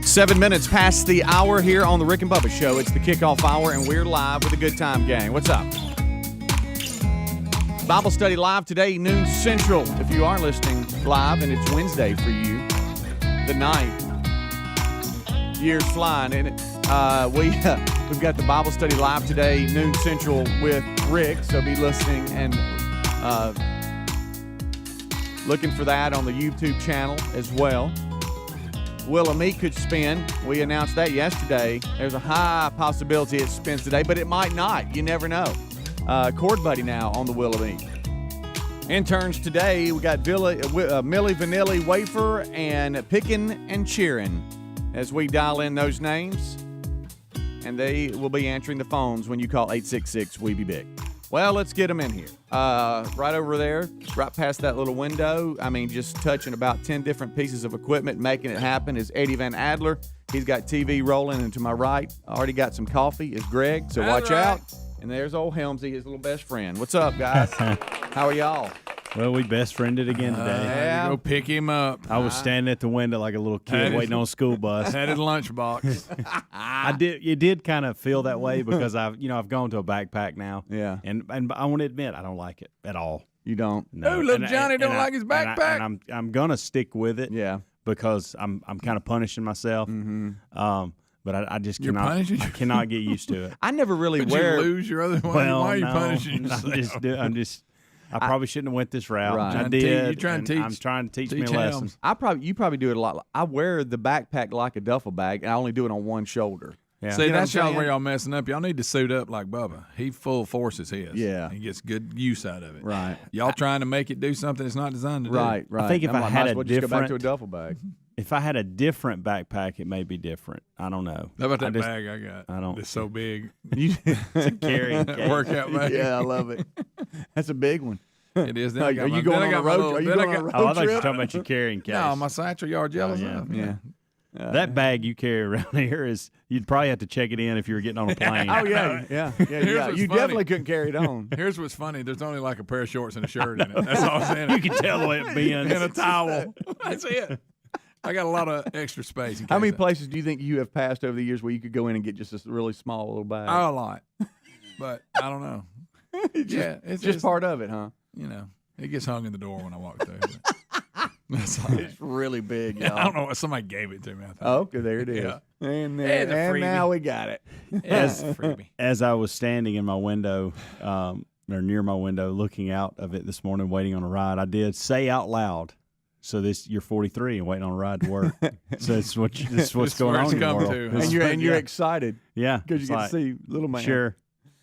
7 minutes past the hour here on the Rick and Bubba Show. It's the kickoff hour, and we're live with a good time gang. What's up? Bible study live today, noon Central. If you are listening live, and it's Wednesday for you, the night. Years flying, and we've got the Bible study live today, noon Central with Rick. So be listening and looking for that on the YouTube channel as well. Will and me could spin. We announced that yesterday. There's a high possibility it spins today, but it might not. You never know. Chord Buddy now on the Will and me. Interns today, we got Millie Vanilli Wafer and Pickin' and Cheerin' as we dial in those names. And they will be answering the phones when you call 866-WE-BE-BIG. Well, let's get them in here. Right over there, right past that little window, just touching about 10 different pieces of equipment, making it happen, is Eddie Van Adler. He's got TV rolling, and to my right, already got some coffee, is Greg, so watch out. And there's old Helmsy, his little best friend. What's up, guys? How are y'all? Well, we best friended again today. Go pick him up. I was standing at the window like a little kid waiting on a school bus. Had his lunchbox. It did kind of feel that way because I've gone to a backpack now. Yeah. And I want to admit I don't like it at all. You don't? No. Oh, little Johnny don't like his backpack. And I'm gonna stick with it. Yeah. Because I'm kind of punishing myself. Mm-hmm. But I just You're cannot. punishing? I cannot get used to it. I never really Did wear. you lose your other one? Well, Why are you no, punishing yourself? I probably shouldn't have went this route. Right. I You're did. trying to teach. I'm trying to teach me a him. lesson. You probably do it a lot. I wear the backpack like a duffel bag, and I only do it on one shoulder. Yeah. See, that's saying? where y'all messing up. Y'all need to suit up like Bubba. He full forces his. Yeah. He gets good use out of it. Right. Y'all trying to make it do something it's not designed to do. Right. I think if I'm I like, had might as a well just go back to a different- duffel bag. If I had a different backpack, it may be different. I don't know. How about that just- bag I got? I don't- It's so big. It's a carrying case. Workout bag. Yeah, I love it. That's a big one. It is. Then Are I got you my- going then I on a got my road? little- Are you then I going on a got- road Oh, I thought you were trip? talking about your carrying case. No, my satchel yard jealous yeah. of. Yeah. That bag you carry around here is, you'd probably have to check it in if you were getting on a plane. Oh yeah. what's You funny. definitely couldn't carry it on. Here's what's funny. There's only like a pair of shorts and a shirt in it. That's all I'm saying. You can tell the way it bends. And a towel. That's it. I got a lot of extra space. How many places do you think you have passed over the years where you could go in and get just a really small little bag? A lot. But I don't know. It's just part of it, huh? It gets hung in the door when I walk through. That's all right. It's really big, y'all. I don't know. Somebody gave it to me. I think. Oh, okay, there it is. Yeah. And, It's a and freebie. now we got it. Yes, freebie. As I was standing in my window, or near my window, looking out of it this morning, waiting on a ride, I did say out loud, "So you're 43 and waiting on a ride to work." So this is what's going where on it's in the come world. to. This is And you're yeah. excited Yeah, because you it's get like, to see little man. Sure.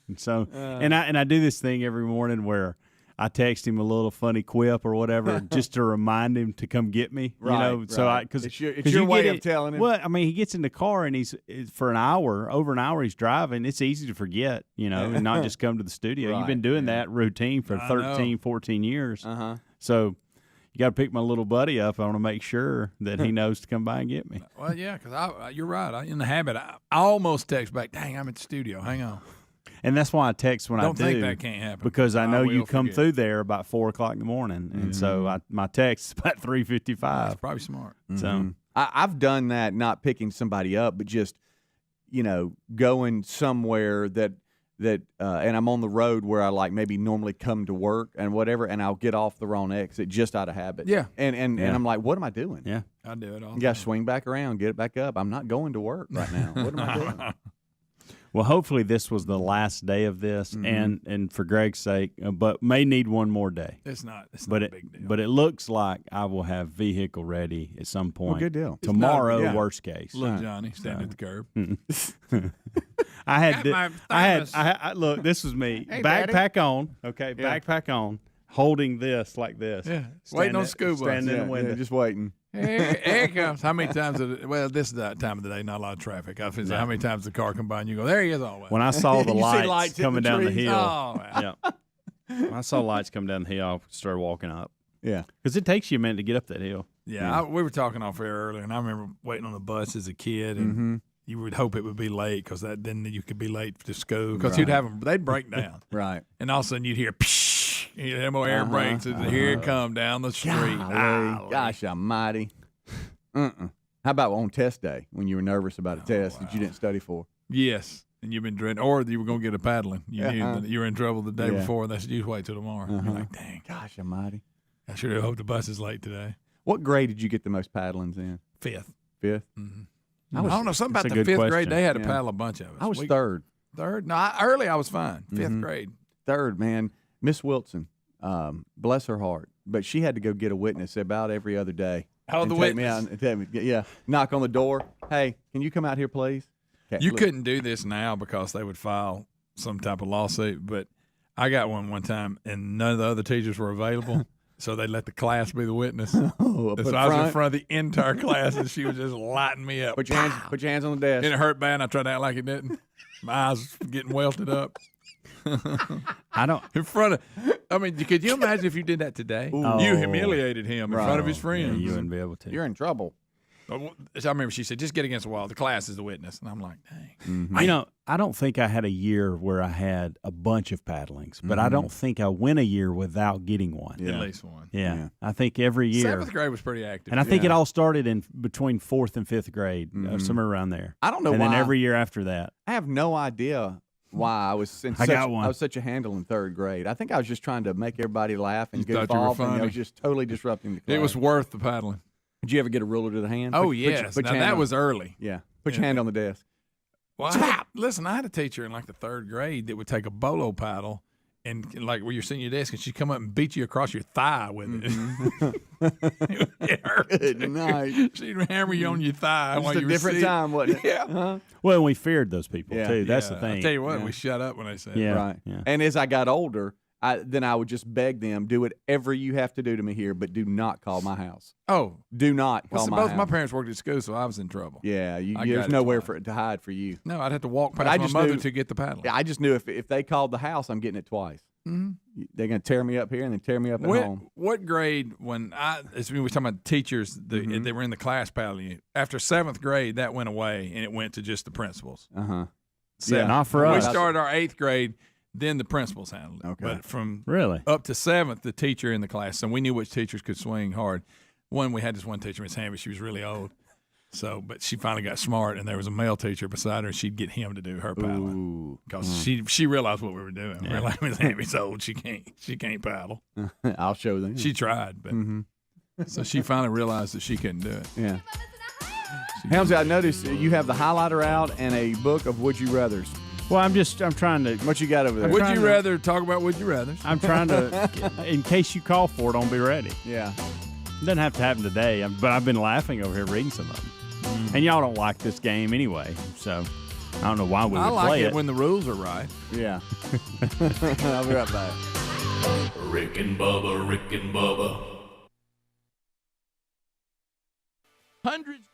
And so, and I do this thing every morning where I text him a little funny quip or whatever just to remind him to come get me. Right, So right. because It's your way of telling him. Well, I mean, he gets in the car and he's for over an hour he's driving. It's easy to forget, and not just come to the studio. Right, You've been doing that routine for I 13, 14 years. Uh-huh. So you got to pick my little buddy up. I want to make sure that he knows to come by and get me. Well, yeah, because you're right. In the habit, I almost text back, dang, I'm at the studio. Hang on. And that's why I text when Don't I do. think that can't happen. Because I know you will come forget. through there about 4 o'clock in the morning. And so my text is about 3:55. That's probably smart. So I've done that, not picking somebody up, but just, going somewhere that and I'm on the road where I maybe normally come to work and whatever, and I'll get off the wrong exit just out of habit. Yeah. And I'm like, what am I doing? yeah. I do it all. You got to swing back around, get it back up. I'm not going to work right now. What am I doing? Well, hopefully this was the last day of this, and for Greg's sake, but may need one more day. It's not a big deal. But it looks like I will have vehicle ready at some point. Well, good deal. Tomorrow, Yeah. worst case. Little Johnny standing at the curb. I had Got my thermos. I look. This was me. Hey, Backpack on. Okay, Yeah. backpack on. Holding this like this. Yeah. Waiting on the school bus. Standing in Yeah, the window. just waiting. Here it comes. How many times? This is that time of the day. Not a lot of traffic. I was how many times the car come by and you go, there he is always. When I saw the You see lights, lights hitting coming the down the trees. hill, Oh, man. yeah. When I saw lights come down the hill, I started walking up Yeah. because it takes you a minute to get up that hill. Yeah, we were talking off air earlier, and I remember waiting on the bus as a kid, and you would hope it would be late because then you could be late to school because you'd have them. They'd break down, Right. and all of a sudden you'd hear, psh, you know, air brakes, and here it come down the street. Golly. Gosh almighty. How about on test day when you were nervous about a test that you didn't study for? Yes. And you've been dreading, or you were going to get a paddling. You knew that you were in trouble the day before, and that's you wait till tomorrow. You're like, dang. Gosh almighty. I sure do hope the bus is late today. What grade did you get the most paddlings in? Fifth. Fifth? I don't know, something about That's a the good fifth grade. question. They had to paddle a bunch of us. I was third. Third? No, early I was fine. Fifth grade. Third, man. Miss Wilson, bless her heart, but she had to go get a witness about every other day. Oh, and the take me witness. out and take me, knock on the door. Hey, can you come out here, please? Okay, You look. couldn't do this now because they would file some type of lawsuit, but I got one time, and none of the other teachers were available, so they let the class be the witness. Oh, up So in I was in front. front of the entire class, and she was just lighting me up. Put your hands on the desk. And it hurt bad, and I tried to act like it didn't. My eyes were getting welted up. I don't. In front of, I mean, could you imagine if you did that today? Oh. You humiliated him in front of his Yeah, friends. you wouldn't be able to. You're in trouble. So I remember she said, just get against the wall. The class is the witness. And I'm like, dang. You know, I don't think I had a year where I had a bunch of paddlings, but I don't think I went a year without getting one. Yeah. At least one. Yeah. I think every year. Seventh grade was pretty active. And I think it all started in between fourth and fifth grade, somewhere around there. I don't know and why. then every year after that. I have no idea why I was got one. I was such a handle in third grade. I think I was just trying to make everybody laugh and You goof thought you were off, and I funny. was just totally disrupting the class. It was worth the paddling. Did you ever get a ruler to the hand? Oh, Put your- yes. put Now, your hand that on- was early. Yeah. Put your hand on the desk. Well, listen, I had a teacher in like the third grade that would take a bolo paddle and like where you're sitting at your desk, and she'd come up and beat you across your thigh with it. It hurt. Good night. She'd hammer you on your thigh Just while a you were different sitting. time, wasn't it? Yeah. Well, we feared those people, Yeah. too. That's the Yeah, thing. I tell you what, we shut up when they said Yeah. Right. Yeah. And as I got older, then I would just beg them, do whatever you have to do to me here, but do not call my house. Oh, Do not well, call so my both house. my parents worked at school, so I was in trouble. Yeah, I got there's it nowhere twice. to hide for you. No, I'd have to walk But past I my just mother knew- to get the paddle. Yeah, I just knew if they called the house, I'm getting it twice. They're going to tear me up here and then tear me up at home. What grade when we were talking about teachers, they were in the class paddling. After seventh grade, that went away, and it went to just the principals. Uh-huh. Yeah, not for We us. started our eighth grade, then the principals handled it. Okay. But from Really? up to seventh, the teacher in the class, and we knew which teachers could swing hard. We had this one teacher, Miss Hamby. She was really old, but she finally got smart, and there was a male teacher beside her, and she'd get him to do her paddling Ooh. because she realized what we were doing. We were like, Miss Hamby's old; she can't paddle. I'll show them. She tried, but so she finally realized that she couldn't do it. Yeah. Helmsy, I noticed you have the highlighter out and a book of Would You Rathers. Well, I'm trying to. What you got over there? Would trying you to- rather talk about Would You Rather? I'm trying to, in case you call for it, I'll be ready. Yeah. Doesn't have to happen today, but I've been laughing over here reading some of them. And y'all don't like this game anyway, so I don't know why we I would like play it it. when the rules are right. Yeah. I'll be right back. Rick and Bubba, Rick and Bubba. Hundreds.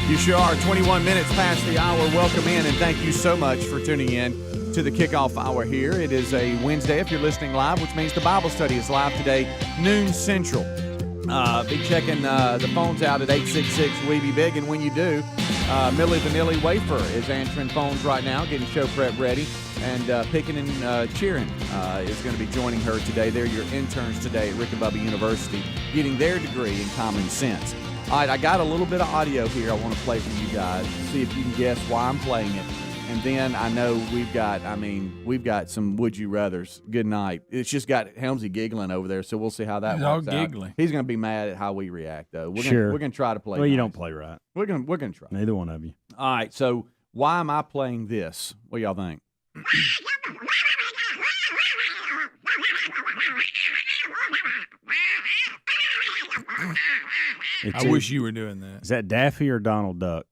You sure are. 21 minutes past the hour. Welcome in, and thank you so much for tuning in to the kickoff hour here. It is a Wednesday if you're listening live, which means the Bible study is live today, noon Central. Be checking the phones out at 866-WE-BE-BIG, and when you do, Millie Vanilli Wafer is answering phones right now, getting show prep ready, and Picking and Cheering is going to be joining her today. They're your interns today at Rick and Bubba University, getting their degree in common sense. All right, I got a little bit of audio here I want to play for you guys, see if you can guess why I'm playing it. And then I know we've got some would you rathers. Good night. It's just got Helmsy giggling over there, so we'll see how that works out. Giggling. He's going to be mad at how we react, though. We're going to try to play. Well, you nice. don't play right. We're going to try. Neither one of you. All right, so why am I playing this? What y'all think? I wish you were doing that. Is that Daffy or Donald Duck?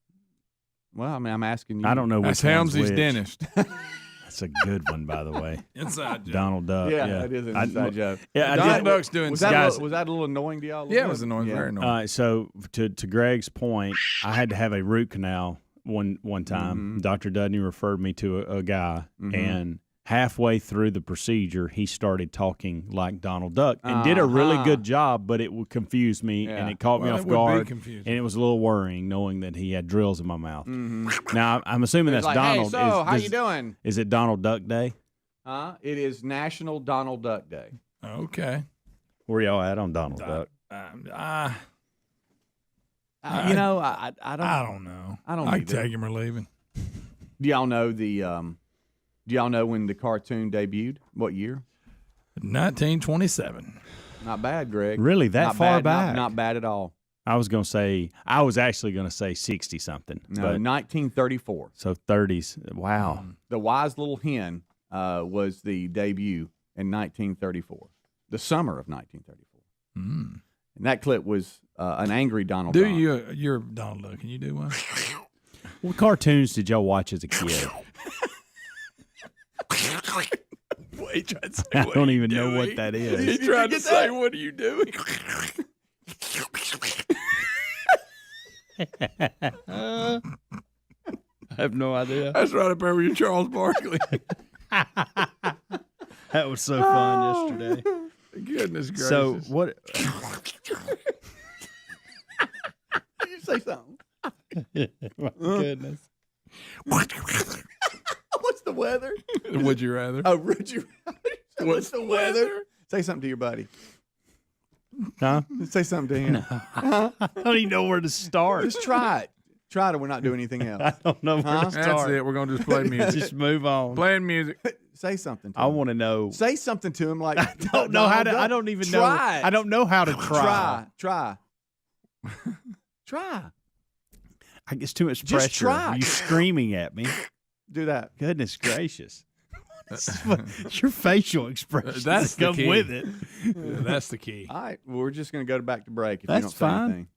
Well, I mean, I'm asking you. I don't know which That's one's Helmsy's which. dentist. That's a good one, by the way. Inside joke. Donald Duck. Yeah, that is an inside joke. Yeah, Donald Duck's doing Was something. that a little annoying to y'all? Yeah, it was annoying. Very annoying. So to Greg's point, I had to have a root canal one time. Mm-hmm. Dr. Dudney referred me to a guy, and halfway through the procedure, he started talking like Donald Duck and did a really good job, but it would confuse me and it caught me off guard. And it was a little worrying knowing that he had drills in my mouth. Now, I'm assuming that's like, Donald. Hey, so how you doing? Is it Donald Duck Day? It is National Donald Duck Day. Okay. Where y'all at on Donald Duck? I I don't. I don't know. I don't I can either. take him or leave him. Do y'all know Do y'all know when the cartoon debuted? What year? 1927. Not bad, Greg. Really, that Not far bad, back? Not bad at all. I was actually going to say 60 something. No, but 1934. so 30s. Wow. The Wise Little Hen was the debut in 1934, the summer of 1934. And that clip was an angry Donald Duck. You're Donald Duck. Can you do one? What cartoons did y'all watch as a kid? He tried to say, I don't even know what that is. He tried to say, "What are you doing?" I have no idea. That's right up there with your Charles Barkley. That was so fun yesterday. Goodness gracious. So what? Did you say something? My goodness. What's the weather? Would you rather? Oh, would you? What's the weather? Say something to your buddy. Huh? Say something to him. I don't even know where to start. Just try it. Try it. We're not doing anything else. I don't know where to That's start. it. We're gonna just play music. Just move on. Playing music. Say something to I him. want to know. Say something to him like I don't know how to. I don't even know. Try it. I don't know how to try. Try. Try. I guess too much Just pressure. try. Are you screaming at me? Do that. Goodness gracious. Your facial expressions That's the come key. with it. Yeah, that's the key. All right. Well, we're just going to go back to break if That's you don't fine. say anything.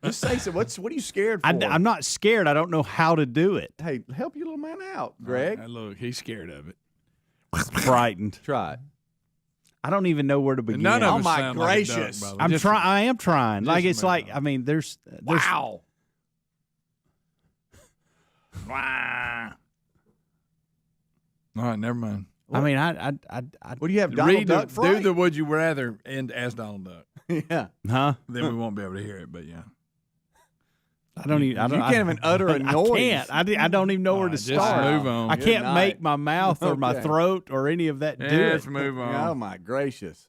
Just say so. What are you scared for? I'm not scared. I don't know how to do it. Hey, help your little man out, Greg. Look, he's scared of it. Frightened. Try it. I don't even know where to begin. None of Oh, us my sound like a duck, gracious. by the way. I'm Just- trying. I am trying. Like just it's move like on. I mean, there's Wow. Wah. All right, never mind. I mean, What do you have, Donald Duck do fright? the would you rather and as Donald Duck. Yeah. huh? Then we won't be able to hear it, but yeah. I don't even. I You don't, can't even utter a noise. I can't. I don't even know where to Just start. move on. I Good can't night. make my mouth or my Okay. throat or any of that do Let's it. move Oh, on. my gracious.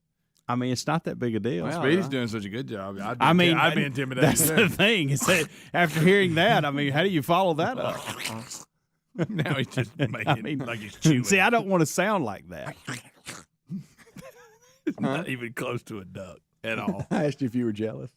I mean, it's not that big a deal. Well, Speedy's doing such a good job. I mean, I'd be intimidated. That's the thing. Is that after hearing that, I mean, how do you follow that up? Now he's just making it like he's chewing. See, I don't want to sound like that. Not even close to a duck at all. I asked you if you were jealous.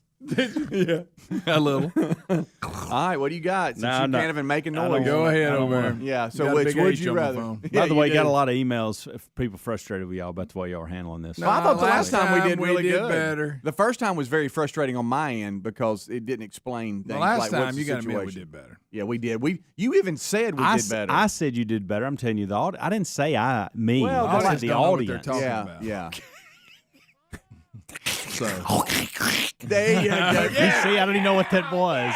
Yeah. A little. All right, what do you got? Since No, you I'm not- can't even make a I don't noise. Go ahead I don't over there. wanna- Yeah, so Got a which big would H you on the rather? phone. Yeah, By the way, you got do. a lot of emails. People frustrated with y'all about the way y'all are handling this. Well, I thought the last time we did really good. better. The first time was very frustrating on my end because it didn't explain things The last like time what's you the got to admit we situation. did better. Yeah, we did. You even said we did better. I said you did better. I'm telling you, I didn't say me. Well, I the said last- the don't know what they're audience. talking yeah, about. yeah. So There you go. You see, I don't even know what that was.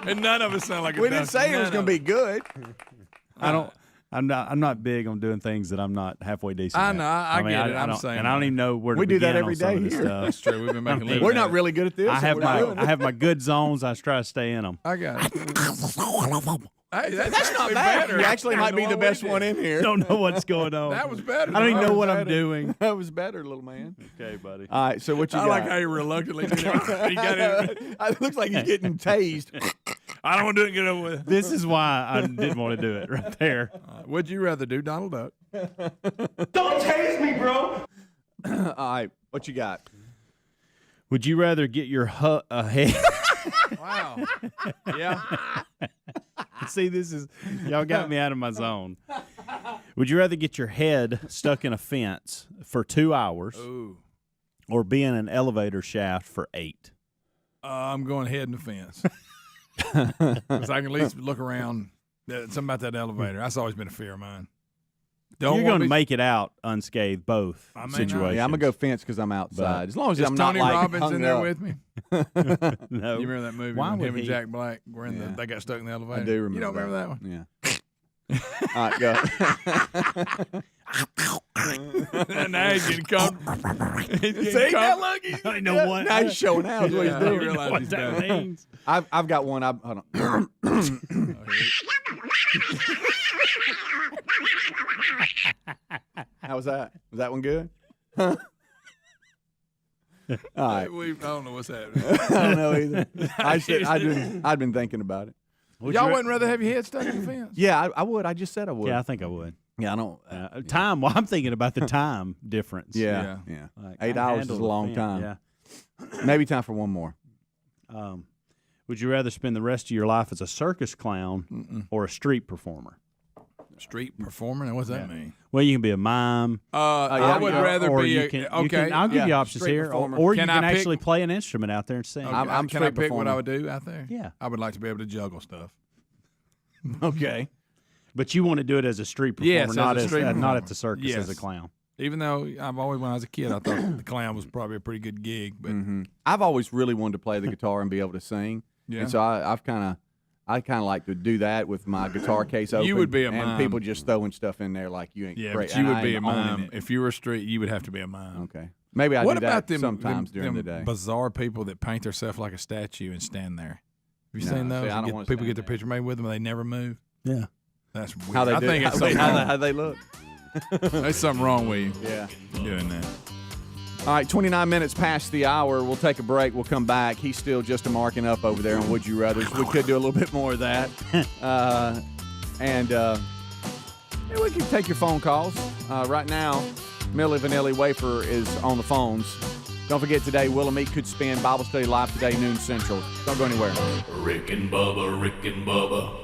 And none of us sound like a We didn't say it was going to be good. I'm not big on doing things that I'm not halfway decent. I at. know. I mean, get it. I I'm don't- saying and I don't even know where to We do that begin every on some day of this here. stuff. That's true. We've been making a living. We're at not it. really good at this. I so have we're doing I it. have my good zones. I try to stay in them. I got it. Hey, That's not bad. You actually might be the best one in here. Don't know what's going on. That was better. I don't even know what I'm better. doing. That was better, little man. Okay, buddy. All right, so what you I got? like how you reluctantly did it. He got it. It looks like he's getting tased. I don't want to do it. Get over with. This is why I didn't want to do it right there. Would you rather do Donald Duck? Don't tase me, bro. All right, what you got? Would you rather get your head? Wow. Yeah. See, y'all got me out of my zone. Would you rather get your head stuck in a fence for 2 hours Ooh. or be in an elevator shaft for 8? I'm going head in the fence. Because I can at least look around. Something about that elevator. That's always been a fear of mine. You're going to make it out unscathed, both I may not. situations. Yeah, I'm gonna go fence because I'm outside. As long as Is I'm Tony not like Robbins hung in there up. with me? No. You remember that movie Why when would him and he? Jack Black were in Yeah. they got stuck in the elevator? I do remember. You don't remember that one? Yeah. All right, go. Now he's getting comfortable. He's getting See, now comfortable. look, he's, I know what. now he's showing out. Is what he's Yeah, doing. he realized What he's that done. means. I've got one. Hold on. How was that? Was that one good? All right. I don't know what's happening. I don't know either. I'd been thinking about it. Y'all wouldn't rather have your head stuck in the fence? Yeah, I would. I just said I would. Yeah, I think I would. Yeah, I don't. Time. Well, I'm thinking about the time difference. Yeah. Like, 8 I hours handle is a the long fence, time. Yeah. Maybe time for one more. Would you rather spend the rest of your life as a circus clown or a street performer? Street performer? Now, what's that mean? Well, you can be a mime. I would rather or be you a can, okay. you can, I'll give you options street here. performer. Or you Can can I pick- actually play an instrument out there and sing. Okay, I'm can I street pick what performer. I would do out there? Yeah. I would like to be able to juggle stuff. Okay. But you want to do it as a street performer, Yes, as not a street not performer. at the circus Yes. as a clown. Even though when I was a kid, I thought the clown was probably a pretty good gig. But I've always really wanted to play the guitar and be able to sing. Yeah. And so I kind of like to do that with my guitar case open. You would be a and mime. people just throwing stuff in there like you ain't yeah, great. but you and would I be a ain't owning mime. it. If you were a street, you would have to be a mime. Okay. Maybe I What do about that them sometimes them, during them the day. bizarre people that paint themselves like a statue and stand there? Have you seen No, those? see, I don't You wanna people stand get their there. picture made with them and they never move. Yeah. That's weird. How they I do? think it's Wait, something wrong. how they look? There's something wrong with you Yeah. doing that. All right, 29 minutes past the hour. We'll take a break. We'll come back. He's still just a marking up over there on Would You Rathers. We could do a little bit more of that. Yeah, we can take your phone calls. Right now, Millie Vanilli Wafer is on the phones. Don't forget today, Will and Me could spin Bible study live today, noon Central. Don't go anywhere. Rick and Bubba, Rick and Bubba.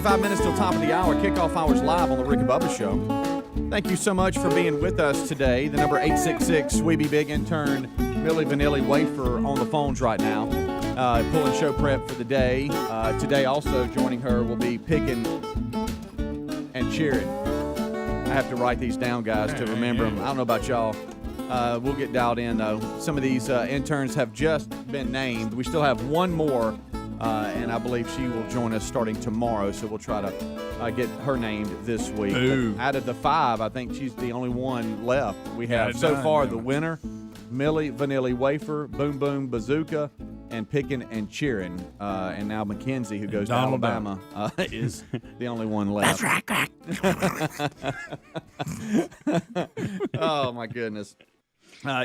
25 minutes till top of the hour. Kickoff hours live on the Rick and Bubba Show. Thank you so much for being with us today. The number 866-WE-BE-BIG intern Millie Vanilli Wafer on the phones right now, pulling show prep for the day. Today also joining her will be picking and cheering. I have to write these down, guys, to remember them. I don't know about y'all. We'll get dialed in, though. Some of these interns have just been named. We still have one more, and I believe she will join us starting tomorrow, so we'll try to get her named this week. Out of the 5, I think she's the only one left. We have so far the winner, Millie Vanilli Wafer, Boom Boom Bazooka, and Pickin' and Cheerin'. And now Mackenzie, who goes to Alabama, is the only one left. That's right. Oh, my goodness.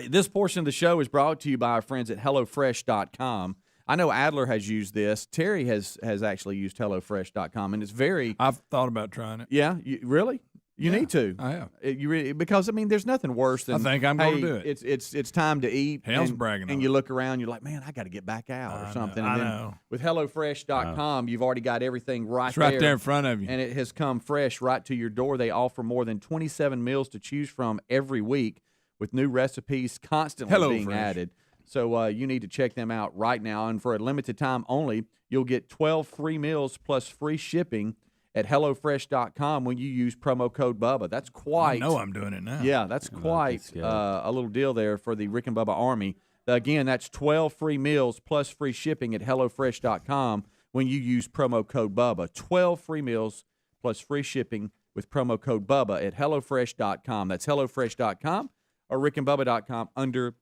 This portion of the show is brought to you by our friends at HelloFresh.com. I know Adler has used this. Terry has actually used HelloFresh.com, and it's very. I've thought about trying it. Yeah, really? You need to. I have. Because I mean, there's nothing worse than. I think I'm going to do it. It's time to eat. Hell's bragging. And you look around, you're like, man, I got to get back out or something. I and then know. With HelloFresh.com, you've already got everything right there. It's right there in front of you, and it has come fresh right to your door. They offer more than 27 meals to choose from every week, with new recipes constantly being added. So you need to check them out right now. And for a limited time only, you'll get 12 free meals plus free shipping at HelloFresh.com when you use promo code Bubba. That's quite. I know I'm doing it now. Yeah, that's quite a little deal there for the Rick and Bubba Army. Again, that's 12 free meals plus free shipping at HelloFresh.com when you use promo code Bubba. 12 free meals plus free shipping with promo code Bubba at HelloFresh.com. That's HelloFresh.com or RickandBubba.com under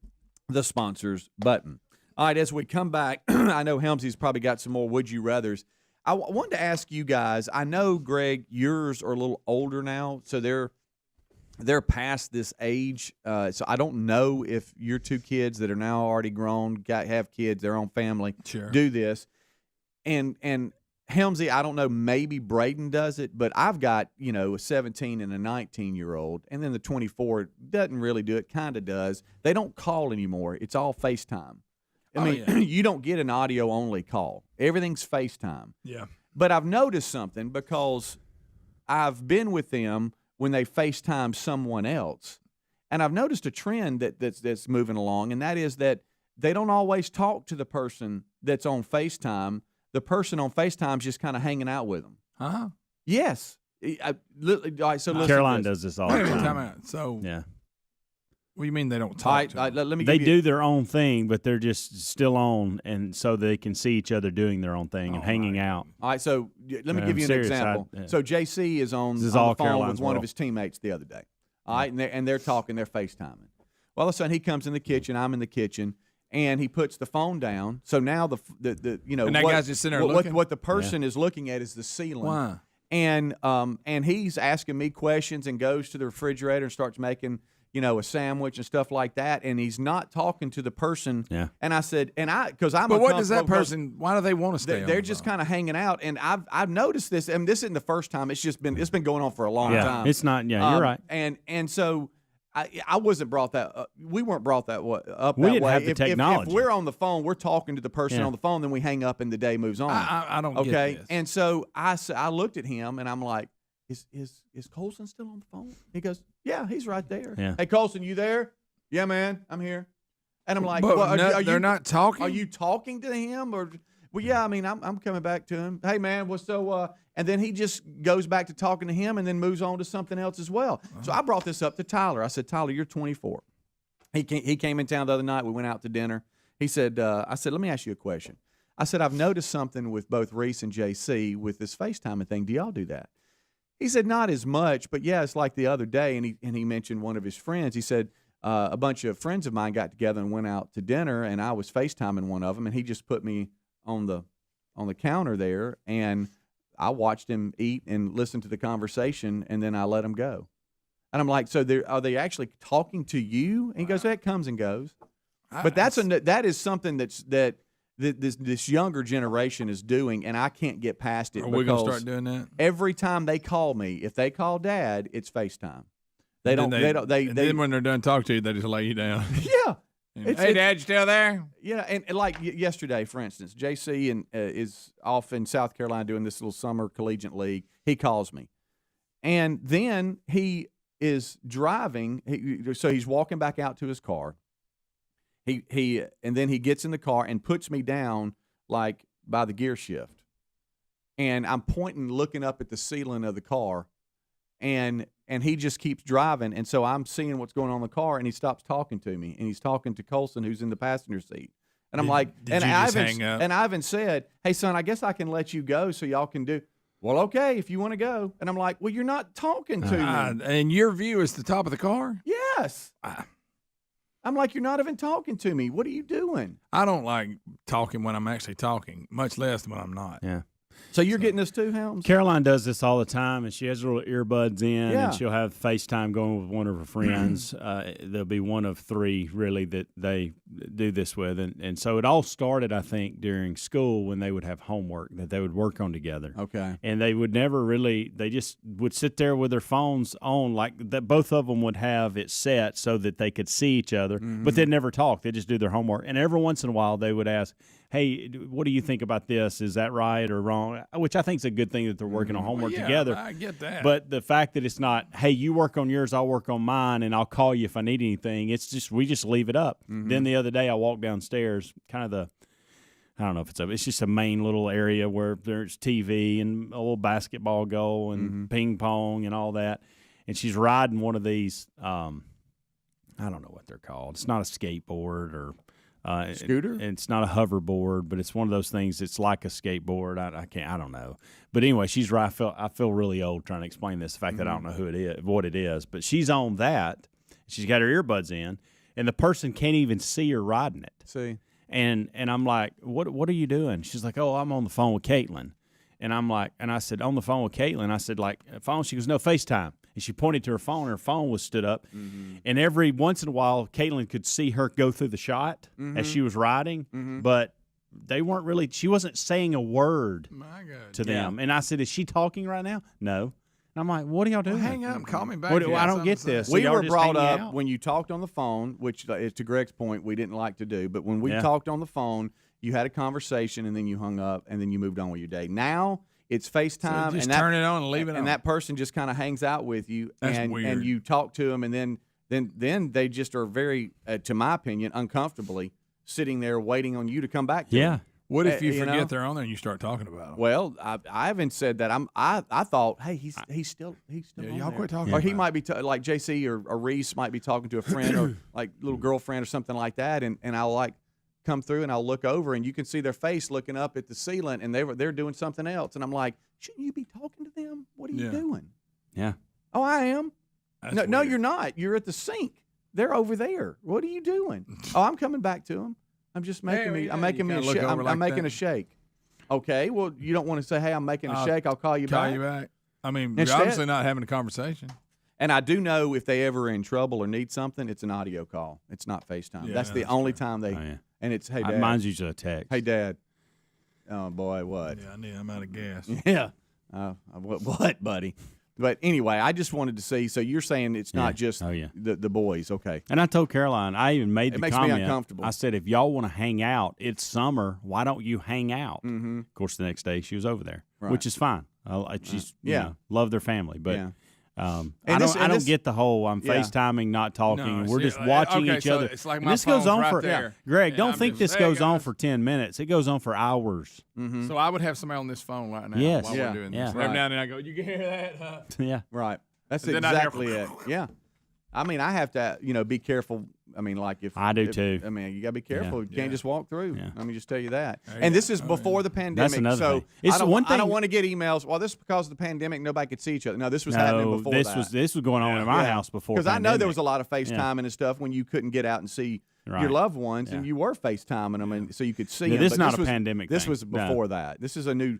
the sponsors button. All right, as we come back, I know Helmsy's probably got some more Would You Rathers. I wanted to ask you guys, I know, Greg, yours are a little older now, so they're past this age. So I don't know if your two kids that are now already grown, have kids, their own family, do this. And Helmsy, I don't know, maybe Braden does it, but I've got, a 17 and a 19-year-old, and then the 24 doesn't really do it, kind of does. They don't call anymore. It's all FaceTime. I mean, you don't get an audio-only call. Everything's FaceTime. Yeah. But I've noticed something because I've been with them when they FaceTime someone else, and I've noticed a trend that's moving along, and that is that they don't always talk to the person that's on FaceTime. The person on FaceTime is just kind of hanging out with them. Huh? Yes. All right, so listen. Caroline does this all the time. Time out. So, yeah. What do you mean they don't talk to them? Let me They give you, do their own thing, but they're just still on, and so they can see each other doing their own thing and hanging out. All right, so let me give you an serious. example. So JC is on the all phone Caroline's with one of world. his teammates the other day. All right, and they're talking, they're FaceTiming. Well, all of a sudden he comes in the kitchen, I'm in the kitchen, and he puts the phone down. So now the and that guy's just sitting there looking? What the person is looking at is the ceiling. Why? And he's asking me questions and goes to the refrigerator and starts making a sandwich and stuff like that, and he's not talking to the person. Yeah. And I said, because I'm. But what does that person? Why do they want to stay? They're just kind of hanging out, and I've noticed this. I mean, this isn't the first time. It's been going on for a long time. It's not. Yeah, you're right. And so I wasn't brought that. We weren't brought that up. We that didn't way. have the technology. If we're on the phone, we're talking to the person on the phone, then we hang up and the day moves on. I don't okay. get this. And so I looked at him and I'm like, Is Colson still on the phone? He goes, yeah, he's right there. Yeah. Hey, Colson, you there? Yeah, man, I'm here. And I'm like, But well, they're not talking? Are you talking to him? Or, well, yeah, I mean, I'm coming back to him. Hey, man, and then he just goes back to talking to him and then moves on to something else as well. So I brought this up to Tyler. I said, Tyler, you're 24. He came in town the other night. We went out to dinner. He said, I said, let me ask you a question. I said, I've noticed something with both Reese and JC with this FaceTiming thing. Do y'all do that? He said, not as much, but yeah, it's like the other day, and he mentioned one of his friends. He said, a bunch of friends of mine got together and went out to dinner, and I was FaceTiming one of them, and he just put me on the counter there, and I watched him eat and listen to the conversation, and then I let him go. And I'm like, so are they actually talking to you? And he goes, that comes and goes. But that is something that this younger generation is doing, and I can't get past it. Are we going to start doing that? Every time they call me, if they call Dad, it's FaceTime. They And don't. then when they're done talking to you, they just lay you down. Yeah. Hey, Dad, you still there? Yeah, and like yesterday, for instance, JC is off in South Carolina doing this little summer collegiate league. He calls me, and then he is driving. So he's walking back out to his car. And then he gets in the car and puts me down like by the gear shift, and I'm pointing, looking up at the ceiling of the car, and he just keeps driving, and so I'm seeing what's going on in the car, and he stops talking to me, and he's talking to Colson, who's in the passenger seat, and I'm like, did you just hang up? And Ivan said, "Hey son, I guess I can let you go so y'all can do." Well, okay, if you want to go, and I'm like, "Well, you're not talking to me." And your view is the top of the car? Yes. I'm like, you're not even talking to me. What are you doing? I don't like talking when I'm actually talking, much less when I'm not. Yeah. So you're getting this too, Helms? Caroline does this all the time, and she has her little earbuds in, Yeah. and she'll have FaceTime going with one of her friends. There'll be one of three, really, that they do this with. And so it all started, I think, during school when they would have homework that they would work on together. Okay. And they would never really – they just would sit there with their phones on like that. Both of them would have it set so that they could see each other, but they'd never talk. They'd just do their homework. And every once in a while they would ask, hey, what do you think about this? Is that right or wrong? Which I think is a good thing that they're working on homework together. I get that. But the fact that it's not, hey, you work on yours, I'll work on mine, and I'll call you if I need anything. It's just we just leave it up. Then the other day I walked downstairs, kind of I don't know if it's just a main little area where there's TV and a little basketball goal and ping pong and all that. And she's riding one of these, I don't know what they're called. It's not a skateboard or Scooter? It's not a hoverboard, but it's one of those things. It's like a skateboard. I don't know. But anyway, she's right. I feel really old trying to explain this. The fact that I don't know what it is. But she's on that. She's got her earbuds in, and the person can't even see her riding it. See. And I'm like, what are you doing? She's like, oh, I'm on the phone with Caitlin. And I'm like, and I said, on the phone with Caitlin. I said, like, phone? She goes, no, FaceTime. And she pointed to her phone, and her phone was stood up. Mm-hmm. And every once in a while, Caitlin could see her go through the shot as she was riding. Mm-hmm. But they weren't really, she wasn't saying a word to them. And I said, is she talking right now? No. And I'm like, what are y'all doing? Well, hang up and call me back. I don't get this. We were brought up when you talked on the phone, which is to Greg's point, we didn't like to do. But when we talked on the phone, you had a conversation, and then you hung up, and then you moved on with your day. Now it's FaceTime. So just turn it on and leave it on. And that person just kind of hangs out with you. That's weird. And you talk to them, and then they just are very, to my opinion, uncomfortably sitting there waiting on you to come back to them. What if you forget they're on there and you start talking about them? Well, I haven't said that. I thought, hey, he's still on y'all there. quit talking. Or he might be like JC or Reese might be talking to a friend or like little girlfriend or something like that, and I'll like come through and I'll look over and you can see their face looking up at the ceiling and they're doing something else, and I'm like, shouldn't you be talking to them? What are you doing? Yeah. Oh, I am. That's No, weird. you're not. You're at the sink. They're over there. What are you doing? Oh, I'm coming back to them. I'm just making I'm making a shake. Okay, well, you don't want to say, hey, I'm making a shake. I'll call you back. I mean, you're obviously not having a conversation. And I do know if they ever are in trouble or need something, it's an audio call. It's not FaceTime. That's the only time they and it's, hey, Dad. Mine's usually a text. Hey, Dad. Oh, boy, what? Yeah, I'm out of gas. Yeah. What, buddy? But anyway, I just wanted to see. So you're saying it's not just the boys, okay? And I told Caroline, I even made the comment. It makes me uncomfortable. I said, if y'all want to hang out, it's summer. Why don't you hang out? Mm-hmm. Of course, the next day she was over there, which is fine. She's love their family, but. I don't get the whole I'm FaceTiming, not talking. No, we're just watching each other. It's like and my this goes on right for there. Greg. Don't think this goes on for 10 minutes. It goes on for hours. Mm-hmm. So I would have somebody on this phone right now while we're doing this. Every now and then I go, you can hear that? Huh? Yeah, right. That's exactly it. Yeah. I mean, I have to, be careful. I mean, like if I do too. I mean, you got to be careful. You can't just walk through. Yeah. Let me just tell you that. And this is before the pandemic. That's another so thing. It's I one thing. don't want to get emails. Well, this is because of the pandemic. Nobody could see each other. No, this was happening before that. This was going on in my house before. Because I know there was a lot of FaceTime and stuff when you couldn't get out and see your loved ones, and you were FaceTiming them, and so you could see them. This is not a pandemic. This was before that. This is a new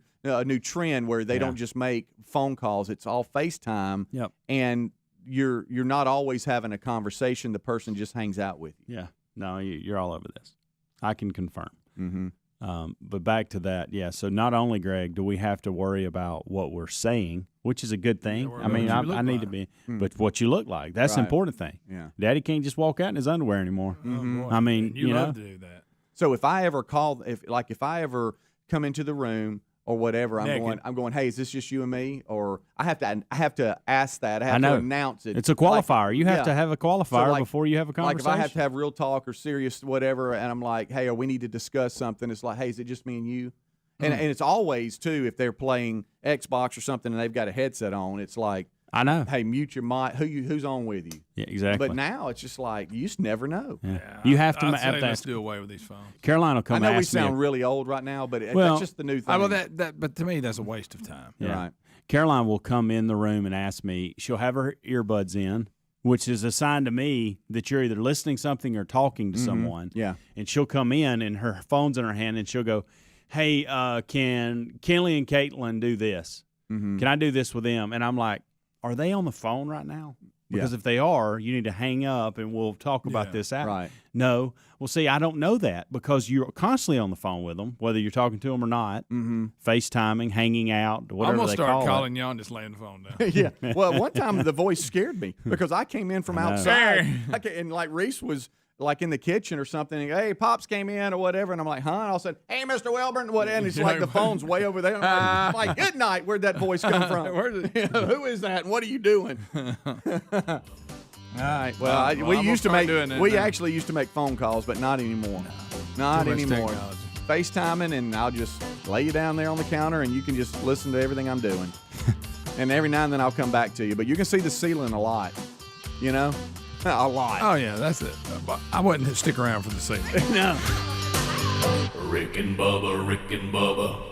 trend where they don't just make phone calls. It's all FaceTime. Yep. And you're not always having a conversation. The person just hangs out with you. Yeah. No, you're all over this. I can confirm. Mm-hmm. But back to that, so not only, Greg, do we have to worry about what we're saying, which is a good thing. I mean, I need to be, but what you look like, that's the important thing. Yeah. Daddy can't just walk out in his underwear anymore. Mm-hmm. I mean, you love to do that. So if I ever if I ever come into the room or whatever, I'm going, hey, is this just you and me? Or I have to ask that. I have to announce it. It's a qualifier. You have to have a qualifier before you have a conversation. Like if I have to have real talk or serious whatever, and I'm like, hey, or we need to discuss something, it's like, hey, is it just me and you? And it's always, too, if they're playing Xbox or something and they've got a headset on, it's like, I know. Hey, mute your mic. Who's on with you? Yeah, exactly. But now it's just like you just never know. Yeah. You have to. Let's do away with these phones. Caroline will come. I know ask we sound me really old right now, but that's just the new thing. Well, but to me, that's a waste of time. Yeah. Right. Caroline will come in the room and ask me. She'll have her earbuds in, which is a sign to me that you're either listening to something or talking to someone. Yeah. And she'll come in and her phone's in her hand and she'll go, "Hey, can Kelly and Caitlin do this? Mm-hmm. Can I do this with them?" And I'm like, are they on the phone right now? Because if they are, you need to hang up and we'll talk about this out. Right. No. Well, see, I don't know that because you're constantly on the phone with them, whether you're talking to them or not, FaceTiming, hanging out, whatever I'm going to start call calling y'all and just laying the phone down. Yeah. Well, one time the voice scared me because I came in from outside. And like Reese was like in the kitchen or something, and, hey, Pops came in or whatever, and I'm like, huh? And I said, hey, Mr. Welburn, what? And it's like the phone's way over there. And I'm like, good night. Where'd that voice come from? Who is that? And what are you doing? All right. Well, we actually used to make phone calls, but not anymore. Not anymore. Technology. FaceTiming, and I'll just lay you down there on the counter, and you can just listen to everything I'm doing. And every now and then I'll come back to you. But you can see the ceiling a lot, A lot. Oh yeah, that's it. I wouldn't stick around for the scene. No. Rick and Bubba, Rick and Bubba.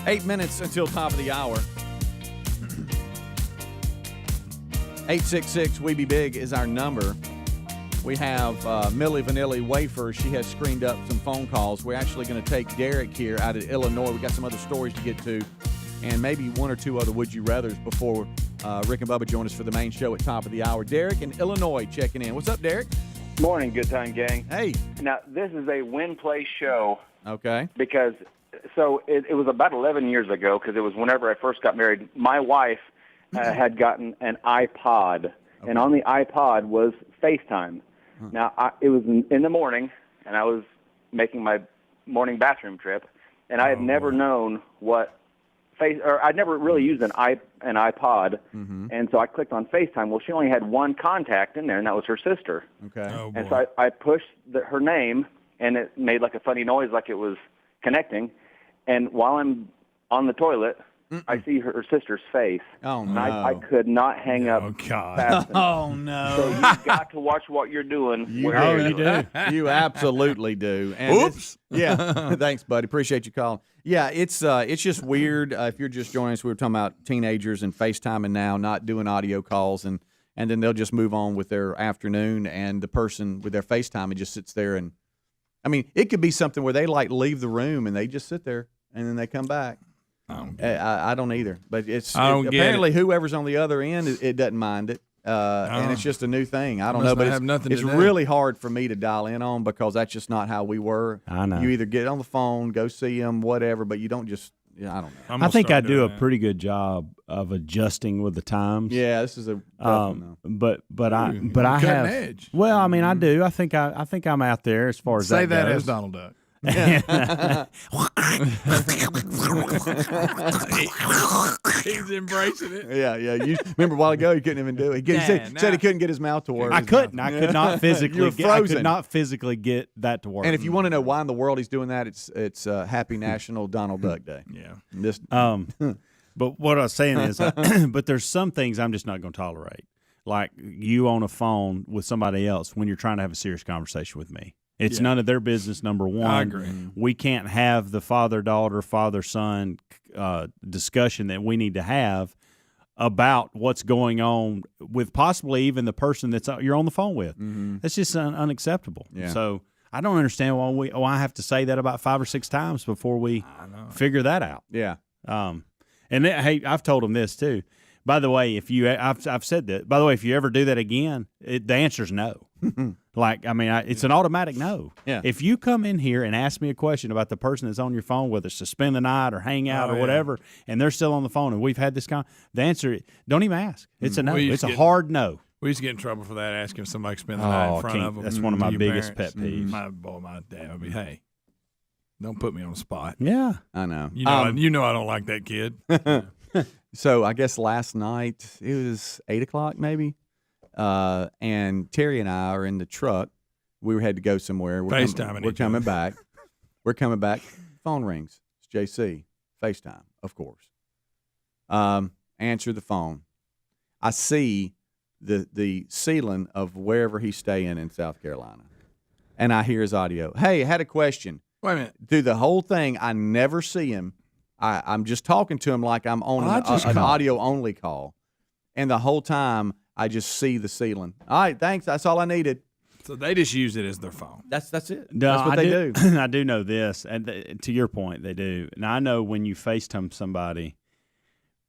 8 minutes until top of the hour. 866 We Be Big is our number. We have Millie Vanilli Wafer. She has screened up some phone calls. We're actually going to take Derek here out of Illinois. We got some other stories to get to, and maybe one or two other Would You Rathers before Rick and Bubba join us for the main show at top of the hour. Derek in Illinois checking in. What's up, Derek? Morning, good time, gang. Hey. Now, this is a win-play show. Okay. Because, it was about 11 years ago, because it was whenever I first got married. My wife had gotten an iPod, and on the iPod was FaceTime. Now, it was in the morning, and I was making my morning bathroom trip, and I had never known what I'd never really used an iPod, and so I clicked on FaceTime. Well, she only had one contact in there, and that was her sister. Okay. Oh, and so I pushed her name, and it made like a funny noise, like it was connecting. And while I'm on the toilet, I see her sister's face. Oh, no. And I could not hang up. Oh, God. Fast enough. Oh, no. So you've got to watch what you're doing. You do. You absolutely do. And Oops. Yeah. Thanks, buddy. Appreciate you calling. Yeah, it's just weird. If you're just joining us, we were talking about teenagers and FaceTiming now, not doing audio calls, and then they'll just move on with their afternoon, and the person with their FaceTime and just sits there. And I mean, it could be something where they like leave the room and they just sit there and then they come back. I don't either, but apparently whoever's on the other end, it doesn't mind it, and it's just a new thing. I don't know, but it's really hard for me to dial in on because that's just not how we were. I know. You either get on the phone, go see them, whatever, but you don't just. I don't know. I think I do a pretty good job of adjusting with the times. Yeah, this is a tough one, but I cutting have. Edge. Well, I mean, I do. I think I'm out there as far as Say that that goes. as Donald Duck. He's embracing it. Yeah. You remember a while ago you couldn't even do it. He said he couldn't get his mouth to work. I couldn't. I could not physically. You were I frozen. could not physically get that to work. And if you want to know why in the world he's doing that, it's Happy National Donald Duck Day. Yeah. This. But what I was saying is, but there's some things I'm just not going to tolerate, like you on a phone with somebody else when you're trying to have a serious conversation with me. It's none of their business, number one. I agree. We can't have the father-daughter, father-son discussion that we need to have about what's going on with possibly even the person you're on the phone with. That's just unacceptable. Yeah. So I don't understand why I have to say that about 5 or 6 times before we figure that out. Yeah. Hey, I've told them this too. By the way, I've said that. By the way, if you ever do that again, the answer's no. It's an automatic no. Yeah. If you come in here and ask me a question about the person that's on your phone, whether it's to spend the night or hang out or whatever, and they're still on the phone and we've had this the answer, don't even ask. It's a no. It's a hard no. We used to get in trouble for that, asking if somebody could spend the night in front of them. That's one of my your biggest parents. pet peeves. My dad would be, hey, don't put me on the spot. Yeah. I know. You know I don't like that kid. So I guess last night it was 8 o'clock maybe, and Terry and I are in the truck. We had to go somewhere. We're coming back. We're coming back. Phone rings. It's JC. FaceTime, of course. Answer the phone. I see the ceiling of wherever he's staying in South Carolina, and I hear his audio. Hey, I had a question. Wait a minute. Through the whole thing, I never see him. I'm just talking to him like I'm on an audio-only call. And the whole time, I just see the ceiling. All right, thanks. That's all I needed. So they just use it as their phone. That's it. No, That's what they do. I do know this, and to your point, they do. Now, I know when you FaceTime somebody,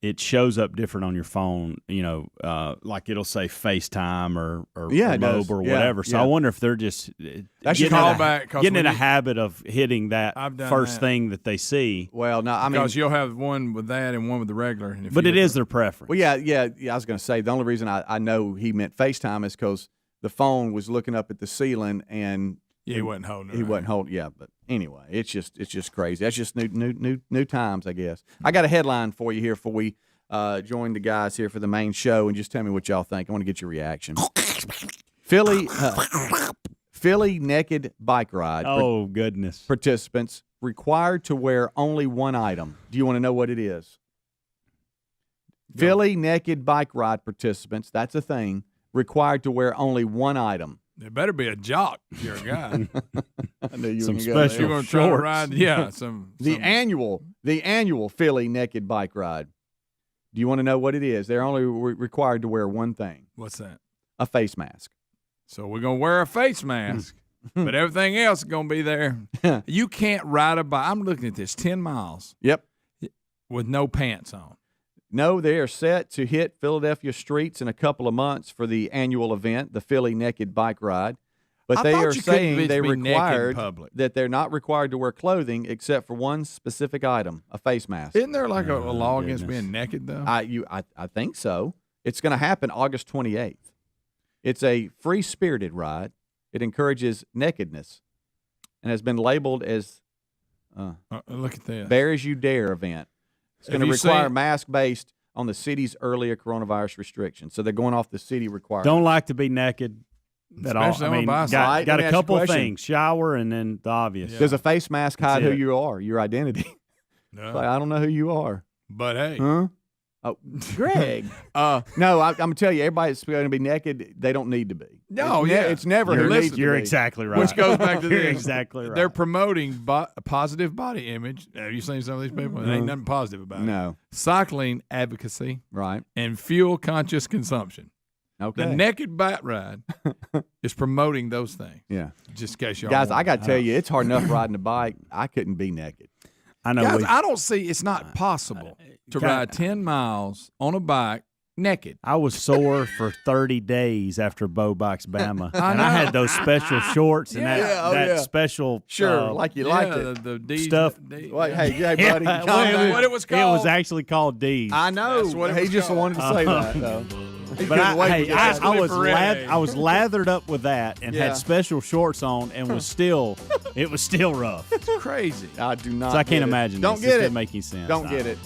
it shows up different on your phone, like it'll say FaceTime or Mob or whatever. So I wonder if they're just getting in a habit of hitting that first thing that they see. Well, no, I mean, because you'll have one with that and one with the regular. But it is their preference. Well, yeah. I was going to say the only reason I know he meant FaceTime is because the phone was looking up at the ceiling and he wasn't holding it. He wasn't holding. Yeah, but anyway, it's just crazy. That's just new times, I guess. I got a headline for you here before we join the guys here for the main show, and just tell me what y'all think. I want to get your reaction. Philly naked bike ride. Oh, goodness. Participants required to wear only one item. Do you want to know what it is? No. Philly naked bike ride participants, that's a thing, required to wear only one item. There better be a jock if you're a guy. I knew you Some were gonna go special You're going to try to shorts. ride? Yeah, some The annual Philly naked bike ride. Do you want to know what it is? They're only required to wear one thing: What's that? a face mask. So we're going to wear a face mask, but everything else is going to be there. You can't ride a bike. I'm looking at this 10 miles Yep. with no pants on. No, they are set to hit Philadelphia streets in a couple of months for the annual event, the Philly Naked Bike Ride. But I they thought are you couldn't saying they be naked in required public. that they're not required to wear clothing except for one specific item: a face mask. Isn't there like a law against goodness. being naked, though? I think so. It's going to happen August 28th. It's a free-spirited ride. It encourages nakedness and has been labeled as Look at this. Bear As You Dare event. It's going to you require seen- mask based on the city's earlier coronavirus restrictions. So they're going off the city requirement. Don't like to be naked at all. Especially I on a mean, bicycle. Right, got let me a ask you a couple question. things: shower and then the obvious. Does a face mask hide who it. you are, your identity? No. Like, I don't know who you are. But hey, Huh? Oh, Greg. No, I'm going to tell you, everybody that's going to be naked, they don't need to be. No, it's yeah. it's never You're who listening. needs to You're be. exactly right. which goes back to You're this. exactly right. They're promoting a positive body image. Have you seen some of these people? There ain't nothing positive about it. No, Cycling advocacy right. and fuel conscious consumption. Okay. The naked bike ride is promoting those things. Yeah. Just in case y'all Guys, I want. got to tell you, it's hard enough riding a bike. I couldn't be naked. I know. Guys, I don't see it's not possible to God. ride 10 miles on a bike naked. I was sore for 30 days after Bo Bikes Bama, I and I know. had those special shorts and that special Sure, like you liked yeah, it. the D's, Stuff. D- Wait, hey, Yeah, buddy, well, calm down. what it was It called. was actually called D's. I know. That's what it He was just called. wanted to say that, though. He But couldn't wait to get that. I was lathered up with that and Yeah. had special shorts on and was still it was still rough. crazy. I do not. So I can't get it. imagine. Don't this. get This it. doesn't make any sense. Don't get it.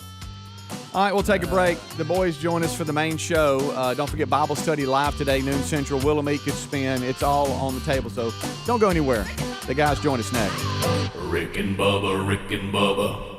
All right, we'll take a break. The boys join us for the main show. Don't forget Bible study live today, noon Central. Willamette could spin. It's all on the table, so don't go anywhere. The guys join us next. Rick and Bubba, Rick and Bubba.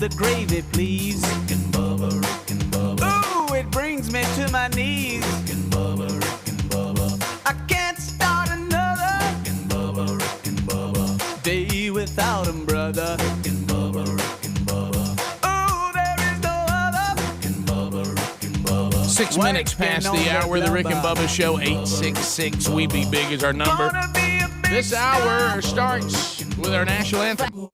the gravy, please. Rick and Bubba, Rick and Bubba. Ooh, it brings me to my knees. Rick and Bubba, Rick and Bubba. I can't start another Rick and Bubba, Rick and Bubba. day without 'em, brother. Rick and Bubba, Rick and Bubba. Ooh, there is no other. Rick and Bubba, Rick and Bubba. 6 minutes past the hour. The Rick and Bubba Show. 866 We Be Big is our number. Gonna be a big This hour starts with our national anthem.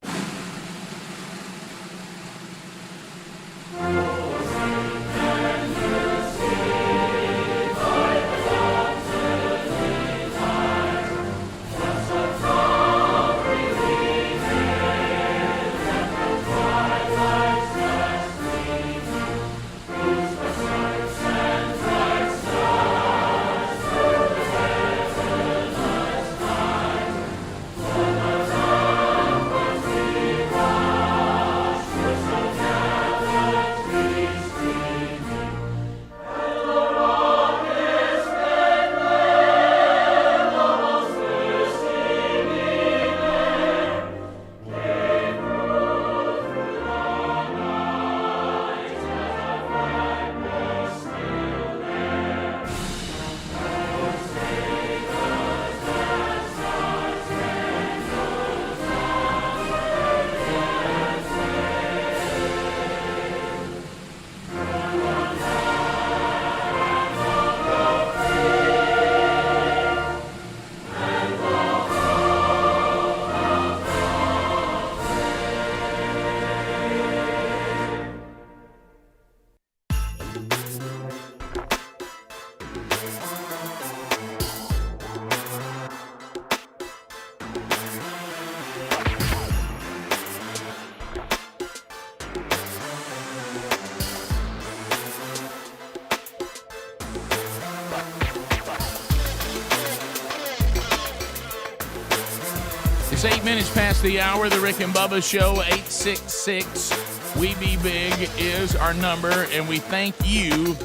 It's 8 minutes past the hour. The Rick and Bubba Show. 866 We Be Big is our number, and we thank you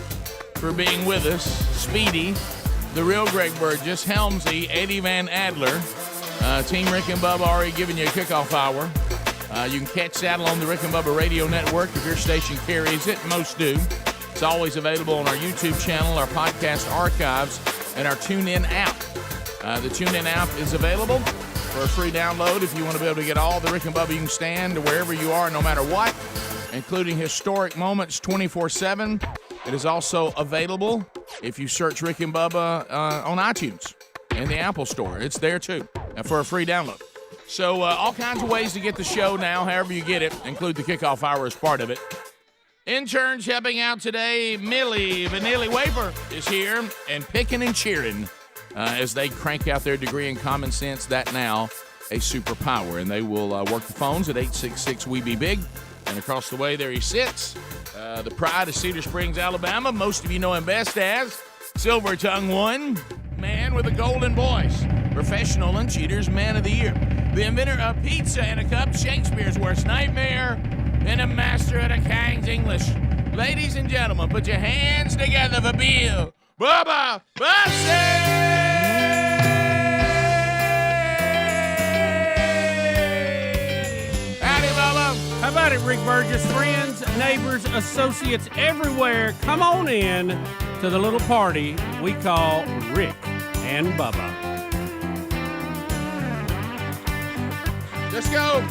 for being with us. Speedy, the real Greg Burgess, Helmsy, Eddie Van Adler, Team Rick and Bubba already giving you a kickoff hour. You can catch that on the Rick and Bubba Radio Network if your station carries it. Most do. It's always available on our YouTube channel, our podcast archives, and our TuneIn app. The TuneIn app is available for a free download if you want to be able to get all the Rick and Bubba you can stand wherever you are, no matter what, including historic moments 24/7. It is also available if you search Rick and Bubba on iTunes in the Apple Store. It's there too, and for a free download. So all kinds of ways to get the show now, however you get it, include the kickoff hour as part of it. Interns helping out today, Millie Vanilli Wafer is here and picking and cheering as they crank out their degree in common sense, that now a superpower. And they will work the phones at 866 We Be Big. And across the way, there he sits, the pride of Cedar Springs, Alabama. Most of you know him best as Silver Tongue One, man with a golden voice, professional and cheaters man of the year, the inventor of pizza in a cup, Shakespeare's worst nightmare, and a master of the King's English. Ladies and gentlemen, put your hands together for Bill Bubba Bussey! Howdy, Bubba. How about it, Rick Burgess? Friends, neighbors, associates everywhere, come on in to the little party we call Rick and Bubba. Let's go.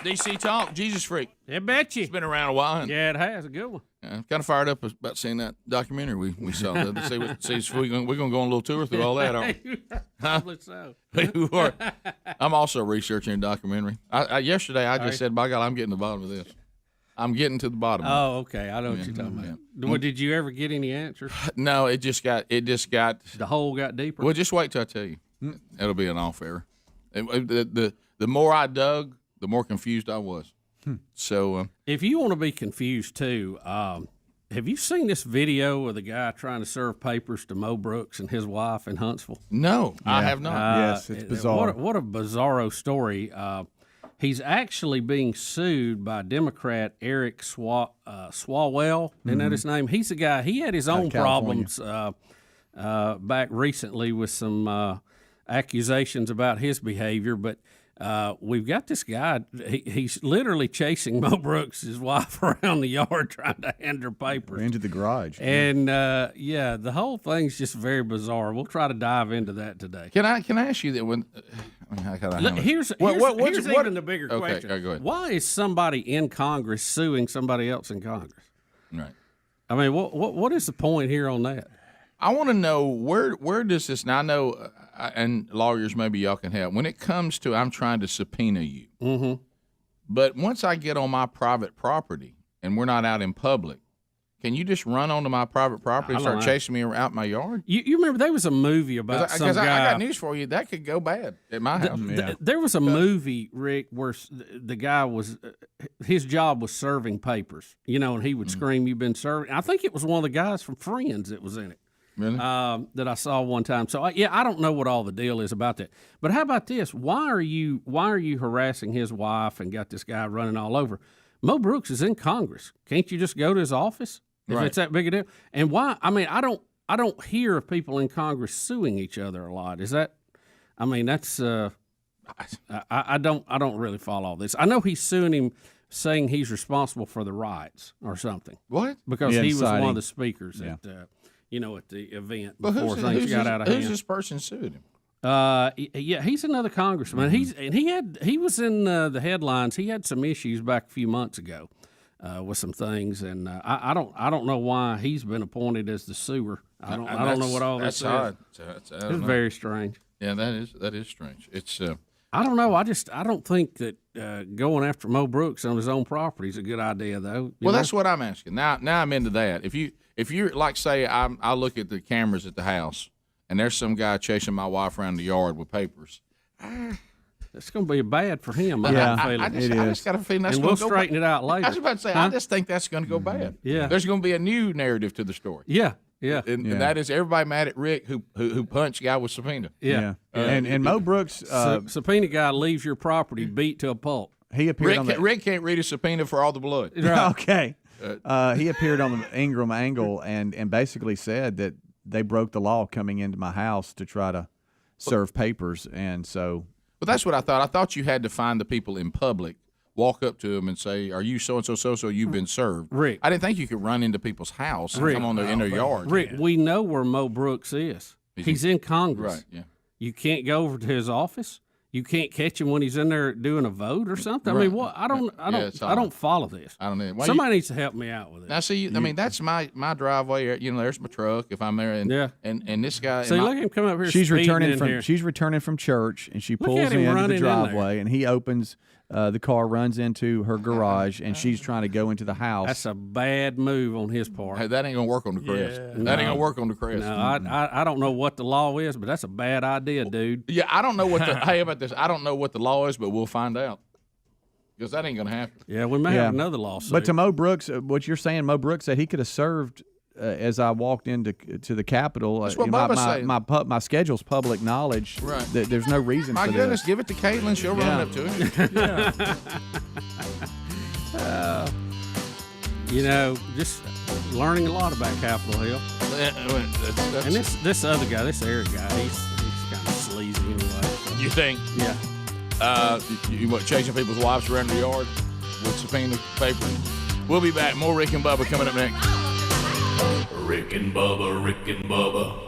DC Talk, Jesus Freak. I bet you. It's been around a while. And, Yeah, it has. A good one. I'm kind of fired up about seeing that documentary we saw. We're going to go on a little tour through all that, aren't we? Probably so. You are. I'm also researching a documentary. Yesterday, I just said, by God, I'm getting to the bottom of this. I'm getting to the bottom. Oh, okay. I know what you're talking about. Well, did you ever get any answers? No, it just got. The hole got deeper. Well, just wait till I tell you. It'll be an off error. The more I dug, the more confused I was. So, if you want to be confused too, have you seen this video of the guy trying to serve papers to Mo Brooks and his wife in Huntsville? No, I have not. Yes, it's bizarre. What a bizarro story. He's actually being sued by Democrat Eric Swalwell. Isn't that his name? He's the guy. He had his own problems back recently with some accusations about his behavior, but we've got this guy. He's literally chasing Mo Brooks, his wife, around the yard trying to hand her papers into the garage. And the whole thing's just very bizarre. We'll try to dive into that today. Can I ask you that when? Here's even the bigger question. Go ahead. Why is somebody in Congress suing somebody else in Congress? Right. I mean, what is the point here on that? I want to know where does this? Now I know, and lawyers, maybe y'all can help. When it comes to, I'm trying to subpoena you, but once I get on my private property and we're not out in public, can you just run onto my private property and start chasing me out my yard? You remember there was a movie about some guy. I got news for you. That could go bad at my house. There was a movie, Rick, where the guy was his job was serving papers, and he would scream, "You've been serving." I think it was one of the guys from Friends that was in it. Really? That I saw one time. So I don't know what all the deal is about that. But how about this? Why are you harassing his wife and got this guy running all over? Mo Brooks is in Congress. Can't you just go to his office if it's that big a deal? And why? I mean, I don't hear of people in Congress suing each other a lot. Is that? I mean, that's. I don't really follow all this. I know he's suing him, saying he's responsible for the riots or something. What? Because he was one of the speakers at the event before things got out of hand. Who's this person sued him? He's another congressman. He was in the headlines. He had some issues back a few months ago with some things, and I don't know why he's been appointed as the suer. I don't know what all this is. That's odd. It's very strange. Yeah, that is strange. It's. I don't know. I don't think that going after Mo Brooks on his own property is a good idea, though. That's what I'm asking. Now I'm into that. If you're like, say, I look at the cameras at the house, and there's some guy chasing my wife around the yard with papers. It's going to be bad for him. I just got a feeling that's going to go bad. And we'll straighten it out later. I was about to say, I just think that's going to go bad. Yeah. There's going to be a new narrative to the story. Yeah. Yeah. And that is everybody mad at Rick who punched guy with subpoena. Yeah. And Mo Brooks subpoena guy leaves your property beat to a pulp. He appeared Rick can't read a subpoena for all the blood. Right. Okay. He appeared on the Ingram Angle and basically said that they broke the law coming into my house to try to serve papers, and so. But that's what I thought. I thought you had to find the people in public, walk up to them and say, "Are you so and so? You've been served." Rick, I didn't think you could run into people's house and come on in their yard. Rick, we know where Mo Brooks is. He's in Congress. Right. Yeah. You can't go over to his office. You can't catch him when he's in there doing a vote or something. Right. I mean, what? I don't follow this. I don't know. Somebody needs to help me out with it. Now, see, I mean, that's my driveway. There's my truck if I'm there, and this guy. See, look at him come up here. She's returning from church, and she pulls into the driveway, and he opens the car, runs into her garage, and she's trying to go into the house. That's a bad move on his part. Hey, that ain't gonna work on the crest. That ain't gonna work on the crest. No, I don't know what the law is, but that's a bad idea, dude. Yeah, I don't know what the. Hey, about this, I don't know what the law is, but we'll find out. Because that ain't gonna happen. Yeah, we may have another lawsuit. But to Mo Brooks, what you're saying, Mo Brooks said he could have served as I walked into the Capitol. That's what Bubba's saying. My schedule's public knowledge. Right. There's no reason My for goodness, this. give it to Caitlin. She'll run up to it. Just learning a lot about Capitol Hill. And this other guy, this Eric guy, he's kind of sleazy anyway. You think? Yeah. You what, chasing people's wives around the yard with subpoena paper? We'll be back. More Rick and Bubba coming up next. Rick and Bubba, Rick and Bubba.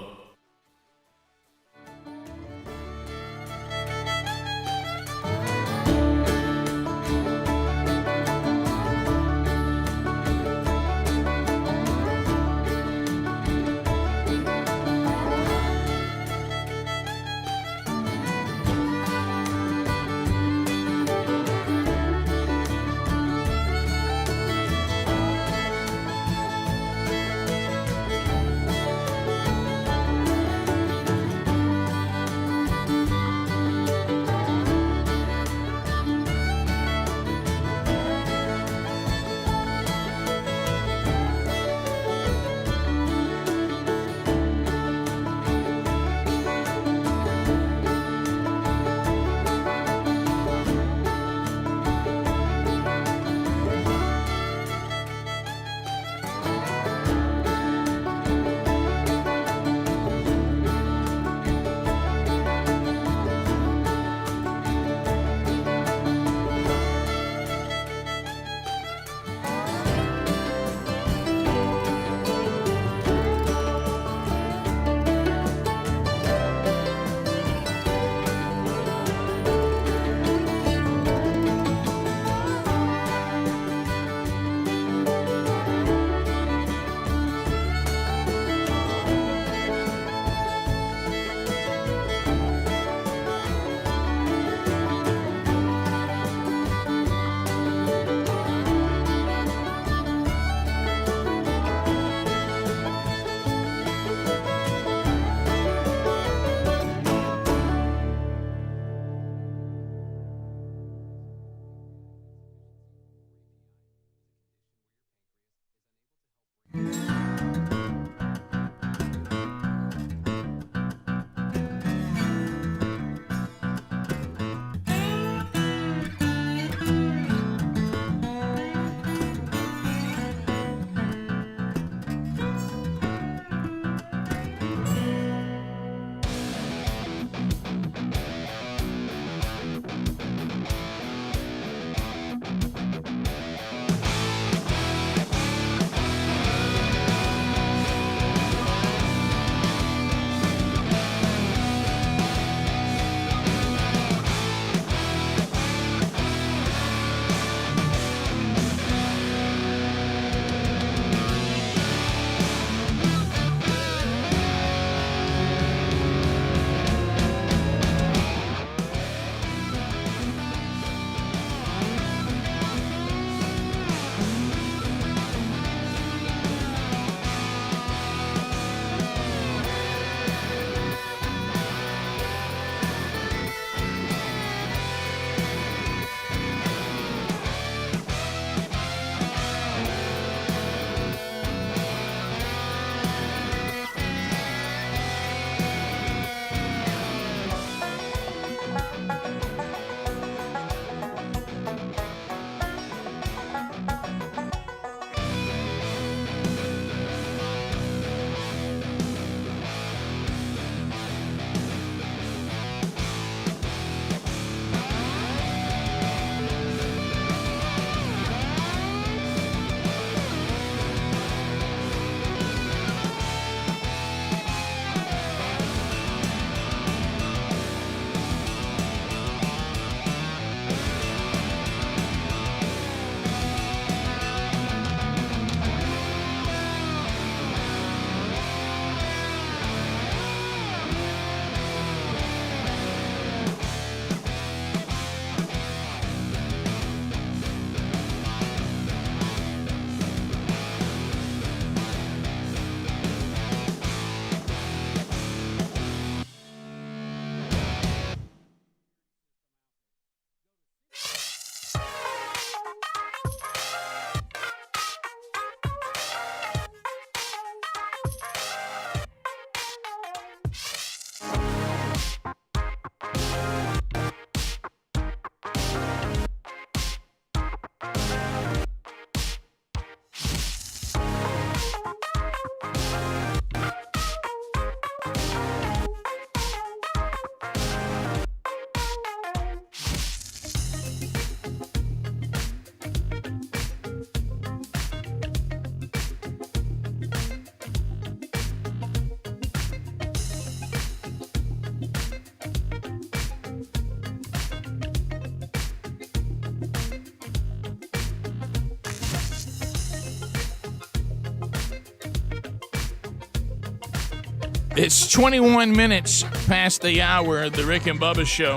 It's 21 minutes past the hour of the Rick and Bubba Show.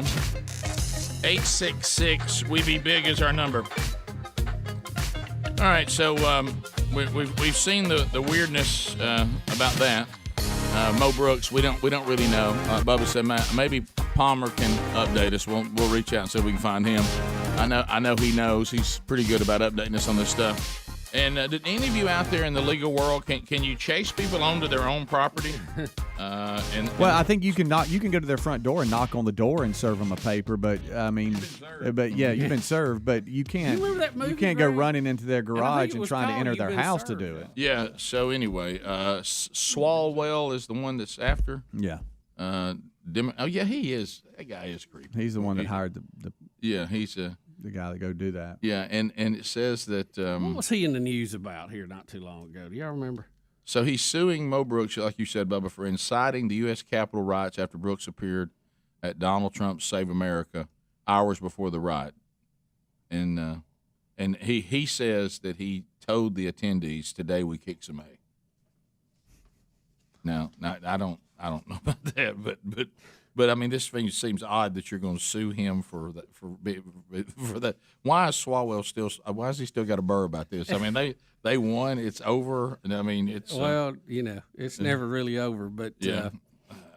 866 We Be Big is our number. All right, so we've seen the weirdness about that. Mo Brooks, we don't really know. Bubba said maybe Palmer can update us. We'll reach out and see if we can find him. I know he knows. He's pretty good about updating us on this stuff. And did any of you out there in the legal world can you chase people onto their own property? Well, I think you can go to their front door and knock on the door and serve them a paper. But I mean, you've been served. But you can't. You can't go running into their garage and trying to enter their house to do it. Yeah. So anyway, Swalwell is the one that's after. Yeah. Yeah, he is. That guy is creepy. He's the one that hired the. Yeah, he's the guy that go do that. Yeah, and it says that. What was he in the news about here not too long ago? Do y'all remember? So he's suing Mo Brooks, like you said, Bubba, for inciting the U.S. Capitol riots after Brooks appeared at Donald Trump's Save America hours before the riot, and he says that he told the attendees, "Today we kick some A." Now I don't know about that, but I mean, this thing seems odd that you're going to sue him for that. Why is Swalwell still? Why has he still got a burr about this? I mean, they won. It's over. And I mean, it's it's never really over. But yeah,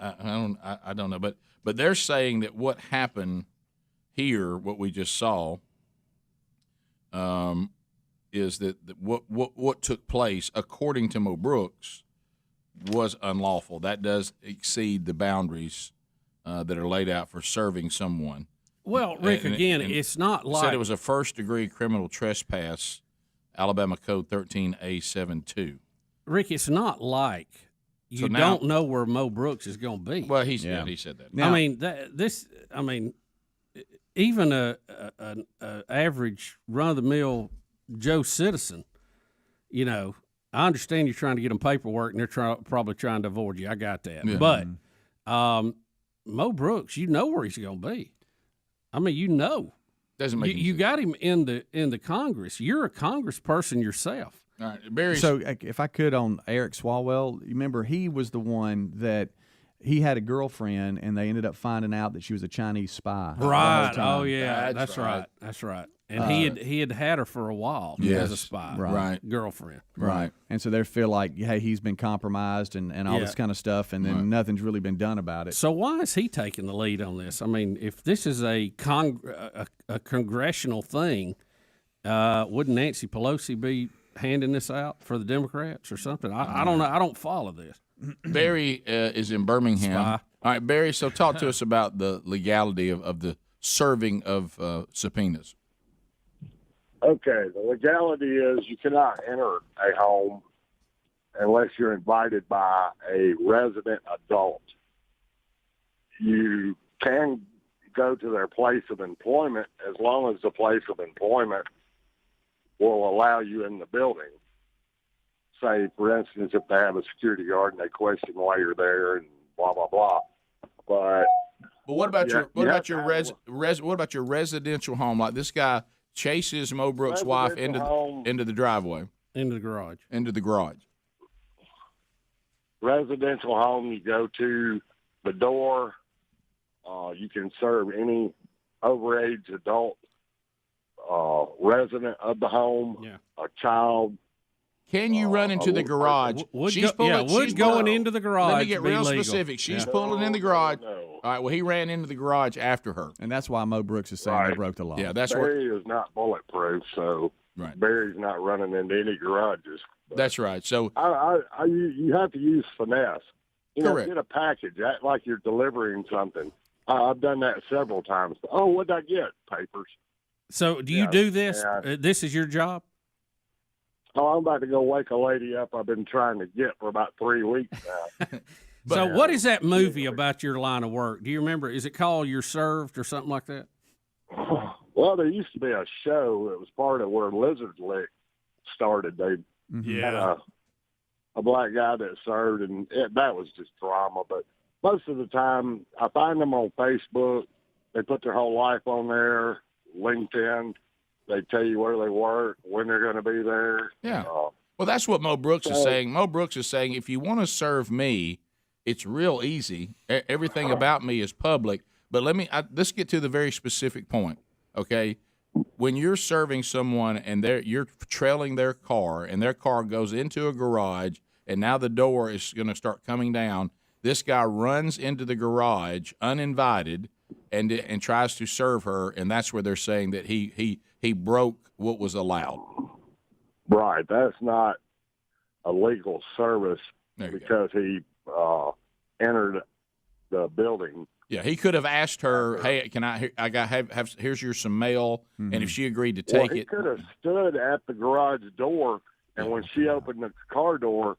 I don't know. But they're saying that what happened here, what we just saw, is that what took place, according to Mo Brooks, was unlawful. That does exceed the boundaries that are laid out for serving someone. Well, Rick, it's not like said it was a first-degree criminal trespass, Alabama Code 13A72. Rick, it's not like you don't know where Mo Brooks is going to be. Well, he said that. Now, I mean, even a average run-of-the-mill Joe citizen, I understand you're trying to get them paperwork, and they're probably trying to avoid you. I got that. Yeah. But Mo Brooks, you know where he's going to be. I mean, Doesn't make you got him in the Congress. You're a congressperson yourself. All right, Barry. So if I could, on Eric Swalwell, you remember he was the one that he had a girlfriend, and they ended up finding out that she was a Chinese spy. Right. Oh yeah, that's right. That's right. And he had her for a while as a spy, right? Girlfriend, right? And so they feel like, hey, he's been compromised and all this kind of stuff, and then nothing's really been done about it. So why is he taking the lead on this? I mean, if this is a congressional thing, wouldn't Nancy Pelosi be handing this out for the Democrats or something? I don't know. I don't follow this. Barry is in Birmingham. Spy. All right, Barry. So talk to us about the legality of the serving of subpoenas. Okay, the legality is you cannot enter a home unless you're invited by a resident adult. You can go to their place of employment as long as the place of employment will allow you in the building. Say, for instance, if they have a security guard and they question why you're there and blah, blah, blah. But what about your residential home? Like this guy chases Mo Brooks' wife into the driveway, into the garage. Residential home, you go to the door. You can serve any overage adult resident of the home, a child. Can you run into the garage? She's going into the garage. Let me get real specific. She's pulling in the garage. No. All right, well, he ran into the garage after her. And that's why Mo Brooks is saying they broke the law. Yeah, that's Barry is not bulletproof, so Barry's not running into any garages. But that's right. So you have to use finesse. Correct. Get a package. Act like you're delivering something. I've done that several times. Oh, what did I get? Papers. So do you do this? This is your job? Oh, I'm about to go wake a lady up I've been trying to get for about 3 weeks now. So what is that movie about your line of work? Do you remember? Is it called You're Served or something like that? Well, there used to be a show that was part of where Lizard Lick started. They had a black guy that served, and that was just drama. But most of the time, I find them on Facebook. They put their whole life on there, LinkedIn. They tell you where they work, when they're going to be there. Yeah. Well, that's what Mo Brooks is saying. Mo Brooks is saying, if you want to serve me, it's real easy. Everything about me is public. But let's get to the very specific point, okay? When you're serving someone and you're trailing their car and their car goes into a garage and now the door is going to start coming down, this guy runs into the garage uninvited and tries to serve her, and that's where they're saying that he broke what was allowed. Right. That's not a legal service because he entered the building. Yeah, he could have asked her, "Hey, can here's some mail," and if she agreed to take he it, could have stood at the garage door, and when she opened the car door,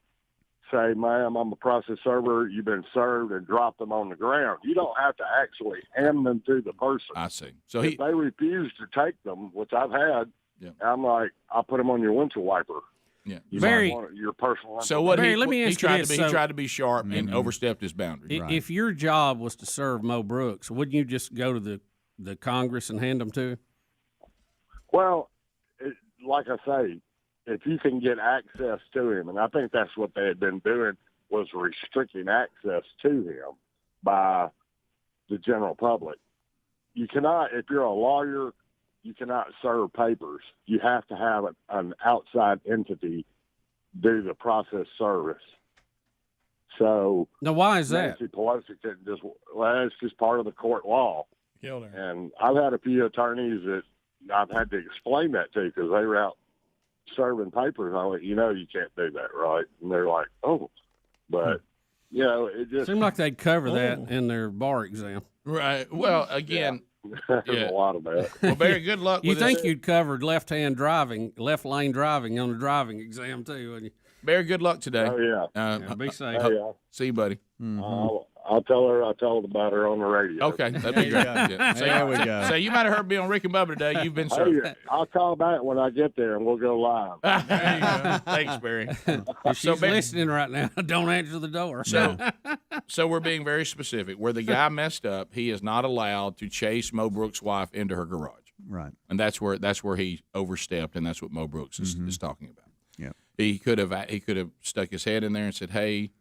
say, "Ma'am, I'm a process server. You've been served," and drop them on the ground. You don't have to actually hand them to the person. I see. So if they refuse to take them, which I've had, I'm like, "I'll put them on your windshield wiper." Yeah, you might want your personal. So what? Barry, let me ask you this. He tried to be sharp and overstepped his boundaries. If your job was to serve Mo Brooks, wouldn't you just go to the Congress and hand them to him? Well, like I say, if you can get access to him, and I think that's what they had been doing, was restricting access to him by the general public. You cannot, if you're a lawyer, you cannot serve papers. You have to have an outside entity do the process service. So now, why is that? Nancy Pelosi couldn't it's just part of the court law. Killed her. And I've had a few attorneys that I've had to explain that to because they were out serving papers. I went, you can't do that, right? And they're like, oh, but it just seemed like they'd cover that in their bar exam. Right. Well, again. There's a lot of that. Well, Barry, good luck with think you'd covered left lane driving on the driving exam too, wouldn't you? Barry, good luck today. Oh yeah. Be safe. See you, buddy. I'll tell her about her on the radio. Okay, that'd be great. There we go. So you might have heard me on Rick and Bubba today. You've been served. Hey, I'll call back when I get there, and we'll go live. There you go. Thanks, Barry. If she's listening right now, don't answer the door. So we're being very specific. Where the guy messed up, he is not allowed to chase Mo Brooks' wife into her garage. Right. And that's where he overstepped, and that's what Mo Brooks is talking about. Yeah. He could have stuck his head in there and said, "Hey,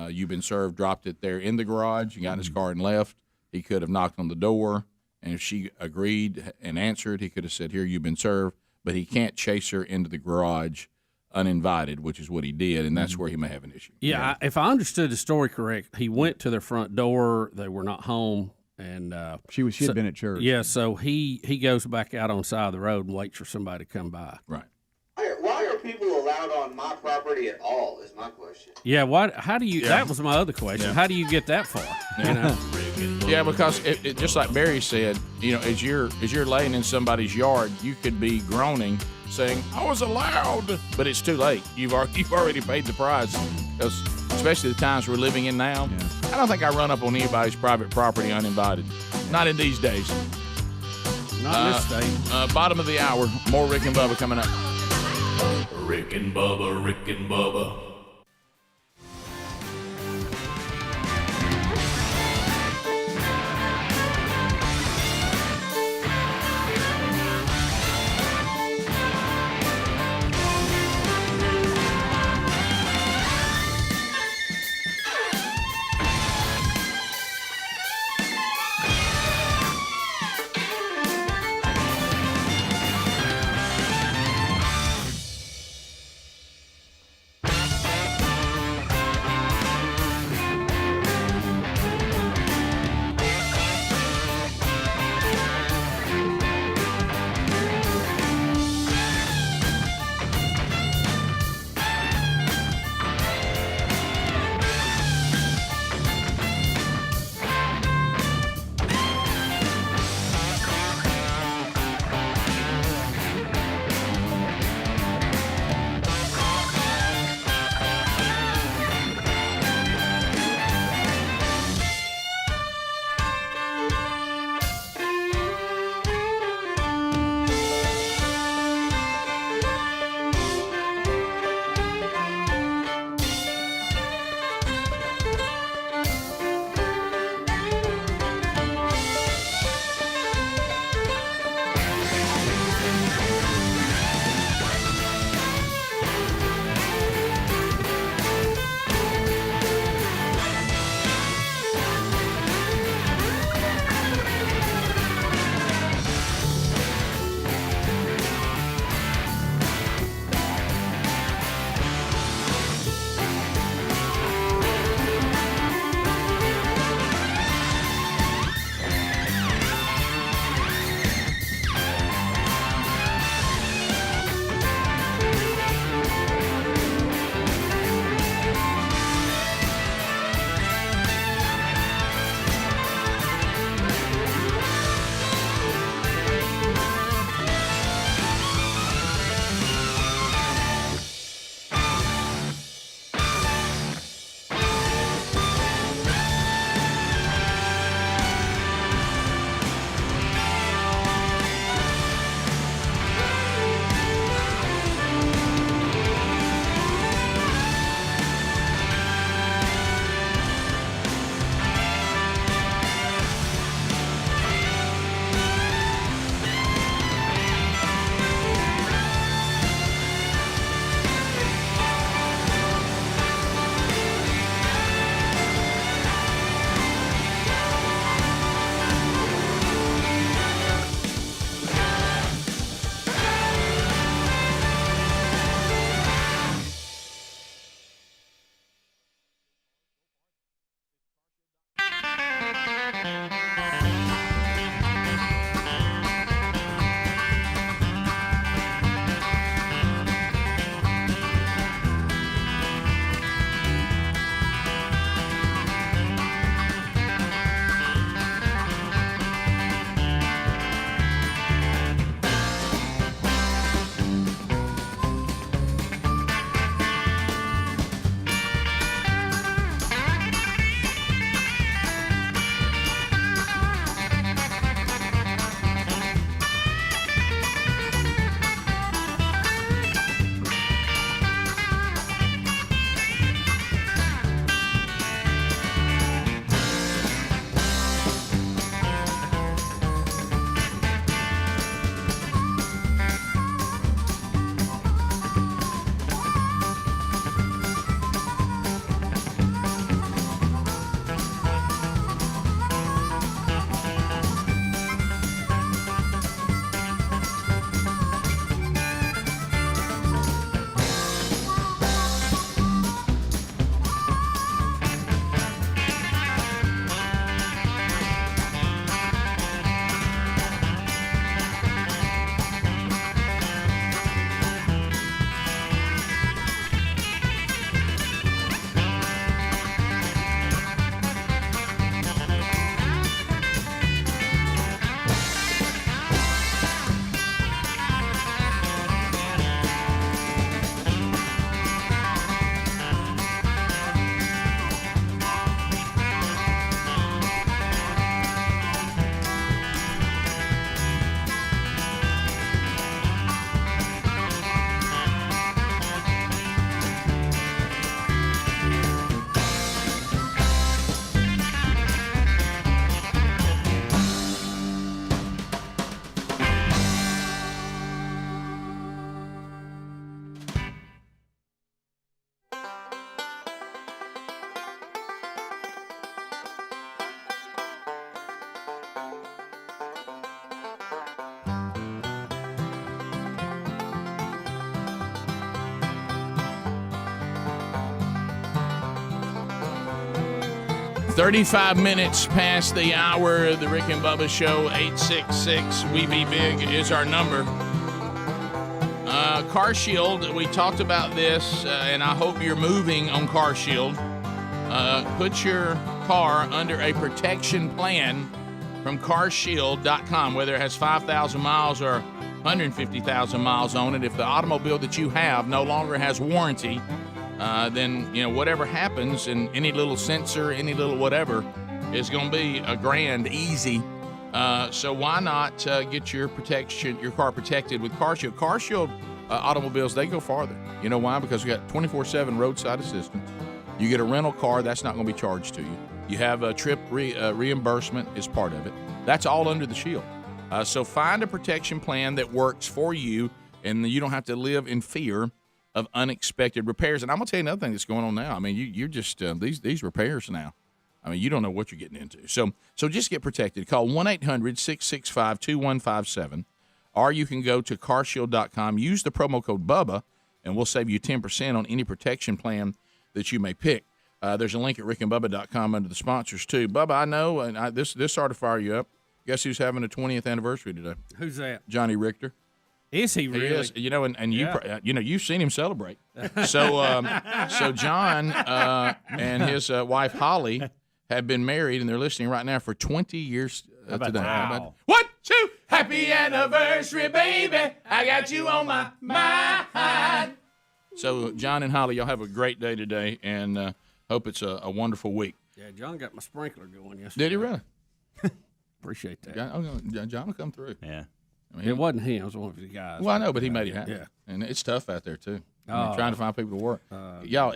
you've been served," dropped it there in the garage, and got in his car and left. He could have knocked on the door, and if she agreed and answered, he could have said, "Here, you've been served." But he can't chase her into the garage uninvited, which is what he did, and that's where he may have an issue. Yeah, if I understood the story correct, he went to their front door. They were not home, and she had been at church. Yeah, so he goes back out on the side of the road and waits for somebody to come by. Right. Why are people allowed on my property at all? Is my question. Yeah. How do you? Yeah. That was my other question. Yeah. How do you get that far? Yeah, because it just like Barry said, as you're laying in somebody's yard, you could be groaning, saying, "I was allowed," but it's too late. You've already paid the price. Because especially the times we're living in now, I don't think I run up on anybody's private property uninvited. Not in these days. Not in this state. Bottom of the hour. More Rick and Bubba coming up. Rick and Bubba, Rick and Bubba. 35 minutes past the hour of the Rick and Bubba Show. 866 We Be Big is our number. Car Shield, we talked about this, and I hope you're moving on Car Shield. Put your car under a protection plan from carshield.com, whether it has 5,000 miles or 150,000 miles on it. If the automobile that you have no longer has warranty, then whatever happens, and any little sensor, any little whatever, is going to be a grand easy. So why not get your car protected with Car Shield? Car Shield automobiles, they go farther. You know why? Because we got 24/7 roadside assistance. You get a rental car, that's not going to be charged to you. You have a trip reimbursement as part of it. That's all under the Shield. So find a protection plan that works for you, and you don't have to live in fear of unexpected repairs. And I'm going to tell you another thing that's going on now. I mean, you're just these repairs now. I mean, you don't know what you're getting into. So just get protected. Call 1-800-665-2157, or you can go to carshield.com. Use the promo code Bubba, and we'll save you 10% on any protection plan that you may pick. There's a link at rickandbubba.com under the sponsors, too. Bubba, I know, and this ought to fire you up. Guess who's having a 20th anniversary today? Who's that? Johnny Richter. Is he really? He is. And you've seen him celebrate. So John and his wife Holly have been married, and they're listening right now for 20 years today. Wow. 1, 2, happy anniversary, baby. I got you on my mind. So John and Holly, y'all have a great day today, and hope it's a wonderful week. Yeah, John got my sprinkler going yesterday. Did he really? Appreciate that. John will come through. Yeah. I mean, it wasn't him. It was one of the guys. Well, I know, but he made it happen. Yeah. And it's tough out there, too. I mean, trying to find people to work. Y'all,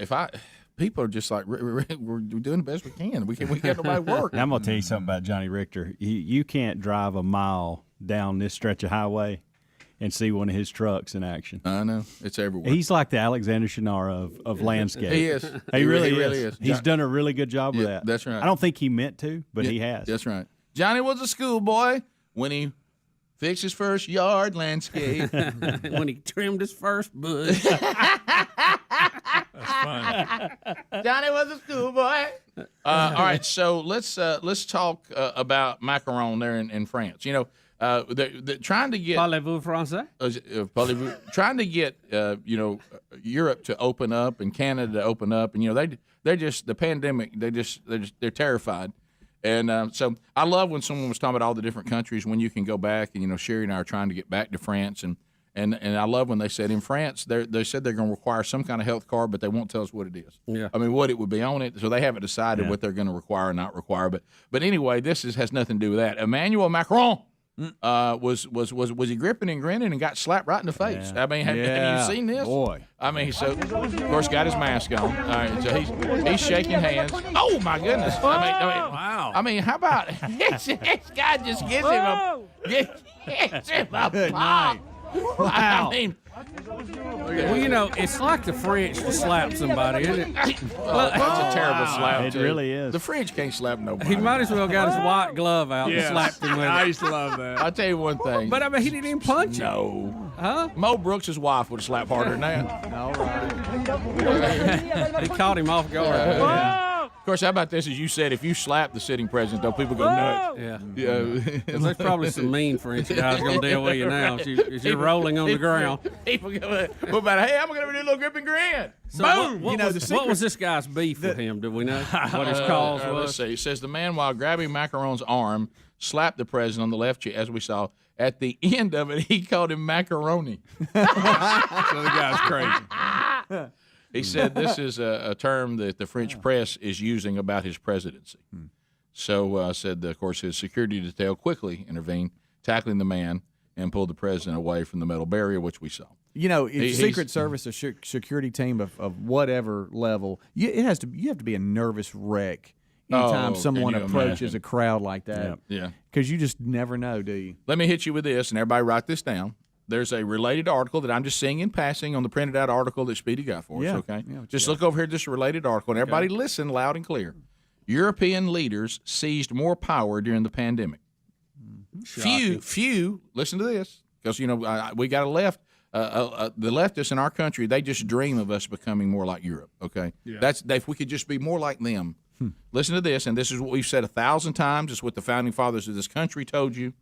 people are just like, we're doing the best we can. We got nobody work. Now, I'm going to tell you something about Johnny Richter. You can't drive a mile down this stretch of highway and see one of his trucks in action. I know. It's everywhere. He's like the Alexander Shinara of landscape. He is. He really is. He's done a really good job with that. That's right. I don't think he meant to, but he has. That's right. Johnny was a schoolboy when he fixed his first yard landscape. When he trimmed his first bush. That's funny. Johnny was a schoolboy. All right, so let's talk about Macron there in France. You know, they're trying to get Parlez-vous français? Trying to get Europe to open up and Canada to open up, and they're just the pandemic. They're terrified. And so I love when someone was talking about all the different countries when you can go back, and Sherry and I are trying to get back to France, and I love when they said in France they said they're going to require some kind of health card, but they won't tell us what it is. Yeah. I mean, what it would be on it, so they haven't decided what they're going to require or not require. But anyway, this has nothing to do with that. Emmanuel Macron was he gripping and grinning and got slapped right in the face. I mean, have you seen this? Boy. I mean, so of course got his mask on. All right, so he's shaking hands. Oh my goodness! Wow. I mean, how about this guy just gives him a pop? Wow. I mean, well, it's like the French to slap somebody, isn't it? that's a terrible slap. It really is. The French can't slap nobody. He might as well got his white glove out and slapped him with I it. used to love that. I'll tell you one thing. But I mean, he didn't even punch him. No. Huh? Mo Brooks' wife would have slapped harder than that. All right. He caught him off guard. Of course, how about this? As you said, if you slap the sitting president, though, people go nuts. Yeah. There's probably some mean French guys going to deal with you now as you're rolling on the ground. People go, what about, hey, I'm going to do a little grip and grin. So Boom! What was this guy's beef with him? Do we know what his cause was? Let's see. It says the man, while grabbing Macron's arm, slapped the president on the left cheek, as we saw. At the end of it, he called him macaroni. So the guy's crazy. He said this is a term that the French press is using about his presidency. So said, of course, his security detail quickly intervened, tackling the man and pulled the president away from the metal barrier, which we saw. If Secret Service or security team of whatever level, you have to be a nervous wreck anytime someone approaches a crowd like that. Yeah. Because you just never know, do you? Let me hit you with this, and everybody write this down. There's a related article that I'm just seeing in passing on the printed out article that Speedy got for us, okay? Yeah, just look over here, this related article, and everybody listen loud and clear. European leaders seized more power during the pandemic. Few, listen to this, because, we got a left. The leftists in our country, they just dream of us becoming more like Europe, okay? Yeah. If we could just be more like them, Listen to this, and this is what we've said 1,000 times. It's what the founding fathers of this country told you.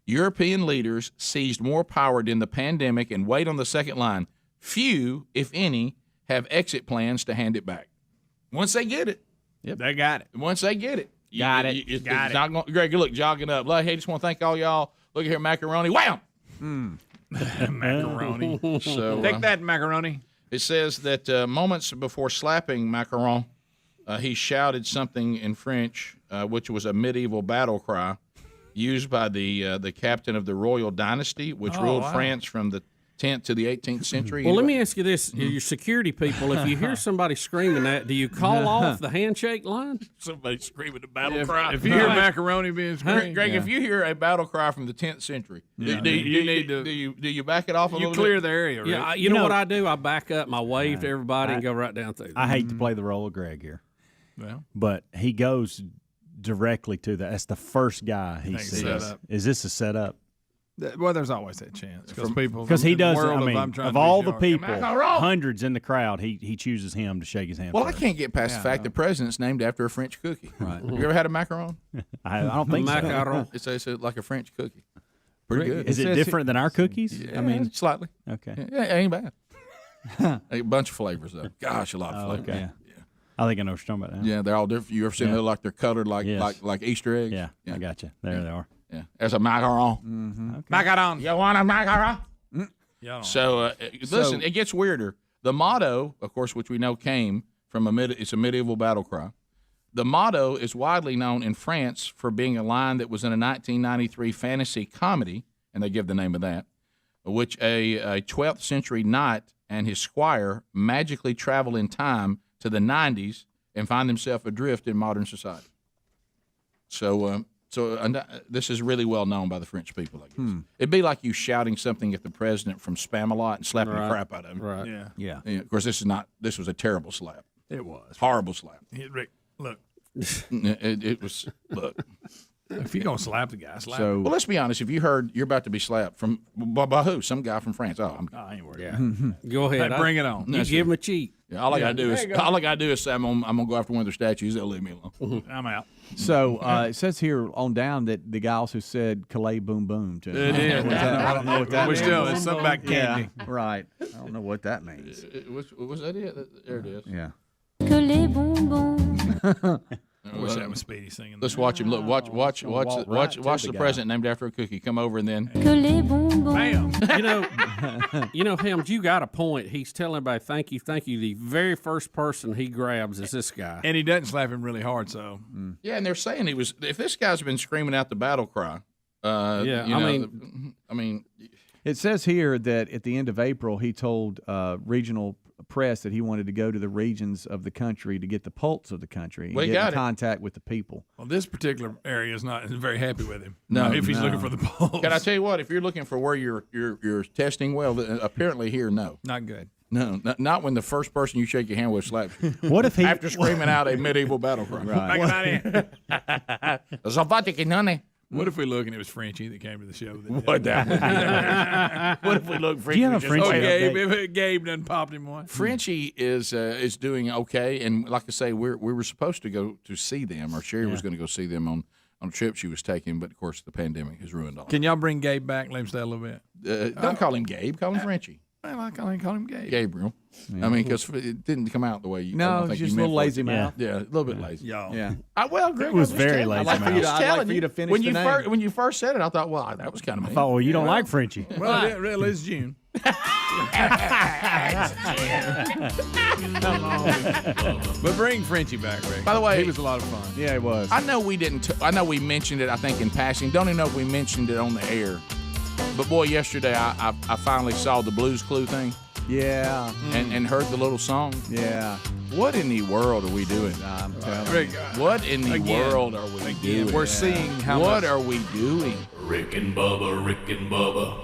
European leaders seized more power during the pandemic, and wait on the second line. Few, if any, have exit plans to hand it back. Once they get it. Yep, they got it. Once they get it. Got it. It's not going, Greg, look, jogging up. Hey, just want to thank all y'all. Look at here, macaroni. Wham! Macaroni. So Take that, macaroni. It says that moments before slapping Macron, he shouted something in French, which was a medieval battle cry used by the captain of the royal dynasty, which ruled France from the 10th to the 18th century. Well, let me ask you this. Your security people, if you hear somebody screaming that, do you call off the handshake line? Somebody screaming a battle cry. If you hear macaroni being screamed, Greg, if you hear a battle cry from the 10th century, do you back it off a little bit? You clear the area, Rick. Yeah, you know what I do? I back up, I wave to everybody and go right down through. I hate to play the role of Greg here, Well, but he goes directly to that. That's the first guy he Think sees. setup. Is this a setup? well, there's always that chance Because he does. I mean, of all the people, Macaron. hundreds in the crowd, he chooses him to shake his hand. Well, I first. can't get past the fact the president's named after a French cookie. Right. You ever had a macaron? I don't think so. Macaron. It's like a French cookie. Pretty good. Is it different than our cookies? Yeah, I mean, slightly. okay. Yeah, it ain't bad. A bunch of flavors, though. Gosh, a lot of flavors. Okay. I think I know what you're talking about now. Yeah, they're all different. You ever seen them like they're colored like Yes. like Easter eggs? Yeah, I got you. There they are. Yeah. There's a macaron. macaron. You want a macaron? Yeah. So listen, it gets weirder. The motto, of course, which we know came from it's a medieval battle cry. The motto is widely known in France for being a line that was in a 1993 fantasy comedy, and they give the name of that, which a 12th century knight and his squire magically travel in time to the 90s and find themselves adrift in modern society. So this is really well known by the French people, I guess. It'd be like you shouting something at the president from Spam-A-Lot and slapping the crap out of him. Right. Yeah. Yeah. Yeah, of course, this was a terrible slap. It was. Horrible slap. Rick, look, It was, look. if you're going to slap the guy, slap So him. Well, let's be honest. If you heard you're about to be slapped from, by who? Some guy from France. Oh, I ain't worried. Yeah. Go ahead. Hey, bring it on. You give him a cheat. yeah, all I gotta do is say I'm gonna go after one of their statues. They'll leave me alone. I'm out. So it says here on down that the guy also said "Calais boom boom" to It is. I don't know what that We're means. still, it's something about candy. Yeah, right. I don't know what that means. Was that it? There it is. Yeah. Que les bonbons. I wish that was Speedy singing. Let's that. watch him. Look, watch walk right to the the guy. president named after a cookie come over and then. Que les bonbons. Bam. You know, Helms, you got a point. He's telling everybody, thank you. The very first person he grabs is this guy. And he doesn't slap him really hard, so. Yeah, and they're saying he was. If this guy's been screaming out the battle cry, Yeah, you I know, mean- I mean, It says here that at the end of April, he told regional press that he wanted to go to the regions of the country to get the pulse of the country and Well, he get got in it. contact with the people. Well, this particular area is not very happy with him. No, if he's looking for the polls. can I tell you what? If you're looking for where you're testing well, apparently here, no. Not good. No, not when the first person you shake your hand with slaps you. what if he After screaming out a medieval battle cry. Right. What if we look and it was Frenchie that came to the show? That What that? What if we look Frenchie? Do you have a Frenchie Oh, update? Gabe, if Gabe done popped him one. Frenchie is doing okay, and like I say, we were supposed to go to see them, or Sherry was going to go see them on a trip she was taking, but of course the pandemic has ruined all. Can y'all bring Gabe back? Let him stay a little bit. Don't call him Gabe, call him Frenchie. Well, I call him Gabe. Gabriel. I mean, because it didn't come out the way you. I No, don't it's think just you a meant little for it lazy to. mouth. Yeah, a little bit lazy. Y'all. Yeah. Well, Greg, It was I'm just very telling you. lazy I'd like for you to, mouth. I'd like for you to finish when the you name. when you first said it, I thought, well, that was kind of I mean. thought, well, you don't like Frenchie. Well, it really is June. But bring Frenchie back, Rick. By the way, he was a lot of fun. Yeah, it was. I know we didn't. I know we mentioned it. I think in passing. Don't even know if we mentioned it on the air. But boy, yesterday I finally saw the Blues Clue thing Yeah. and heard the little song. Yeah. What in the world are we doing? I'm telling you. Rick, What in the Again. world are we doing? we're seeing how What much. are we doing? Rick and Bubba, Rick and Bubba.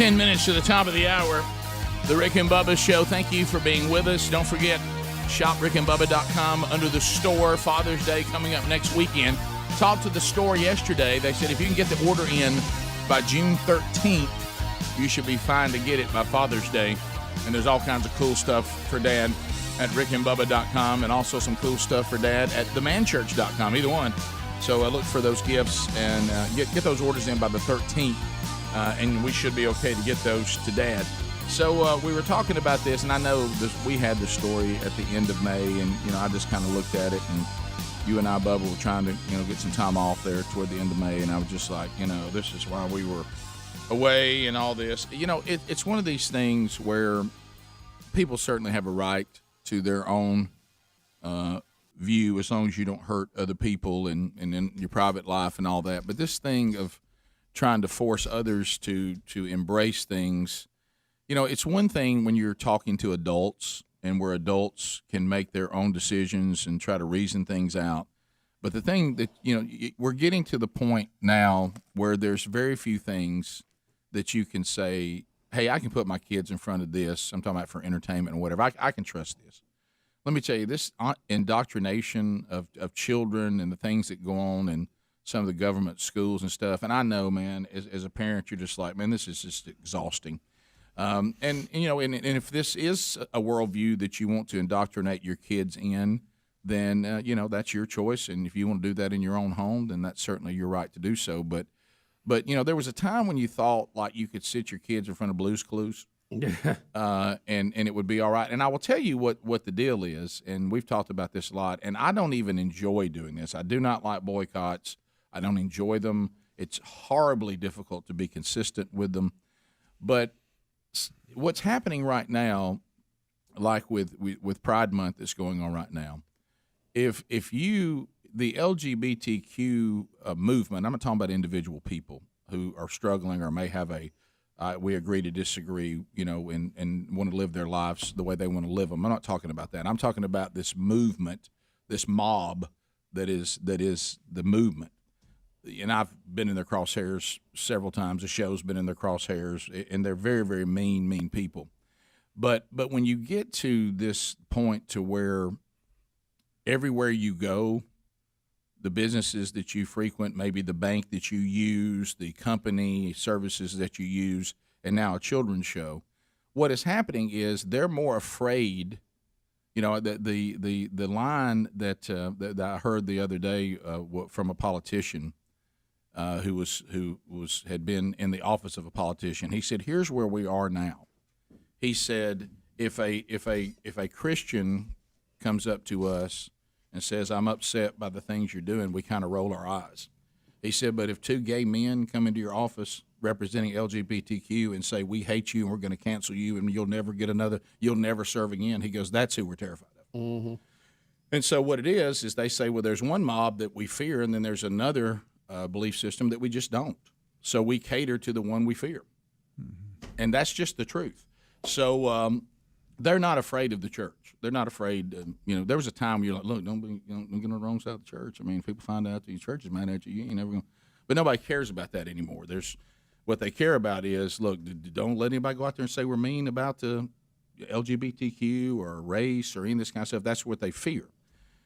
10 minutes to the top of the hour. The Rick and Bubba Show. Thank you for being with us. Don't forget, shoprickandbubba.com under the store. Father's Day coming up next weekend. Talked to the store yesterday. They said if you can get the order in by June 13th, you should be fine to get it by Father's Day. And there's all kinds of cool stuff for Dad at rickandbubba.com and also some cool stuff for Dad at themanchurch.com, either one. So look for those gifts and get those orders in by the 13th, and we should be okay to get those to Dad. So we were talking about this, and I know we had the story at the end of May, and I just kind of looked at it, and you and I, Bubba, were trying to get some time off there toward the end of May, and I was just like, this is why we were away and all this. It's one of these things where people certainly have a right to their own view, as long as you don't hurt other people and in your private life and all that. But this thing of trying to force others to embrace things, it's one thing when you're talking to adults and where adults can make their own decisions and try to reason things out. But the thing that, we're getting to the point now where there's very few things that you can say, hey, I can put my kids in front of this. I'm talking about for entertainment and whatever. I can trust this. Let me tell you, this indoctrination of children and the things that go on in some of the government schools and stuff. And I know, man, as a parent, you're just like, man, this is just exhausting. And if this is a worldview that you want to indoctrinate your kids in, then, that's your choice. And if you want to do that in your own home, then that's certainly your right to do so. But there was a time when you thought like you could sit your kids in front of Blue's Clues. And it would be all right. And I will tell you what the deal is, and we've talked about this a lot, and I don't even enjoy doing this. I do not like boycotts. I don't enjoy them. It's horribly difficult to be consistent with them. But what's happening right now, like with Pride Month that's going on right now, if the LGBTQ movement, I'm not talking about individual people who are struggling or may have we agree to disagree, and want to live their lives the way they want to live them. I'm not talking about that. I'm talking about this movement, this mob that is the movement. And I've been in their crosshairs several times. The show's been in their crosshairs, and they're very, very mean people. But when you get to this point to where everywhere you go, the businesses that you frequent, maybe the bank that you use, the company services that you use, and now a children's show, what is happening is they're more afraid. The line that I heard the other day from a politician who had been in the office of a politician. He said, "Here's where we are now." He said, "If a Christian comes up to us and says, 'I'm upset by the things you're doing,' we kind of roll our eyes." He said, "But if two gay men come into your office representing LGBTQ and say, 'We hate you and we're going to cancel you and you'll never serve again,' he goes, 'That's who we're terrified of.'" Mm-hmm. And so what it is they say, well, there's one mob that we fear, and then there's another belief system that we just don't. So we cater to the one we fear. Mm-hmm. And that's just the truth. So they're not afraid of the church. They're not afraid. There was a time where you're like, look, don't get on the wrong side of the church. I mean, if people find out that your church is mad at you, you ain't never going to. But nobody cares about that anymore. What they care about is, look, don't let anybody go out there and say we're mean about the LGBTQ or race or any of this kind of stuff. That's what they fear.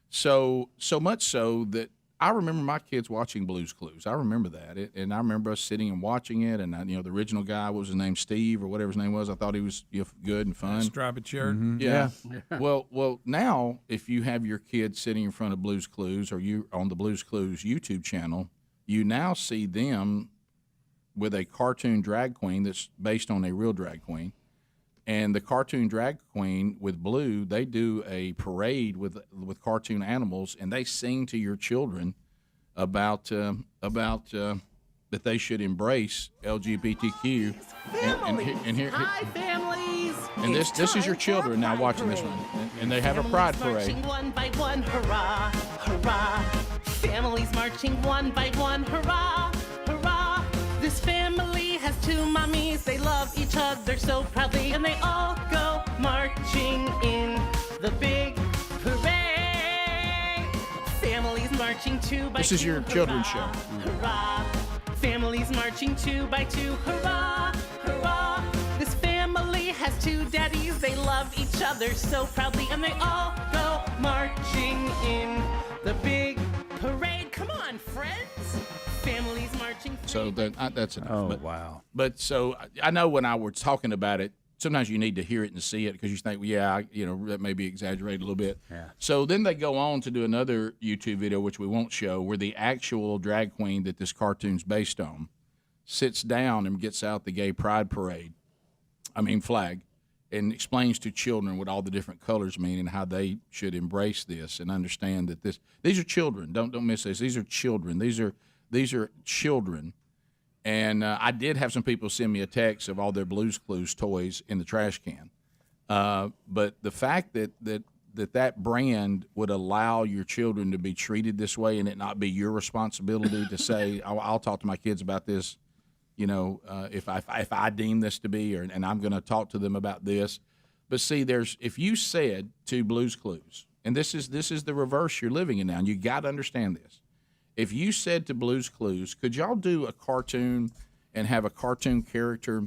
So much so that I remember my kids watching Blue's Clues. I remember that, and I remember us sitting and watching it. And the original guy, what was his name, Steve or whatever his name was. I thought he was good and fun. Striped shirt. Mm-hmm. Yeah. Well, now if you have your kids sitting in front of Blue's Clues or you on the Blue's Clues YouTube channel, you now see them with a cartoon drag queen that's based on a real drag queen. And the cartoon drag queen with Blue, they do a parade with cartoon animals, and they sing to your children about that they should embrace LGBTQ. And here, hi, families. And this is your children now watching this one, and they have a pride parade. Marching one by one, hurrah, hurrah. Families marching one by one, hurrah, hurrah. This family has two mommies, they love each other so proudly, and they all go marching in the big parade. Families marching two by two. This is your children's show. Hurrah. Families marching 2 by 2, hurrah, hurrah. This family has 2 daddies, they love each other so proudly, and they all go marching in the big parade. Come on, friends. Families marching. So that's enough. Oh, but, wow. But so I know when I was talking about it, sometimes you need to hear it and see it because you think, well, yeah, that may be exaggerated a little bit. Yeah. So then they go on to do another YouTube video, which we won't show, where the actual drag queen that this cartoon's based on sits down and gets out the gay pride flag, and explains to children what all the different colors mean and how they should embrace this and understand that these are children. Don't miss this. These are children. These are children. And I did have some people send me a text of all their Blue's Clues toys in the trash can. But the fact that brand would allow your children to be treated this way and it not be your responsibility to say, I'll talk to my kids about this, if I deem this to be, and I'm going to talk to them about this. But see, if you said to Blue's Clues, and this is the reverse you're living in now, and you got to understand this. If you said to Blue's Clues, could y'all do a cartoon and have a cartoon character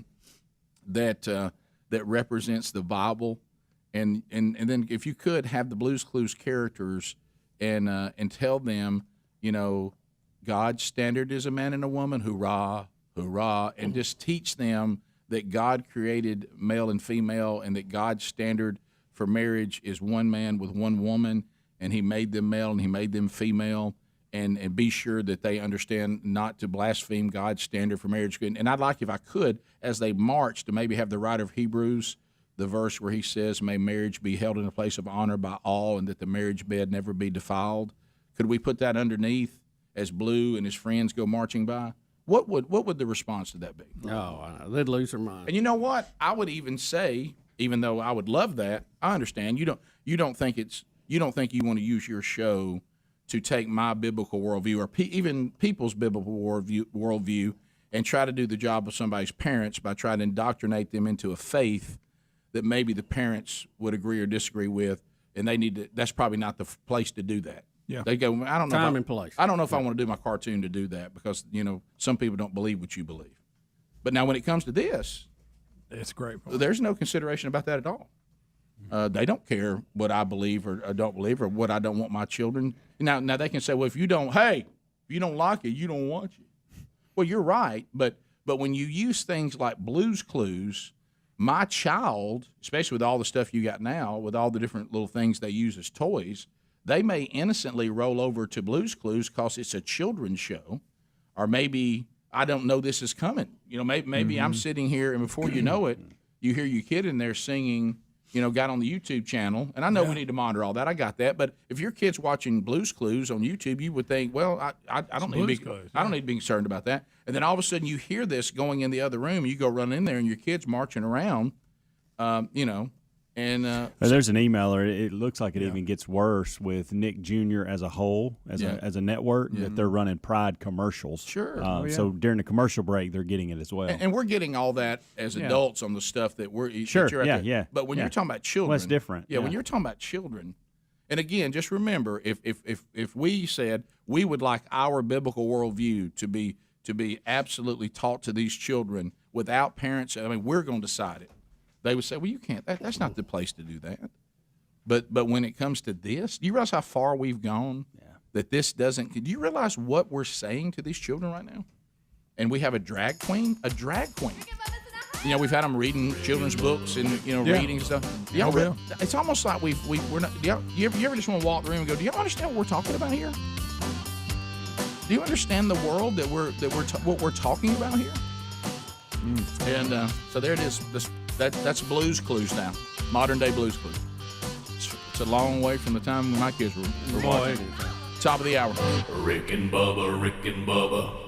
that represents the Bible, and then if you could have the Blue's Clues characters and tell them, God's standard is a man and a woman, hurrah, hurrah, and just teach them that God created male and female, and that God's standard for marriage is one man with one woman, and He made them male and He made them female. And be sure that they understand not to blaspheme God's standard for marriage. And I'd like, if I could, as they march, to maybe have the writer of Hebrews, the verse where he says, may marriage be held in a place of honor by all, and that the marriage bed never be defiled. Could we put that underneath as Blue and his friends go marching by? What would the response to that be? Oh, they'd lose their mind. And you know what? I would even say, even though I would love that, I understand you don't think you want to use your show to take my biblical worldview or even people's biblical worldview and try to do the job of somebody's parents by trying to indoctrinate them into a faith that maybe the parents would agree or disagree with, and that's probably not the place to do that. Yeah. They go, I don't know. Time and place. I don't know if I want to do my cartoon to do that because, some people don't believe what you believe. But now when it comes to this, it's great. There's no consideration about that at all. They don't care what I believe or don't believe or what I don't want my children. Now they can say, well, if you don't like it, you don't watch it. Well, you're right, but when you use things like Blue's Clues, my child, especially with all the stuff you got now, with all the different little things they use as toys, they may innocently roll over to Blue's Clues because it's a children's show, or maybe I don't know this is coming. Maybe I'm sitting here and before you know it, you hear your kid in there singing. Got on the YouTube channel, and I know we need to monitor all that. I got that, but if your kid's watching Blue's Clues on YouTube, you would think, well, I don't need to be concerned about that. And then all of a sudden, you hear this going in the other room, you go run in there, and your kid's marching around, there's an emailer. It looks like it even gets worse with Nick Jr. as a whole, as a network, that they're running Pride commercials. Sure. So during the commercial break, they're getting it as well. And we're getting all that as adults on the stuff that we're sure. That Yeah. But when you're talking about children, well, it's different. Yeah, when you're talking about children, and again, just remember, if we said we would like our biblical worldview to be absolutely taught to these children without parents, we're going to decide it. They would say, well, you can't. That's not the place to do that. But when it comes to this, do you realize how far we've gone? Yeah. That this doesn't. Do you realize what we're saying to these children right now? And we have a drag queen. We've had them reading children's books and reading and stuff. It's almost like we're not. You ever just want to walk the room and go, do y'all understand what we're talking about here? Do you understand the world that what we're talking about here? And so there it is. That's Blue's Clues now, modern day Blue's Clues. It's a long way from the time when my kids were watching. Top of the hour. Rick and Bubba, Rick and Bubba.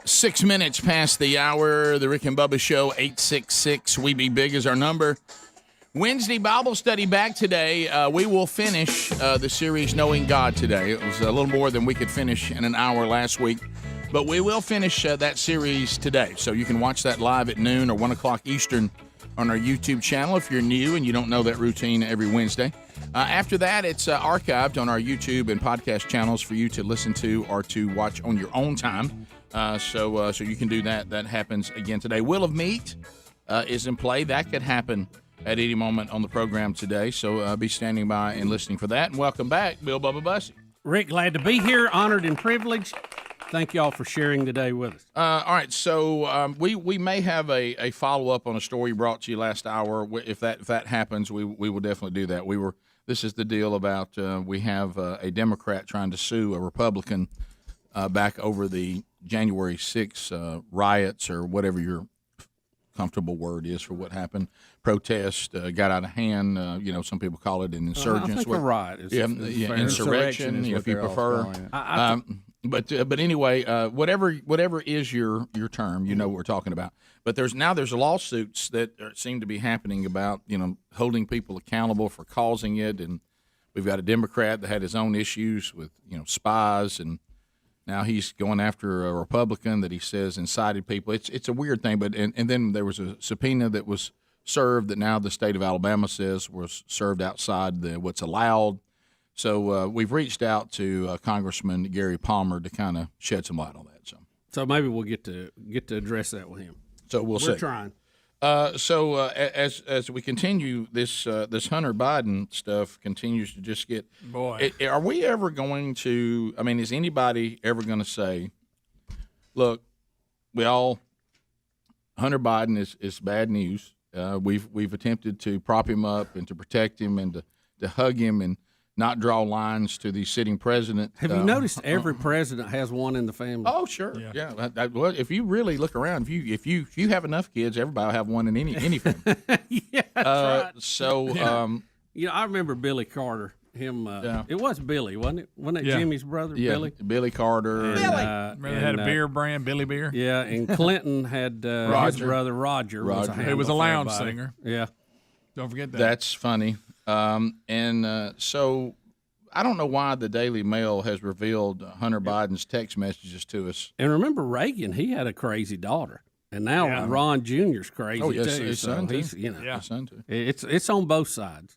6 minutes past the hour. The Rick and Bubba Show, 866 We Be Big is our number. Wednesday Bible study back today. We will finish the series Knowing God today. It was a little more than we could finish in an hour last week, but we will finish that series today. So you can watch that live at noon or 1 o'clock Eastern on our YouTube channel if you're new and you don't know that routine every Wednesday. After that, it's archived on our YouTube and podcast channels for you to listen to or to watch on your own time. So you can do that. That happens again today. Wheel of Meat is in play. That could happen at any moment on the program today. So be standing by and listening for that. And welcome back, Bill Bubba Bussey. Rick, glad to be here. Honored and privileged. Thank y'all for sharing the day with us. All right, so we may have a follow-up on a story brought to you last hour. If that happens, we will definitely do that. This is the deal about we have a Democrat trying to sue a Republican back over the January 6th riots, or whatever your comfortable word is for what happened. Protest got out of hand. Some people call it an insurgence. I think a riot is insurrection, if you prefer. But anyway, whatever is your term, you know what we're talking about. But there's lawsuits that seem to be happening about holding people accountable for causing it, and we've got a Democrat that had his own issues with spies, and now he's going after a Republican that he says incited people. It's a weird thing, but and then there was a subpoena that was served that now the state of Alabama says was served outside what's allowed. So we've reached out to Congressman Gary Palmer to kind of shed some light on that. So maybe we'll get to address that with him. So we're see. Trying. As we continue, this Hunter Biden stuff continues to just get. Boy, are we ever going to? I mean, is anybody ever going to say, "Look, Hunter Biden is bad news. We've attempted to prop him up and to protect him and to hug him and not draw lines to the sitting president." Have you noticed every president has one in the family? Oh, sure, yeah. Well, if you really look around, if you have enough kids, everybody will have one in any family. Yeah, that's right. So, I remember Billy Carter. It was Billy, wasn't it? Wasn't it Jimmy's brother, Billy? Billy Carter. And, had a beer brand, Billy Beer. Yeah, and Clinton had his brother Roger. He was a lounge singer. Yeah. Don't forget that. That's funny. So I don't know why the Daily Mail has revealed Hunter Biden's text messages to us. And remember Reagan, he had a crazy daughter. And now Ron Jr.'s crazy too. His son too. His son too. It's on both sides.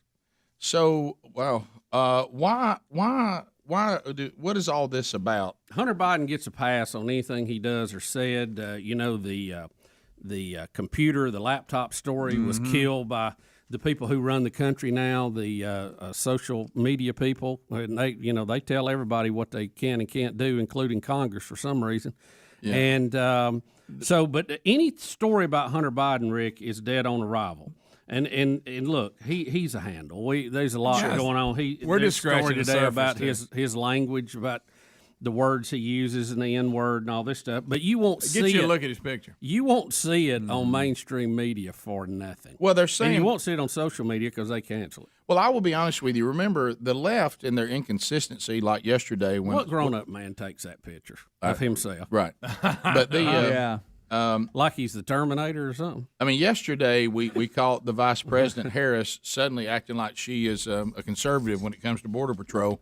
So, why what is all this about? Hunter Biden gets a pass on anything he does or said. The computer, the laptop story was killed by the people who run the country now, the social media people, and they tell everybody what they can and can't do, including Congress for some reason. Yeah. And but any story about Hunter Biden, Rick, is dead on arrival. And look, he's a handle. There's a lot going on. We're just scratching story today about his language, about the words he uses and the N-word and all this stuff, but you won't see it. Get you a look at his picture. You won't see it on mainstream media for nothing. Well, they're saying... And you won't see it on social media because they cancel it. Well, I will be honest with you. Remember, the left and their inconsistency, like yesterday when... What grown-up man takes that picture of himself? Right. But the... like he's the Terminator or something. I mean, yesterday we caught the Vice President Harris suddenly acting like she is a conservative when it comes to Border Patrol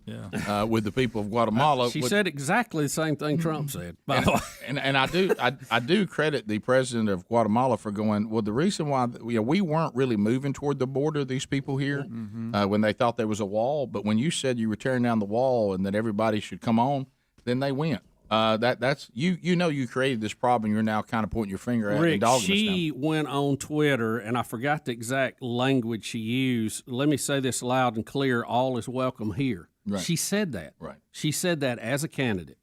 with the people of Guatemala. She said exactly the same thing Trump said, by the way. And I do credit the President of Guatemala for going, well, the reason why we weren't really moving toward the border, these people here, when they thought there was a wall. But when you said you were tearing down the wall and that everybody should come on, then they went. That's you created this problem. You're now kind of pointing your finger at Rick, and dogging she went on Twitter, and I forgot the exact language she used. Let me say this loud and clear: all is welcome here. Right. She said that. Right. She said that as a candidate.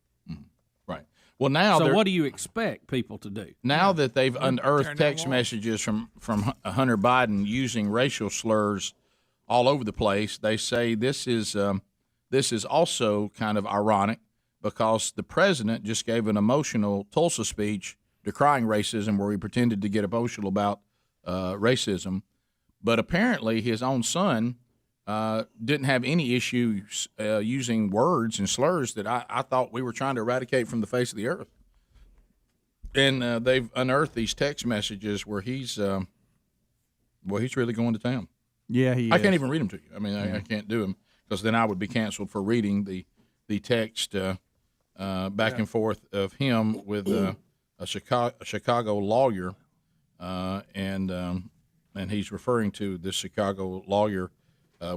Right. Well, now. So what do you expect people to do? Now that they've unearthed text messages from Hunter Biden using racial slurs all over the place, they say this is also kind of ironic. Because the president just gave an emotional Tulsa speech decrying racism where he pretended to get emotional about racism. But apparently his own son didn't have any issues using words and slurs that I thought we were trying to eradicate from the face of the earth. And they've unearthed these text messages where he's really going to town. Yeah, he I is. can't even read them to you. I mean, I can't do them because then I would be canceled for reading the text back and forth of him with a Chicago lawyer, and he's referring to this Chicago lawyer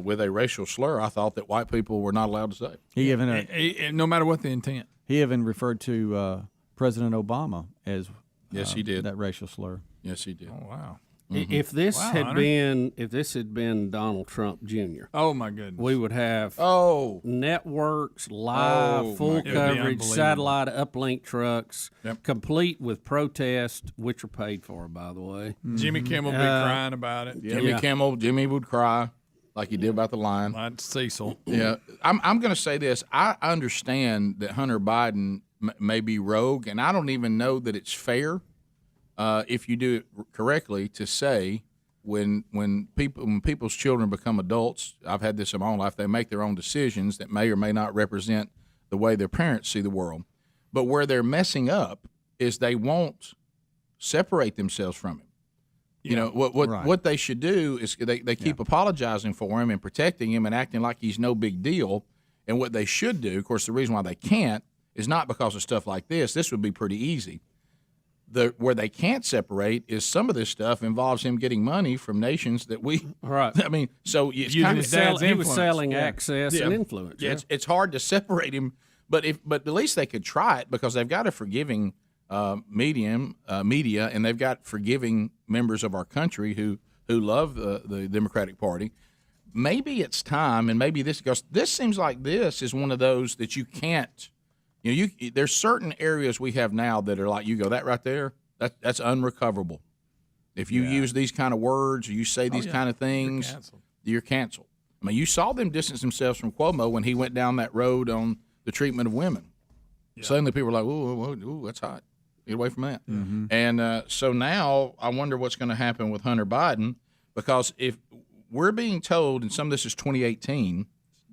with a racial slur. I thought that white people were not allowed to say. He even no matter what the intent. He even referred to President Obama as yes, he did that racial slur. Yes, he did. Oh wow. If this had been Donald Trump Jr., oh my goodness, we would have networks, live, full coverage, satellite uplink trucks, complete with protests, which are paid for, by the way. Jimmy Kimmel would be crying about it. Jimmy would cry like he did about the lion. Like Cecil. Yeah, I'm going to say this. I understand that Hunter Biden may be rogue, and I don't even know that it's fair. If you do it correctly, to say when people's children become adults, I've had this in my own life, they make their own decisions that may or may not represent the way their parents see the world. But where they're messing up is they won't separate themselves from him. You know, what they should do is they keep apologizing for him and protecting him and acting like he's no big deal. And what they should do, of course, the reason why they can't is not because of stuff like this. This would be pretty easy. Where they can't separate is some of this stuff involves him getting money from nations that we. Right. I mean, so it's he kind was of selling access and influence. Yeah, it's hard to separate him, but at least they could try it because they've got a forgiving media, and they've got forgiving members of our country who love the Democratic Party. Maybe it's time, and maybe this seems like this is one of those that you can't. You know, there's certain areas we have now that are like, you go, that right there, that's unrecoverable. If you use these kind of words or you say these kind of things, you're canceled. I mean, you saw them distance themselves from Cuomo when he went down that road on the treatment of women. Yeah. Suddenly people were like, ooh, that's hot. Get away from that. Mm-hmm. And so now I wonder what's going to happen with Hunter Biden, because if we're being told, and some of this is 2018,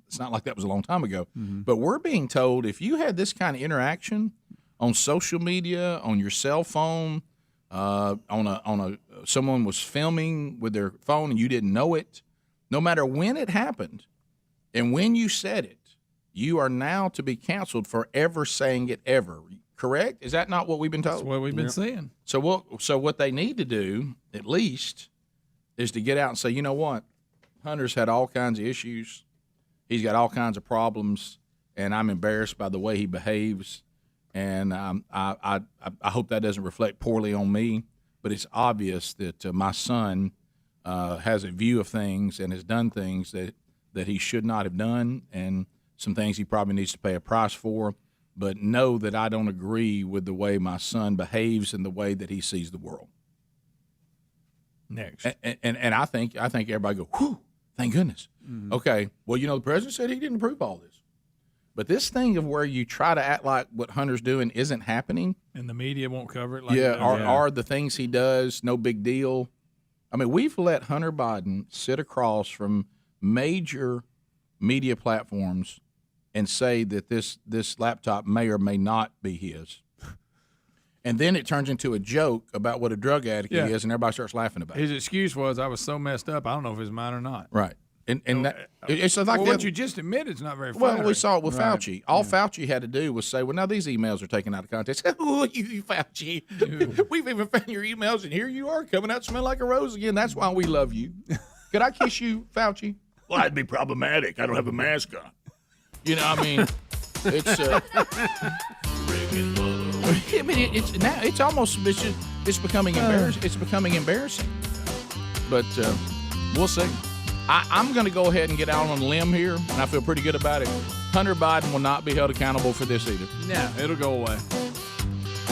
it's not like that was a long time ago, but we're being told if you had this kind of interaction on social media, on your cell phone, someone was filming with their phone and you didn't know it, no matter when it happened and when you said it, you are now to be canceled for ever saying it ever. Correct? Is that not what we've been told? That's what we've been seeing. So what they need to do, at least, is to get out and say, you know what, Hunter's had all kinds of issues. He's got all kinds of problems, and I'm embarrassed by the way he behaves. And I hope that doesn't reflect poorly on me, but it's obvious that my son has a view of things and has done things that he should not have done, and some things he probably needs to pay a price for. But know that I don't agree with the way my son behaves and the way that he sees the world. Next. And I think everybody go, whew, thank goodness. Mm-hmm. Okay, well, you know, the president said he didn't approve all this. But this thing of where you try to act like what Hunter's doing isn't happening. And the media won't cover it. Like Are the things he does no big deal? I mean, we've let Hunter Biden sit across from major media platforms and say that this laptop may or may not be his. And then it turns into a joke about what a drug addict he is, and everybody starts laughing about it. His excuse was, I was so messed up, I don't know if it's mine or not. Right. And it's like what you just admitted is not very funny. Well, we saw it with Fauci. All Fauci had to do was say, well, now these emails are taken out of context. Oh, you Fauci. We've even found your emails, and here you are coming out smelling like a rose again. That's why we love you. Could I kiss you, Fauci? Well, that'd be problematic. I don't have a mask on. You know, I mean, it's. I mean, it's becoming embarrassing. It's becoming embarrassing. But we'll see. I'm going to go ahead and get out on a limb here, and I feel pretty good about it. Hunter Biden will not be held accountable for this either. No, it'll go away.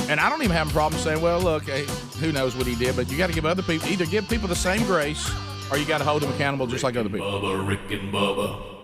And I don't even have a problem saying, well, look, hey, who knows what he did, but you got to give other people, either give people the same grace, or you got to hold them accountable just like other people. Bubba, Rick and Bubba.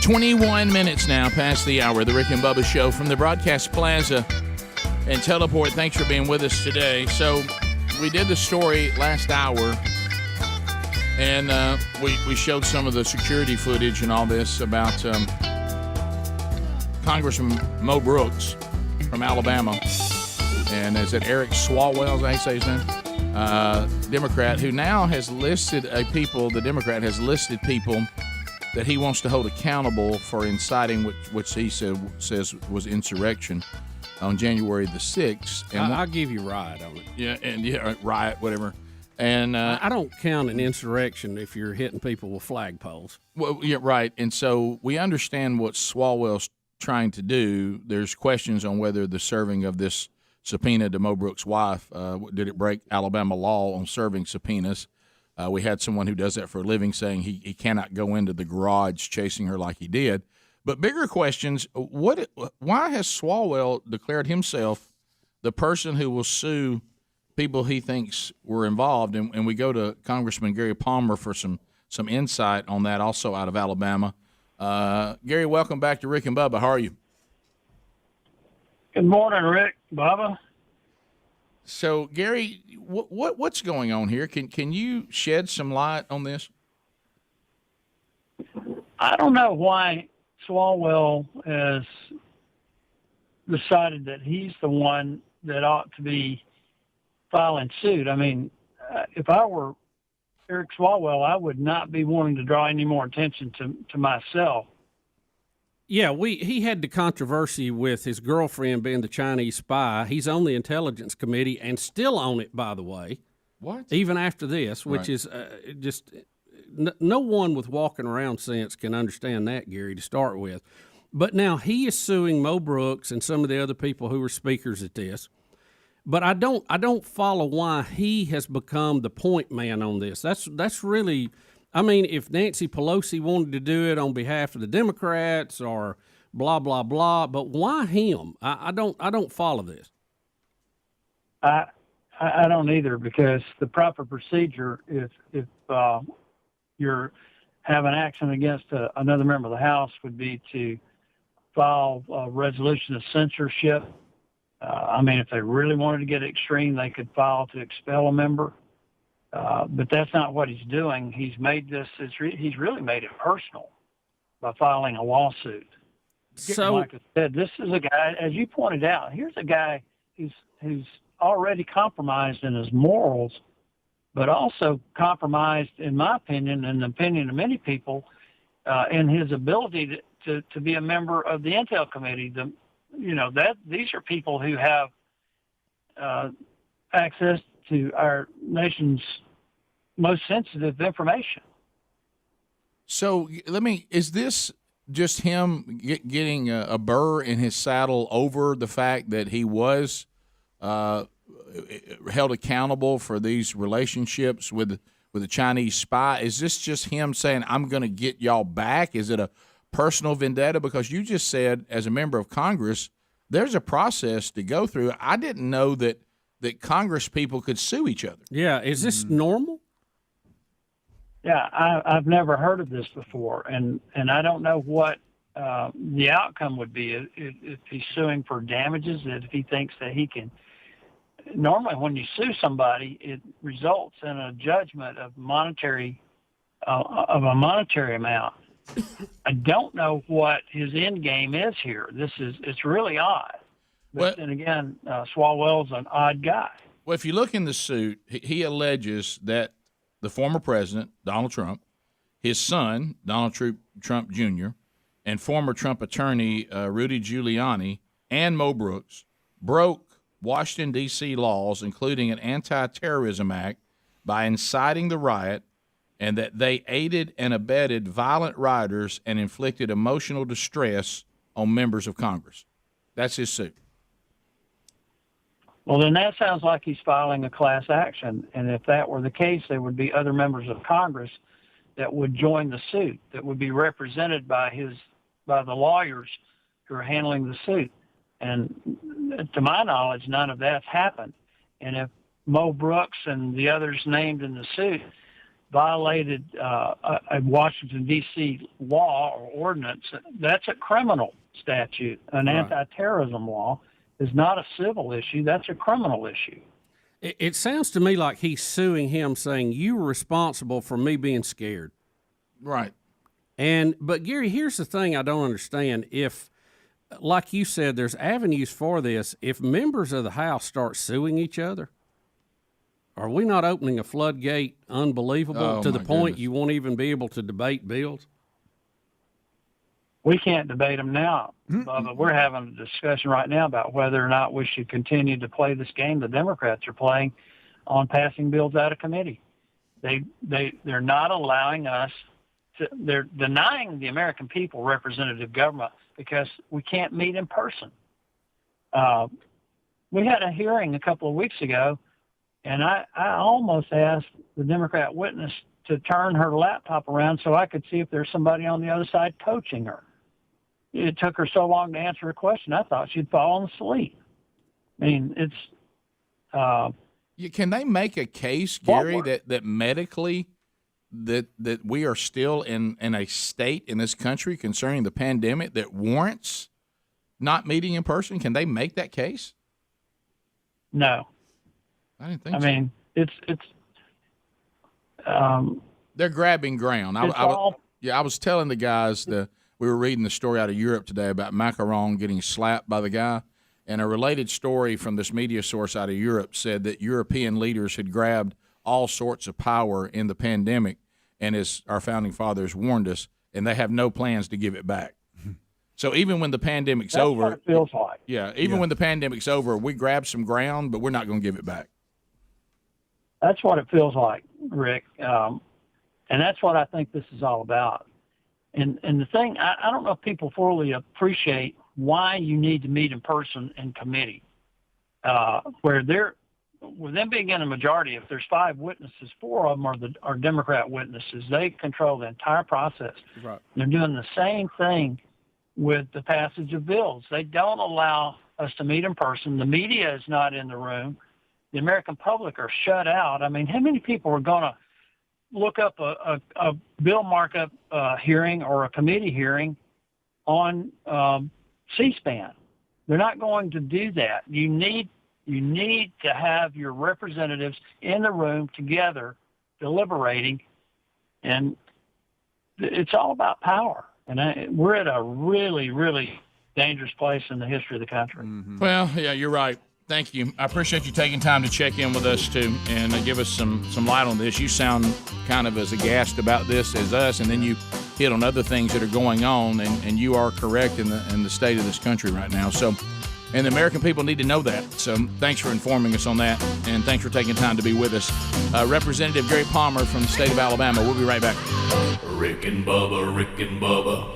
21 minutes now past the hour. The Rick and Bubba Show from the Broadcast Plaza and Teleport. Thanks for being with us today. So we did the story last hour, and we showed some of the security footage and all this about Congressman Mo Brooks from Alabama. And is it Eric Swalwell, is that how you say his name? Democrat, who now has listed the Democrat has listed people that he wants to hold accountable for inciting which he says was insurrection on January the 6th. And I'll give you right on it. Yeah, riot, whatever. And I don't count an insurrection if you're hitting people with flagpoles. Well, yeah, right. And so we understand what Swalwell's trying to do. There's questions on whether the serving of this subpoena to Mo Brooks' wife, did it break Alabama law on serving subpoenas? We had someone who does that for a living saying he cannot go into the garage chasing her like he did. But bigger questions, why has Swalwell declared himself the person who will sue people he thinks were involved? And we go to Congressman Gary Palmer for some insight on that, also out of Alabama. Gary, welcome back to Rick and Bubba. How are you? Good morning, Rick, Bubba. So, Gary, what's going on here? Can you shed some light on this? I don't know why Swalwell has decided that he's the one that ought to be filing suit. I mean, if I were Eric Swalwell, I would not be wanting to draw any more attention to myself. Yeah, he had the controversy with his girlfriend being the Chinese spy. He's on the Intelligence Committee and still on it, by the way. What? Even after this, which Right. is just no one with walking around sense can understand that, Gary, to start with. But now he is suing Mo Brooks and some of the other people who were speakers at this. But I don't follow why he has become the point man on this. That's really. I mean, if Nancy Pelosi wanted to do it on behalf of the Democrats or blah blah blah, but why him? I don't follow this. I don't either, because the proper procedure, if you're having action against another member of the House, would be to file a resolution of censorship. I mean, if they really wanted to get extreme, they could file to expel a member. But that's not what he's doing. He's made this. He's really made it personal by filing a lawsuit. So, like I said, this is a guy, as you pointed out. Here's a guy who's already compromised in his morals, but also compromised, in my opinion, and the opinion of many people, in his ability to be a member of the Intel Committee. These are people who have access to our nation's most sensitive information. So is this just him getting a burr in his saddle over the fact that he was held accountable for these relationships with the Chinese spy? Is this just him saying, I'm going to get y'all back? Is it a personal vendetta? Because you just said, as a member of Congress, there's a process to go through. I didn't know that Congress people could sue each other. Yeah, is this normal? Yeah, I've never heard of this before, and I don't know what the outcome would be if he's suing for damages. That if he thinks that he can. Normally, when you sue somebody, it results in a judgment of a monetary amount. I don't know what his end game is here. It's really odd. But then again, Swalwell's an odd guy. Well, if you look in the suit, he alleges that the former president, Donald Trump, his son, Donald Trump Jr., and former Trump attorney Rudy Giuliani and Mo Brooks broke Washington, D.C. laws, including an anti-terrorism act, by inciting the riot, and that they aided and abetted violent rioters and inflicted emotional distress on members of Congress. That's his suit. Well, then that sounds like he's filing a class action. And if that were the case, there would be other members of Congress that would join the suit, that would be represented by the lawyers who are handling the suit. And to my knowledge, none of that's happened. And if Mo Brooks and the others named in the suit violated a Washington, D.C. law or ordinance, that's a criminal statute. An anti-terrorism law is not a civil issue. That's a criminal issue. It sounds to me like he's suing him, saying you were responsible for me being scared. Right. But Gary, here's the thing I don't understand. If, like you said, there's avenues for this. If members of the House start suing each other, are we not opening a floodgate unbelievable to the point you won't even be able to debate bills? We can't debate them now, Bubba. We're having a discussion right now about whether or not we should continue to play this game the Democrats are playing on passing bills out of committee. They're not allowing us to, they're denying the American people representative government because we can't meet in person. We had a hearing a couple of weeks ago, and I almost asked the Democrat witness to turn her laptop around so I could see if there's somebody on the other side coaching her. It took her so long to answer a question, I thought she'd fallen asleep. I mean, it's... Can they make a case, Gary, that medically that we are still in a state in this country concerning the pandemic that warrants not meeting in person? Can they make that case? No. I didn't think so. I mean, it's they're grabbing ground. I was telling the guys we were reading the story out of Europe today about Macron getting slapped by the guy, and a related story from this media source out of Europe said that European leaders had grabbed all sorts of power in the pandemic, and as our founding fathers warned us, and they have no plans to give it back. So even when the pandemic's over, what it feels like. Yeah, when the pandemic's over, we grab some ground, but we're not going to give it back. That's what it feels like, Rick. And that's what I think this is all about. And the thing, I don't know if people fully appreciate why you need to meet in person in committee, with them being in a majority, if there's 5 witnesses, 4 of them are Democrat witnesses. They control the entire process. Right. They're doing the same thing with the passage of bills. They don't allow us to meet in person. The media is not in the room. The American public are shut out. I mean, how many people are going to look up a bill markup hearing or a committee hearing on C-SPAN? They're not going to do that. You need to have your representatives in the room together deliberating, and it's all about power. And we're at a really, really dangerous place in the history of the country. Mm-hmm. Well, yeah, you're right. Thank you. I appreciate you taking time to check in with us, too, and give us some light on this. You sound kind of as aghast about this as us, and then you hit on other things that are going on, and you are correct in the state of this country right now. So, and the American people need to know that. So thanks for informing us on that, and thanks for taking time to be with us. Representative Gary Palmer from the state of Alabama. We'll be right back. Rick and Bubba, Rick and Bubba.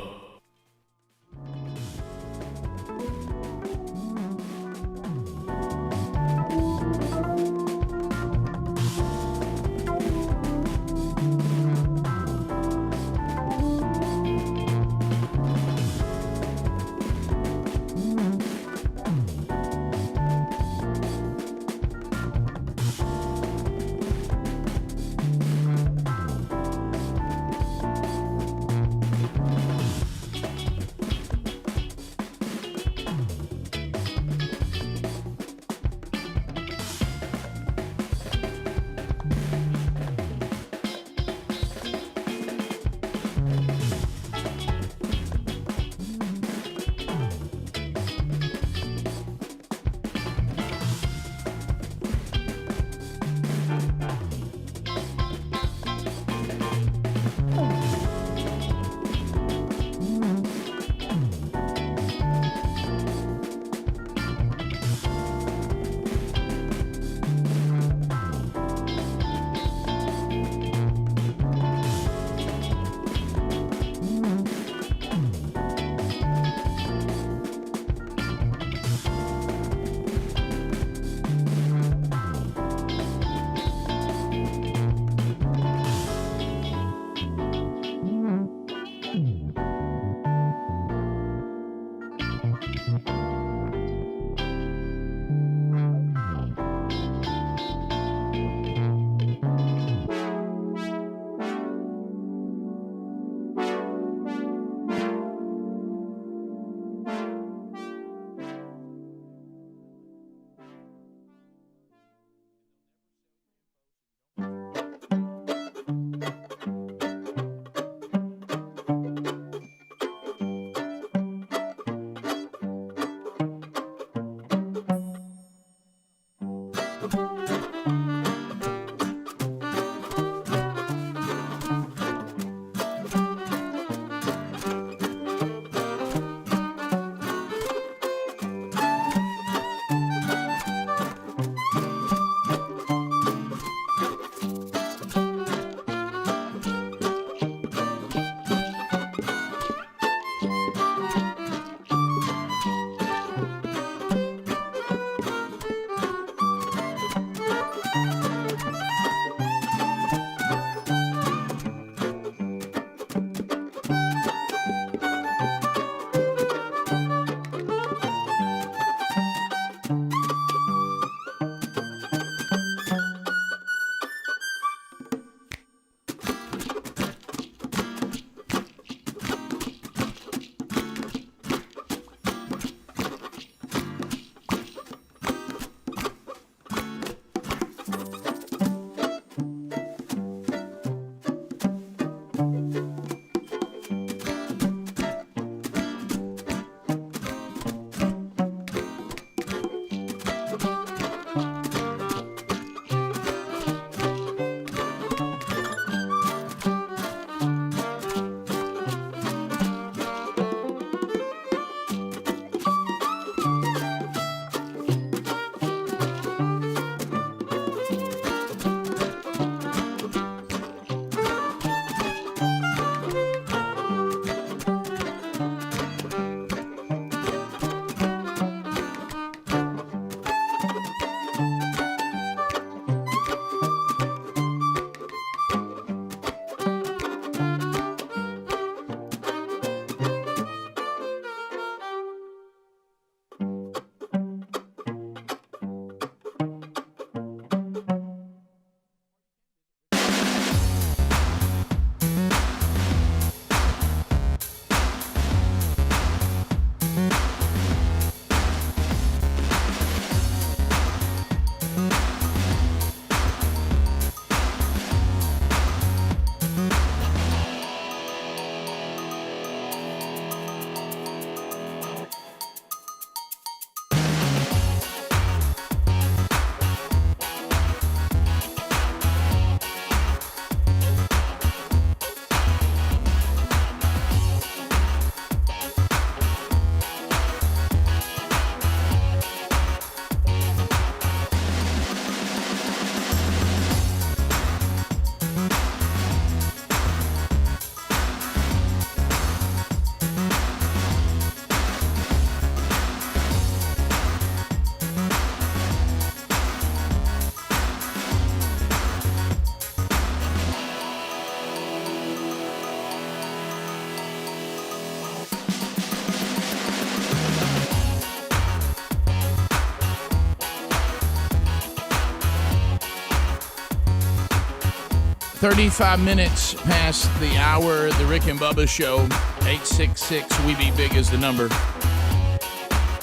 35 minutes past the hour, the Rick and Bubba Show. 866 We Be Big is the number.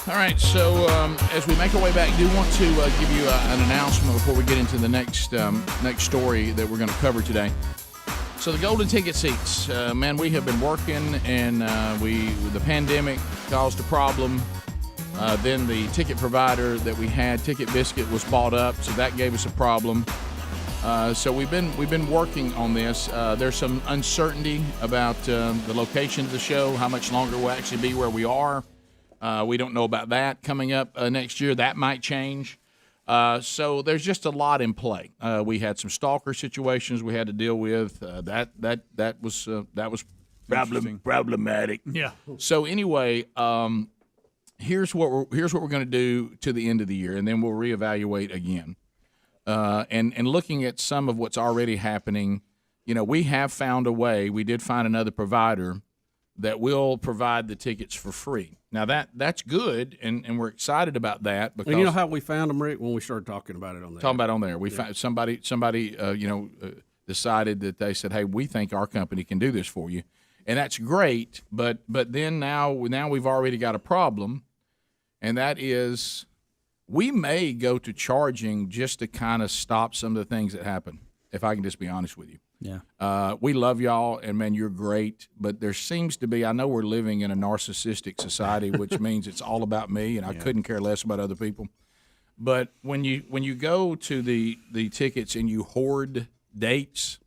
All right, so as we make our way back, I do want to give you an announcement before we get into the next story that we're going to cover today. So the golden ticket seats, man, we have been working, and the pandemic caused a problem. Then the ticket provider that we had, Ticket Biscuit, was bought up, so that gave us a problem. So we've been working on this. There's some uncertainty about the location of the show, how much longer we'll actually be where we are. We don't know about that coming up next year. That might change. So there's just a lot in play. We had some stalker situations we had to deal with. That was problematic. Yeah. So anyway, here's what we're going to do to the end of the year, and then we'll reevaluate again. And looking at some of what's already happening, we have found a way. We did find another provider that will provide the tickets for free. Now that's good, and we're excited about that. Because and you know how we found them, Rick, when we started talking about it on there. Talking about on there, we found somebody decided that they said, hey, we think our company can do this for you, and that's great. But then now we've already got a problem, and that is we may go to charging just to kind of stop some of the things that happen. If I can just be honest with you. Yeah. We love y'all, and, man, you're great. But there seems to be – I know we're living in a narcissistic society, which means it's all about me, and I couldn't care less about other people. But when you go to the tickets and you hoard dates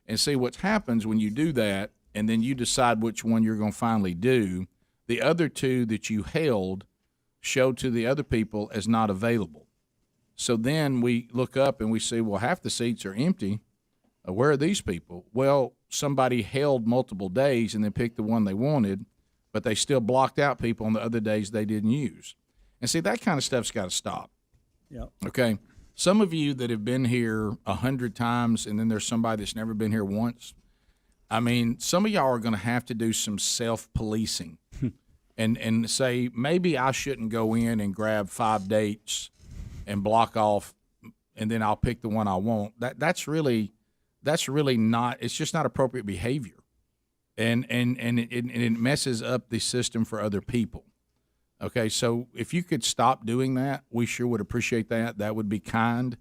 and see what happens when you do that, and then you decide which one you're going to finally do, the other two that you held show to the other people as not available. So then we look up and we see, well, half the seats are empty. Where are these people? Well, somebody held multiple days and then picked the one they wanted, but they still blocked out people on the other days they didn't use. And see, that kind of stuff's got to stop. Yep. Okay. Some of you that have been here 100 times, and then there's somebody that's never been here once. I mean, some of y'all are going to have to do some self-policing and say, maybe I shouldn't go in and grab 5 dates and block off, and then I'll pick the one I want. That's really not. It's just not appropriate behavior, and it messes up the system for other people. Okay, so if you could stop doing that, we sure would appreciate that. That would be kind.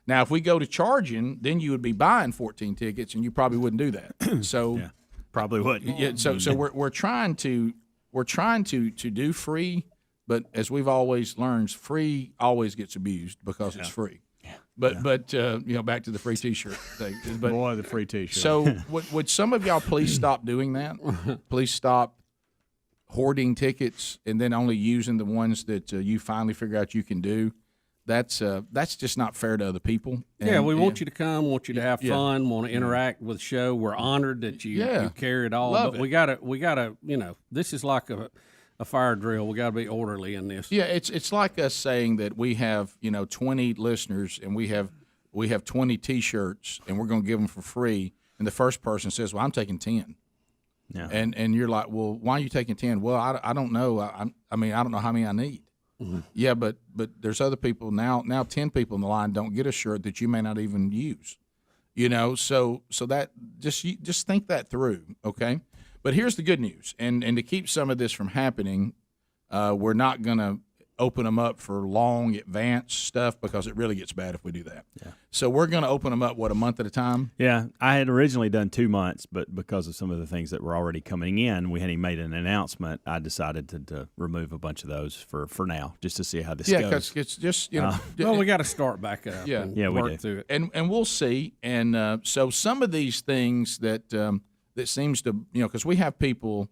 Now, if we go to charging, then you would be buying 14 tickets, and you probably wouldn't do that. So yeah, probably wouldn't. Yeah. So we're trying to do free, but as we've always learned, free always gets abused because it's free. Yeah. But back to the free T-shirt thing. But, boy, the free T-shirt. So would some of y'all please stop doing that? Please stop hoarding tickets and then only using the ones that you finally figure out you can do. That's just not fair to other people. And, we want you to come, want you to have fun, want to interact with the show. We're honored that you carry it all. But we gotta, this is like a fire drill. We gotta be orderly in this. Yeah, it's like us saying that we have 20 listeners and we have 20 T-shirts and we're going to give them for free, and the first person says, "Well, I'm taking 10." Yeah. And you're like, "Well, why are you taking 10?" "Well, I don't know. I don't know how many I need." Mm-hmm. Yeah, but there's other people now 10 people in the line don't get a shirt that you may not even use. So that just think that through, okay? But here's the good news. And to keep some of this from happening, we're not going to open them up for long advanced stuff because it really gets bad if we do that. Yeah. So we're going to open them up, a month at a time? Yeah. I had originally done 2 months, but because of some of the things that were already coming in, we hadn't made an announcement. I decided to remove a bunch of those for now, just to see how this goes. Yeah, because it's just, well, we got to start back up and work through it. And we'll see. And so some of these things that seems to, because we have people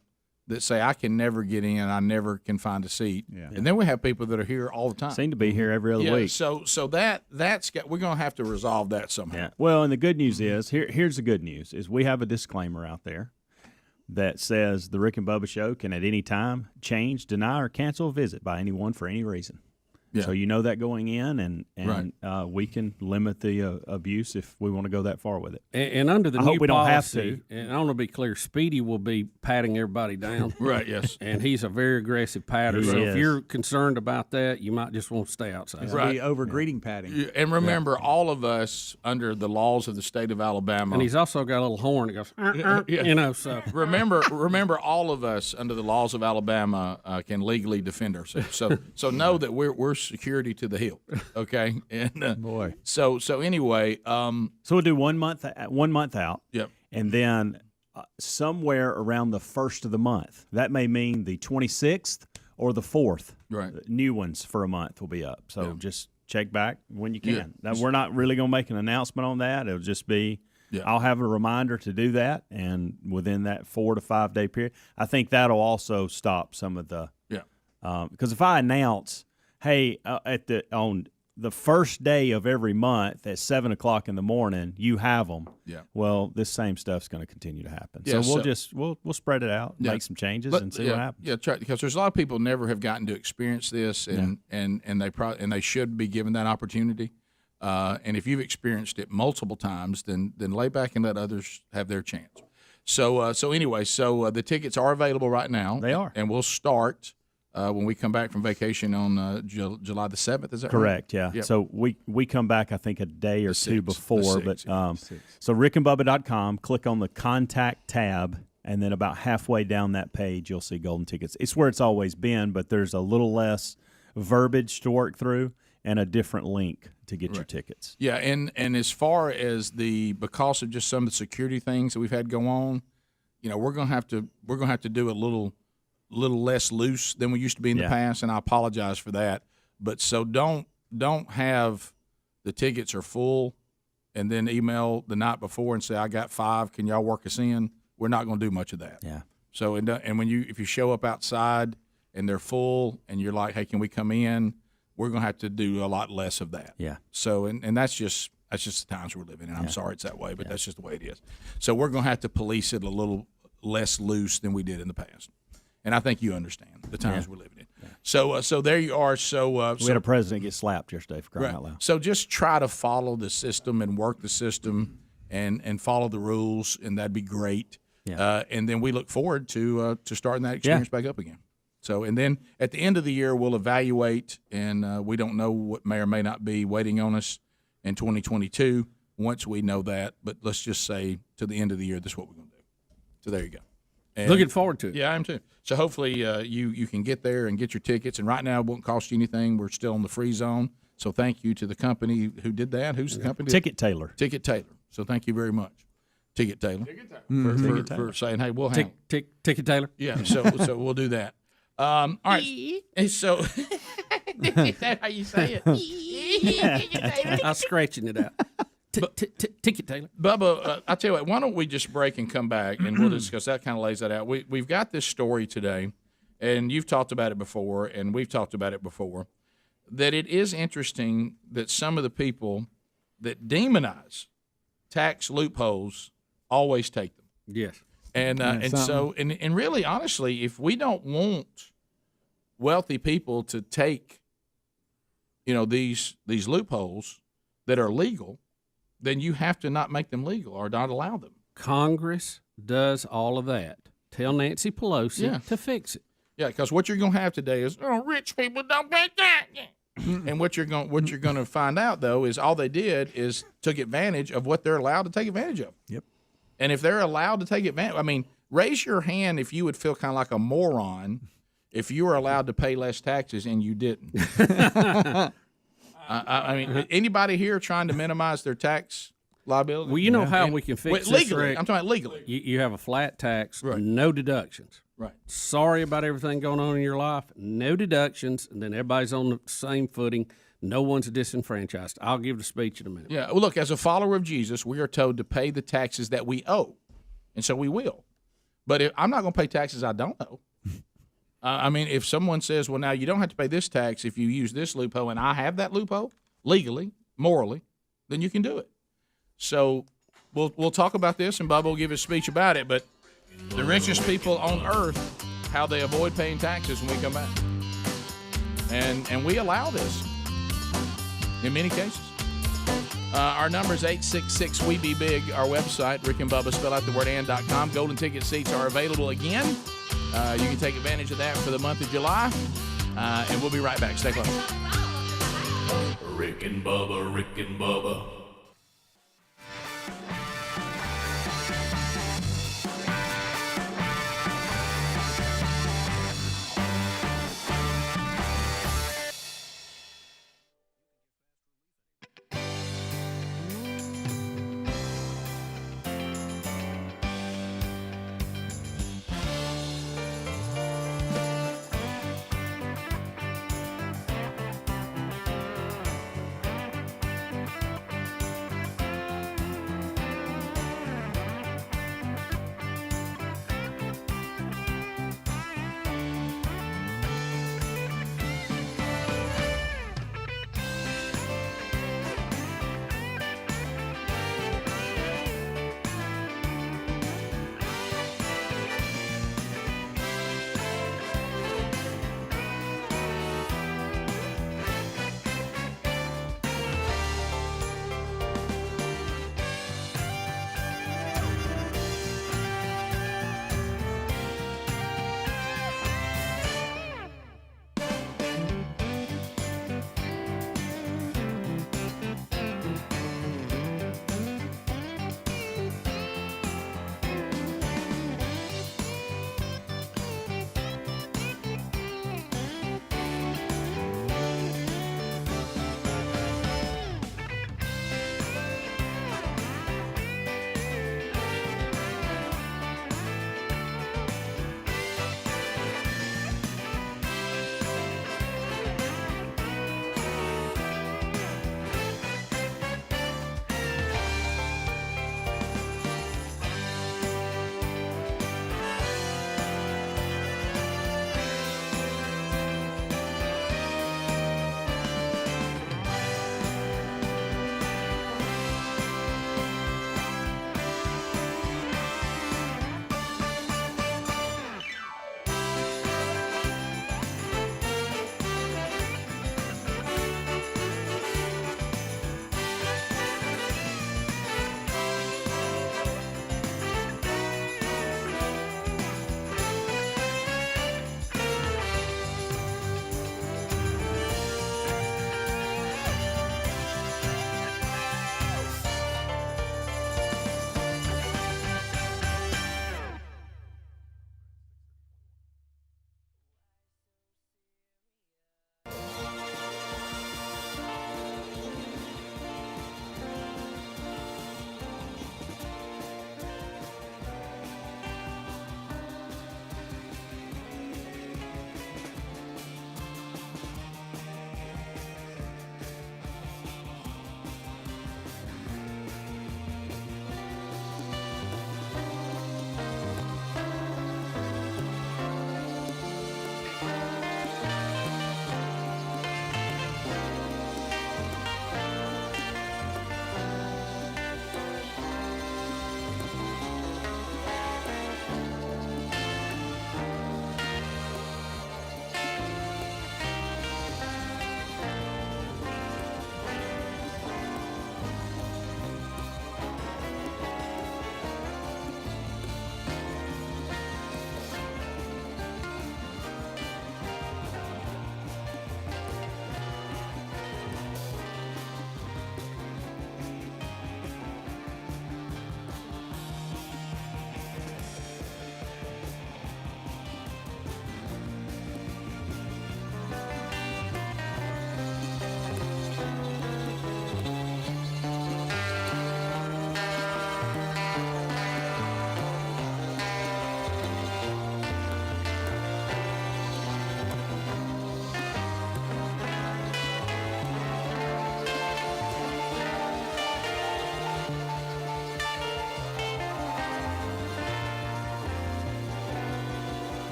that say, I can never get in, I never can find a seat. Yeah. And then we have people that are here all the time. Seem to be here every other week. So we're going to have to resolve that somehow. Yeah. Well, and the good news is, here's the good news, is we have a disclaimer out there that says the Rick and Bubba Show can at any time change, deny, or cancel a visit by anyone for any reason. Yeah. So that going in, and right. We can limit the abuse if we want to go that far with it. And under the new policy, we don't have to. And I want to be clear, Speedy will be patting everybody down. Right, yes. And he's a very aggressive patter. So if you're concerned about that, you might just want to stay outside. Right. Be over-greeting patting. Yeah. And remember, all of us, under the laws of the state of Alabama. And he's also got a little horn that goes, so. Remember, all of us, under the laws of Alabama, can legally defend ourselves. So know that we're security to the hilt, okay? And boy. So anyway, so we'll do 1 month out. Yep. And then somewhere around the first of the month, that may mean the 26th or the 4th. Right. New ones for a month will be up. So just check back when you can. Yeah. Now, we're not really going to make an announcement on that. It'll just be. Yeah. I'll have a reminder to do that, and within that 4 to 5 day period, I think that'll also stop some of the. Yeah. Because if I announce, hey, on the first day of every month at 7:00 in the morning, you have them. Yeah. Well, this same stuff's going to continue to happen. Yeah, so we'll spread it out, make some changes, and see what happens. Yeah, try, because there's a lot of people never have gotten to experience this, and they should be given that opportunity. And if you've experienced it multiple times, then lay back and let others have their chance. So anyway, the tickets are available right now. They are, and we'll start. When we come back from vacation on July the 7th, is that correct? Right? Yeah. Yep. So we come back, I think, a day or two before. So rickandbubba.com, click on the contact tab, and then about halfway down that page, you'll see golden tickets. It's where it's always been, but there's a little less verbiage to work through and a different link to get your tickets. Yeah, and as far as because of just some of the security things that we've had go on, we're gonna have to do a little less loose than we used to be in the past, and I apologize for that. But so don't don't have the tickets are full and then email the night before and say, I got 5, can y'all work us in? We're not going to do much of that. Yeah. So, and if you show up outside and they're full and you're like, hey, can we come in? We're going to have to do a lot less of that. Yeah. So, and that's just the times we're living in. I'm sorry it's that way, but that's just the way it is. So we're going to have to police it a little less loose than we did in the past. And I think you understand the times we're living in. Yeah. So there you are. We had a president get slapped yesterday for crying out loud. So just try to follow the system and work the system and follow the rules, and that'd be great. Yeah. And then we look forward to starting that experience back up again. So, and then at the end of the year, we'll evaluate, and we don't know what may or may not be waiting on us in 2022 once we know that. But let's just say to the end of the year, this is what we're going to do. So there you go. And looking forward to it. Yeah, I am too. So hopefully you can get there and get your tickets. And right now it won't cost you anything. We're still in the free zone. So thank you to the company who did that. Who's the company? Ticket Taylor. Ticket Taylor. So thank you very much, Ticket Taylor, for saying, hey, we'll handle Ticket Taylor. Yeah, so we'll do that. All right. And so Is that how you say it? I'm scratching it out. Ticket Taylor. Bubba, I tell you what, why don't we just break and come back, and we'll discuss that. Kind of lays that out. We've got this story today, and you've talked about it before, and we've talked about it before, that it is interesting that some of the people that demonize tax loopholes always take them. Yes. And really, honestly, if we don't want wealthy people to take, these loopholes that are legal, then you have to not make them legal or not allow them. Congress does all of that. Tell Nancy Pelosi to fix it. Yeah, because what you're going to have today is rich people don't pay tax. And what you're going to find out though is all they did is took advantage of what they're allowed to take advantage of. Yep. And if they're allowed to take advantage, raise your hand if you would feel kind of like a moron if you were allowed to pay less taxes and you didn't. Anybody here trying to minimize their tax liability? Well, you know how we can fix this, legally. Rick? I'm talking about legally. You have a flat tax, no deductions. Right. Sorry about everything going on in your life, no deductions, and then everybody's on the same footing. No one's disenfranchised. I'll give the speech in a minute. Yeah. Well, look, as a follower of Jesus, we are told to pay the taxes that we owe, and so we will. But I'm not going to pay taxes I don't owe. If someone says, well, now you don't have to pay this tax if you use this loophole, and I have that loophole legally, morally, then you can do it. So we'll talk about this, and Bubba will give his speech about it. But the richest people on earth, how they avoid paying taxes when we come back. And we allow this in many cases. Our number is 866-WE-BE-BIG. Our website, Rick and Bubba, spell out the word and.com. Golden ticket seats are available again. You can take advantage of that for the month of July. And we'll be right back. Stay close. Rick and Bubba, Rick and Bubba.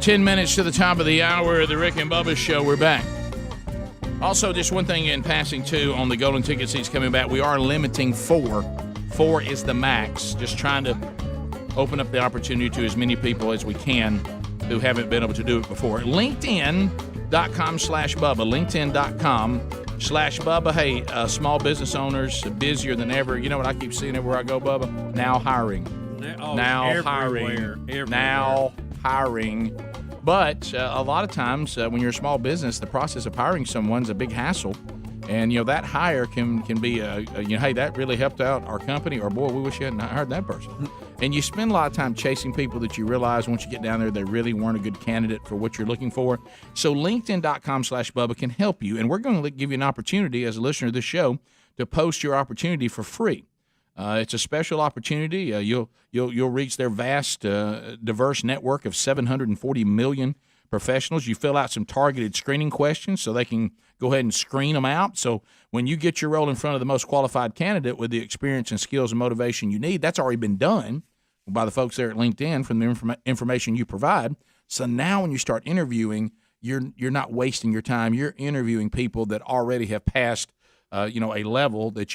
10 minutes to the top of the hour of the Rick and Bubba Show. We're back. Also, just one thing in passing, too, on the golden ticket seats coming back. We are limiting 4. 4 is the max. Just trying to open up the opportunity to as many people as we can who haven't been able to do it before. LinkedIn.com/Bubba. LinkedIn.com/Bubba. Hey, small business owners, busier than ever. You know what I keep seeing everywhere I go, Bubba? Now hiring. Now hiring. But a lot of times when you're a small business, the process of hiring someone's a big hassle. And, that hire can be, hey, that really helped out our company, or, boy, we wish you hadn't hired that person. And you spend a lot of time chasing people that you realize once you get down there they really weren't a good candidate for what you're looking for. So LinkedIn.com/Bubba can help you. And we're going to give you an opportunity as a listener of this show to post your opportunity for free. It's a special opportunity. You'll reach their vast, diverse network of 740 million professionals. You fill out some targeted screening questions so they can go ahead and screen them out. So when you get your role in front of the most qualified candidate with the experience and skills and motivation you need, that's already been done by the folks there at LinkedIn from the information you provide. So now when you start interviewing, you're not wasting your time. You're interviewing people that already have passed a level that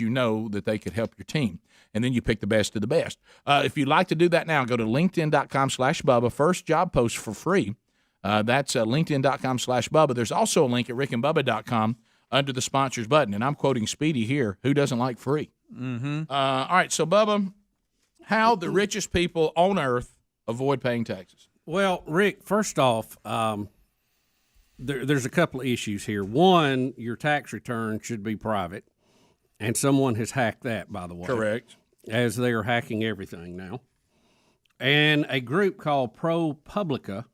that they could help your team. And then you pick the best of the best. If you'd like to do that now, go to LinkedIn.com/Bubba. First job post for free. That's LinkedIn.com/Bubba. There's also a link at RickandBubba.com under the sponsors button. And I'm quoting Speedy here. Who doesn't like free? Mm-hmm. All right, so Bubba, how the richest people on earth avoid paying taxes? Well, Rick, first off, there's a couple of issues here. One, your tax return should be private, and someone has hacked that, by the way. Correct. As they are hacking everything now. And a group called ProPublica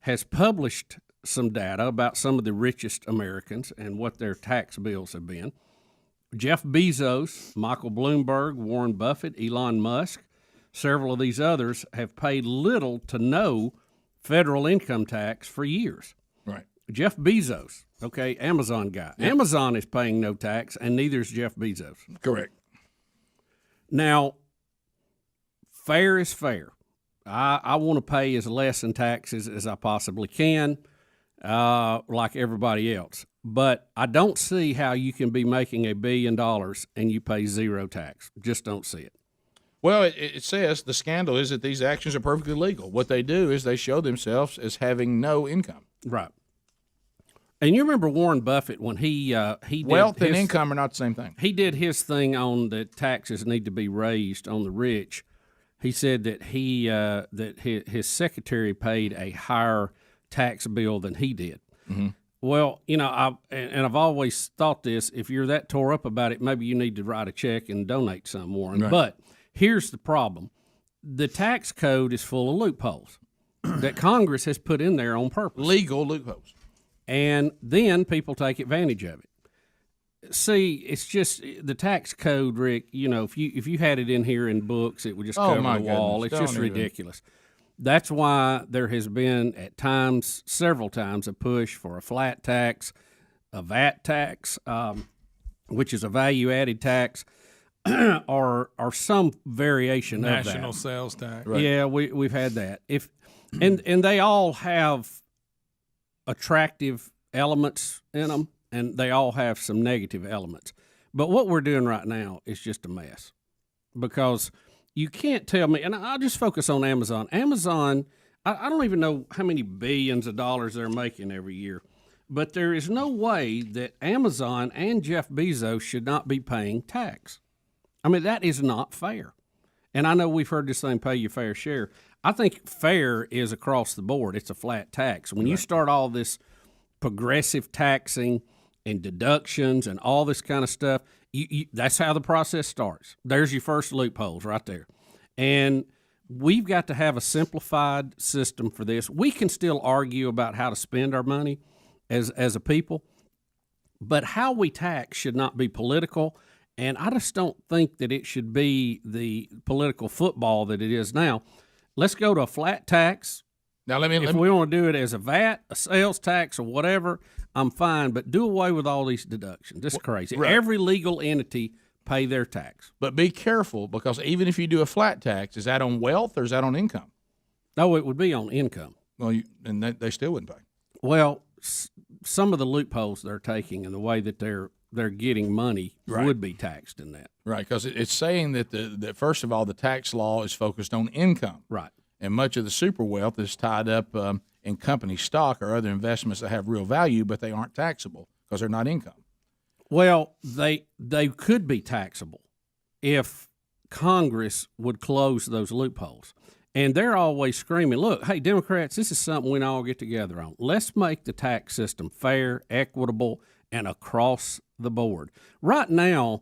has published some data about some of the richest Americans and what their tax bills have been. Jeff Bezos, Michael Bloomberg, Warren Buffett, Elon Musk, several of these others have paid little to no federal income tax for years. Right. Jeff Bezos, okay, Amazon guy. Yep. Amazon is paying no tax, and neither is Jeff Bezos. Correct. Now, fair is fair. I want to pay as less in taxes as I possibly can, like everybody else. But I don't see how you can be making $1 billion and you pay zero tax. Just don't see it. Well, it says the scandal is that these actions are perfectly legal. What they do is they show themselves as having no income. Right. And you remember Warren Buffett when he did wealth and income are not the same thing. He did his thing on that taxes need to be raised on the rich. He said that his secretary paid a higher tax bill than he did. Mm-hmm. Well, I've always thought this: if you're that tore up about it, maybe you need to write a check and donate some, Warren. Right. But here's the problem: the tax code is full of loopholes that Congress has put in there on purpose. Legal loopholes. And then people take advantage of it. See, it's just the tax code, Rick. If you had it in here in books, it would just cover the wall. It's just ridiculous. That's why there has been at times, several times, a push for a flat tax, a VAT tax, which is a value-added tax, or some variation of that. National sales tax. Right. Yeah, we've had that. And they all have attractive elements in them. And they all have some negative elements. But what we're doing right now is just a mess. Because you can't tell me, and I'll just focus on Amazon. Amazon, I don't even know how many billions of dollars they're making every year. But there is no way that Amazon and Jeff Bezos should not be paying tax. I mean, that is not fair. And I know we've heard this thing, pay your fair share. I think fair is across the board. It's a flat tax. When you start all this progressive taxing and deductions and all this kind of stuff, that's how the process starts. There's your first loopholes right there. And we've got to have a simplified system for this. We can still argue about how to spend our money as a people, but how we tax should not be political, and I just don't think that it should be the political football that it is now. Let's go to a flat tax. Now, if we want to do it as a VAT, a sales tax, or whatever, I'm fine, but do away with all these deductions. This is crazy. Right. Every legal entity pay their tax. But be careful, because even if you do a flat tax, is that on wealth or is that on income? No, it would be on income. Well, and they still wouldn't pay. Well, some of the loopholes they're taking and the way that they're getting money would be taxed in that. Right, because it's saying that first of all, the tax law is focused on income. Right. And much of the super wealth is tied up in company stock or other investments that have real value, but they aren't taxable because they're not income. Well, they could be taxable if Congress would close those loopholes. And they're always screaming, look, hey, Democrats, this is something we can all get together on. Let's make the tax system fair, equitable, and across the board. Right now,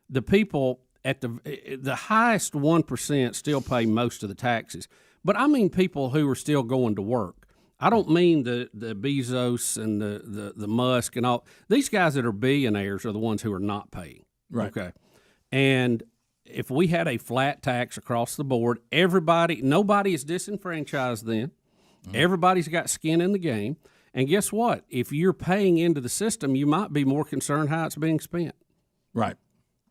the people at the highest 1% still pay most of the taxes. But I mean people who are still going to work. I don't mean the Bezos and the Musk and all. These guys that are billionaires are the ones who are not paying. Right. Okay. And if we had a flat tax across the board, nobody is disenfranchised then. Mm-hmm. Everybody's got skin in the game. And guess what? If you're paying into the system, you might be more concerned how it's being spent. Right.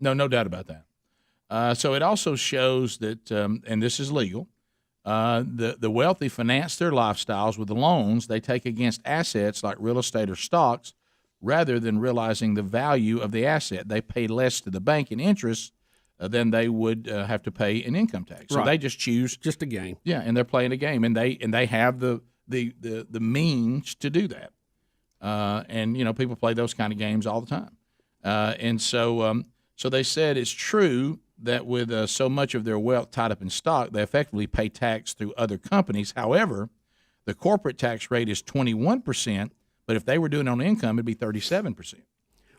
No doubt about that. So it also shows that, and this is legal, the wealthy finance their lifestyles with the loans they take against assets like real estate or stocks rather than realizing the value of the asset. They pay less to the bank in interest than they would have to pay in income tax. So they just choose just a game. Yeah, and they're playing a game, and they have the means to do that. And people play those kind of games all the time. And so they said it's true that with so much of their wealth tied up in stock, they effectively pay tax through other companies. However, the corporate tax rate is 21%, but if they were doing it on income, it'd be 37%.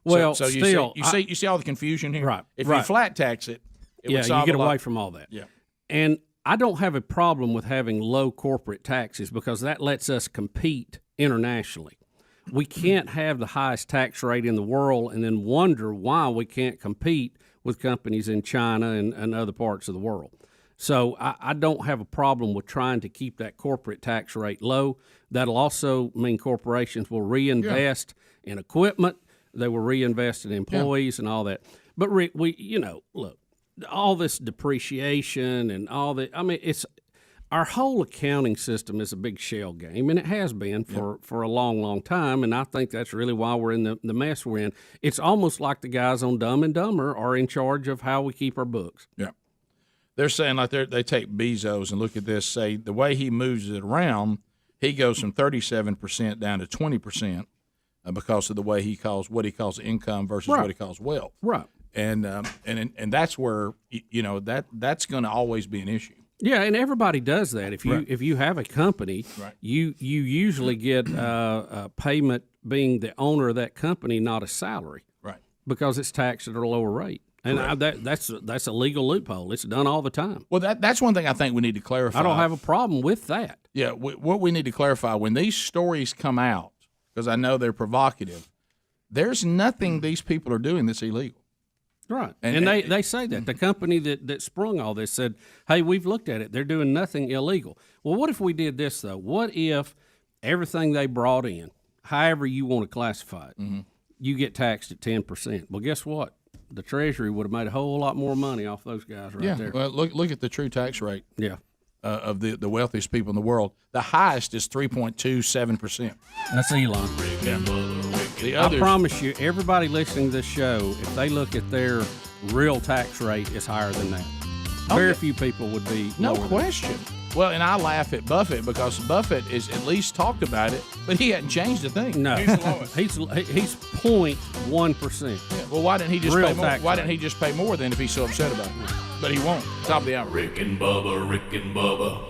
Well, so still, you see all the confusion here. Right. If you flat tax it, would solve you get a lot. away from all that. Yeah. And I don't have a problem with having low corporate taxes because that lets us compete internationally. We can't have the highest tax rate in the world and then wonder why we can't compete with companies in China and other parts of the world. So I don't have a problem with trying to keep that corporate tax rate low. That'll also mean corporations will reinvest in equipment. They will reinvest in employees and all that. But Rick, look, all this depreciation and all that. I mean, our whole accounting system is a big shell game, and it has been for a long, long time. And I think that's really why we're in the mess we're in. It's almost like the guys on Dumb and Dumber are in charge of how we keep our books. Yeah. They're saying like they take Bezos and look at this, say the way he moves it around, he goes from 37% down to 20% because of the way he calls what he calls income versus what he calls wealth. Right. And that's where that's going to always be an issue. Yeah, and everybody does that. If you have a company, you usually get a payment being the owner of that company, not a salary, right? Because it's taxed at a lower rate, and that's a legal loophole. It's done all the time. Well, that's one thing I think we need to clarify. I don't have a problem with that. Yeah, what we need to clarify when these stories come out, because I know they're provocative. There's nothing these people are doing that's illegal. Right. And they say that. The company that sprung all this said, hey, we've looked at it. They're doing nothing illegal. Well, what if we did this, though? What if everything they brought in, however you want to classify it, you get taxed at 10%? Well, guess what? The Treasury would have made a whole lot more money off those guys right there. Well, look at the true tax rate of the wealthiest people in the world. The highest is 3.27%. That's Elon. I promise you, everybody listening to this show, if they look at their real tax rate, it's higher than that. Very few people would be. No question. Well, and I laugh at Buffett because Buffett is at least talked about it, but he hadn't changed a thing. No, he's the lowest. He's 0.1%. Yeah, well, why didn't he just pay more? Why didn't he just pay more then if he's so upset about it? But he won't. Top of the hour. Rick and Bubba, Rick and Bubba.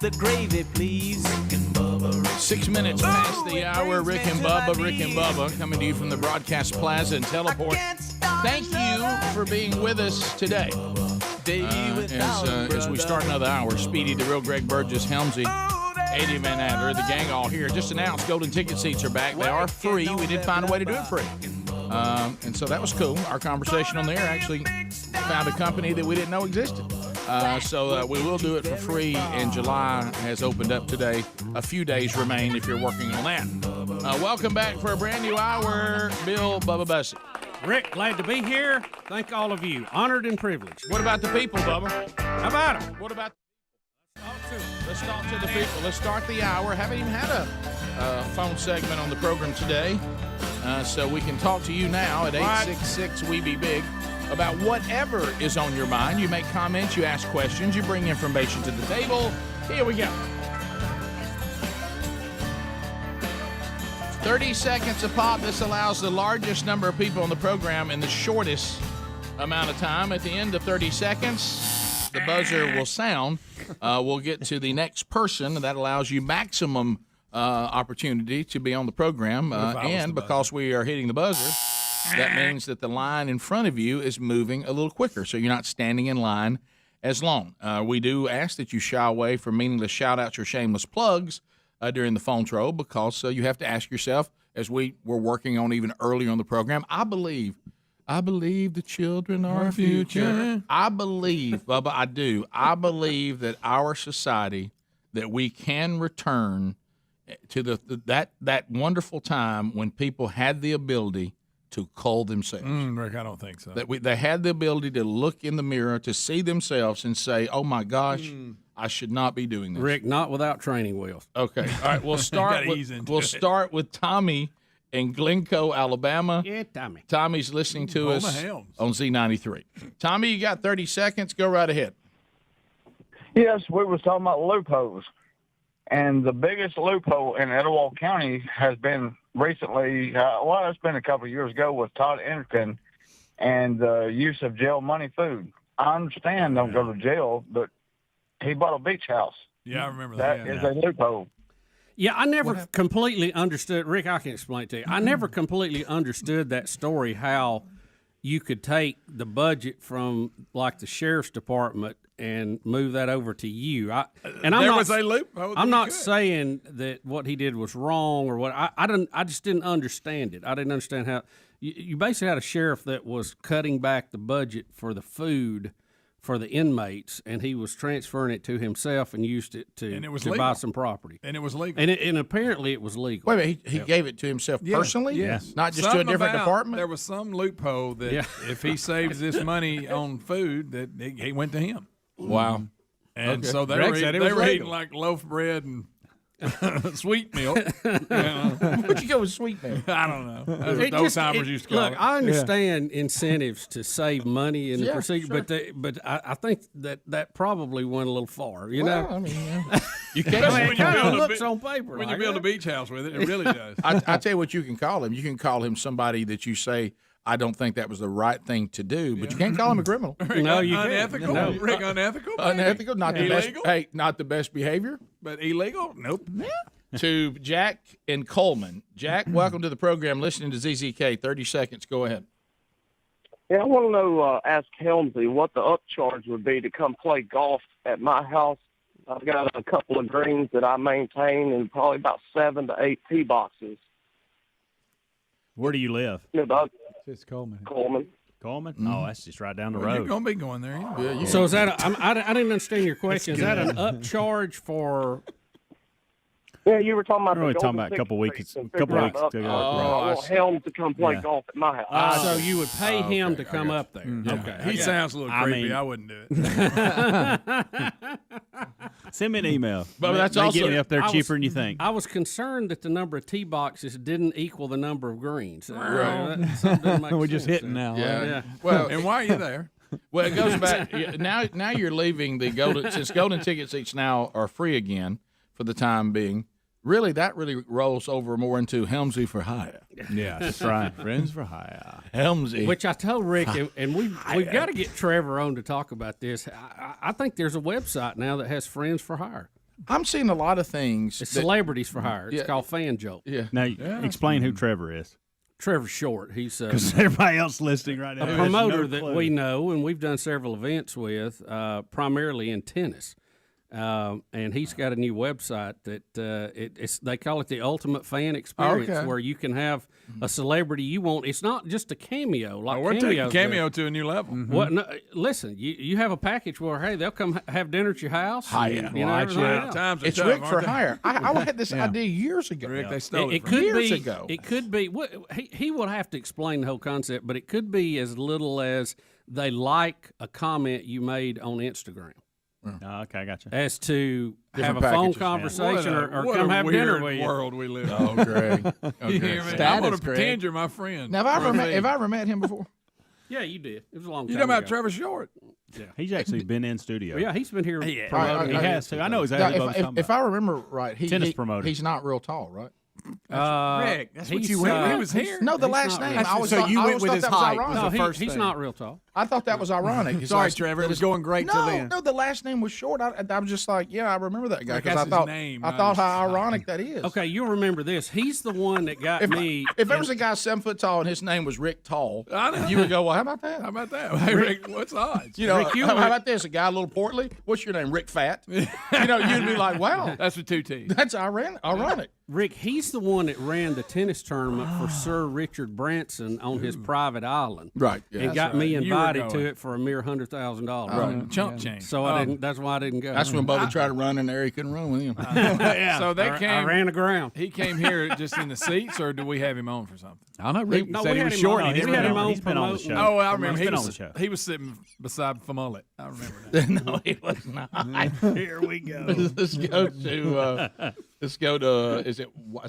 of gravy, please. 6 minutes past the hour. Rick and Bubba coming to you from the Broadcast Plaza and Teleport. Thank you for being with us today. As we start another hour, Speedy, the real Greg Burgess, Helmsy, 80 Van Adler, the gang all here. Just announced golden ticket seats are back. They are free. We did find a way to do it free. And so that was cool. Our conversation on there actually found a company that we didn't know existed. So we will do it for free, and July has opened up today. A few days remain if you're working on that. Welcome back for a brand new hour, Bill Bubba Bussey. Rick, glad to be here. Thank all of you. Honored and privileged. What about the people, Bubba? How about them? What about Let's talk to the people. Let's start the hour. Haven't even had a phone segment on the program today. So we can talk to you now at 866-WE-BE-BIG about whatever is on your mind. You make comments, you ask questions, you bring information to the table. Here we go. 30 seconds a pop. This allows the largest number of people on the program in the shortest amount of time. At the end of 30 seconds, the buzzer will sound. We'll get to the next person. That allows you maximum opportunity to be on the program. And because we are hitting the buzzer, that means that the line in front of you is moving a little quicker, so you're not standing in line as long. We do ask that you shy away from meaningless shout-outs or shameless plugs during the phone troll, because you have to ask yourself, as we were working on even earlier on the program, I believe the children are our future. I believe, Bubba, I do. I believe that our society, that we can return to that wonderful time when people had the ability to cull themselves. Rick, I don't think so. That they had the ability to look in the mirror, to see themselves and say, oh, my gosh, I should not be doing this. Rick, not without training wheels. Okay. All right, we'll start with Tommy in Glencoe, Alabama. Yeah, Tommy. Tommy's listening to us on Z93. Tommy, you got 30 seconds. Go right ahead. Yes, we was talking about loopholes. And the biggest loophole in Etowah County has been recently, it's been a couple of years ago with Todd Intern and the use of jail money food. I understand don't go to jail, but he bought a beach house. Yeah, I remember that. That is a loophole. Yeah, I never completely understood. Rick, I can explain it to you. I never completely understood that story, how you could take the budget from, like, the sheriff's department and move that over to you. I'm not saying that what he did was wrong or what. I just didn't understand it. I didn't understand how you basically had a sheriff that was cutting back the budget for the food for the inmates, and he was transferring it to himself and used it to buy some property. And it was legal. And apparently it was legal. Wait a minute, he gave it to himself personally? Yes. Not just to a different department? There was some loophole that if he saves this money on food, that he went to him. Wow. And so they were eating like loaf bread and sweet milk. Where'd you go with sweet milk? I don't know. Those timers used to call it. Look, I understand incentives to save money in the procedure, sure. but I think that probably went a little far. You know, I mean, you can't. Looks on paper. When you build a beach house with it, it really does. I tell you what you can call him. You can call him somebody that you say, I don't think that was the right thing to do, but you can't call him a criminal. No, you unethical. can't. No. Rick, unethical. Baby. Unethical, not the best. Hey, not the best behavior, but illegal. Nope. To Jack in Coleman. Jack, welcome to the program. Listening to ZZK. 30 seconds. Go ahead. Yeah, I want to know. Ask Helmsy what the upcharge would be to come play golf at my house. I've got a couple of greens that I maintain and probably about 7 to 8 tee boxes. Where do you live? It's Coleman. Coleman. Mm-hmm. Oh, that's just right down the road. You're going to be going there. Yeah, so is that I didn't understand your question. Is that an upcharge for? Yeah, you were talking about. We were talking about a couple weeks ago. I want Helm to come play golf at my house. So you would pay him to come up there. Okay. He sounds a little creepy. I wouldn't do it. Send me an email. But that's also get me up there cheaper than you think. I was concerned that the number of tee boxes didn't equal the number of greens. Right. We're just hitting now. Yeah. Well, and why are you there? Well, it goes back. Now you're leaving the golden, since golden ticket seats now are free again for the time being. Really, that really rolls over more into Helmsy for hire. Yeah, that's right. Friends for hire. Helmsy. Which I told Rick, and we've got to get Trevor on to talk about this. I think there's a website now that has friends for hire. I'm seeing a lot of things. It's celebrities for hire. It's Yeah. called fan jolt. Yeah. Now, explain who Trevor is. Trevor Short. He's Because everybody else listening right now a has promoter no that clue. we know, and we've done several events with, primarily in tennis. And he's got a new website that they call it the Ultimate Fan Experience, Okay. where you can have a celebrity you want. It's not just a cameo like we're taking Cameo's Cameo doing. to a new level. What? No, listen, you have a package where hey they'll come have dinner at your house. Hire. You know, everything else. Times are It's tough, Rick aren't for they? hire. I had this idea years ago. Rick, they stole it, It from could years be. ago. It could be. He will have to explain the whole concept, but it could be as little as they like a comment you made on Instagram. Okay, I got you. As to Different have a phone packages, yeah. conversation or What come a have weird dinner with you. world we live in. Oh, Greg. You hear me? I'm going to pretend you're my friend. Now, have I ever met him before? Yeah, you did. It was a long time You talking about ago. Trevor Short? Yeah. He's actually been in studio. Well, yeah, he's been here He promoting. has to. I know exactly Now, what he's talking if about. I remember right, Tennis promoter. he's not real tall, right? Rick, that's what he's, you went. He was here. No, the He's last not name. real I always So thought, you I went always with thought his that was height. ironic. No, the first he's thing. not real tall. I thought that was ironic. It's Sorry, like- Trevor. It that was is- going great till then. No, the last name was short. I was just like, yeah, I remember that guy Like, because that's I his thought name, I not thought his how height. ironic that is. Okay, you'll remember this. He's the one that got me. If there was a guy 7 foot tall and his name was Rick Tall, I know. you would go, well, how about that? How about that? Hey, Rick, what's the odds? You know, Rick, you how were- about this? A guy a little portly. What's your name? Rick Fat. You know, you'd be like, wow, That's with 2 T's. that's ironic. Rick, he's the one that ran the tennis tournament for Sir Richard Branson on his private island. Right. Yeah. And got right. me You were invited to going. it for a mere $100,000. Right. Chump change. So I didn't. That's why I didn't go. That's when Bubba tried to run in there. He couldn't run with him. yeah. So they I came. ran the ground. He came here just in the seats, or do we have him on for something? I don't know. Rick No, said we he had was him short. on. and he We didn't had him know. on He's been on the promoting. show. Oh, I remember. He's He been on was, the show. he was sitting beside Famullet. I remember that. No, he was not. Here we go. Let's go to. Is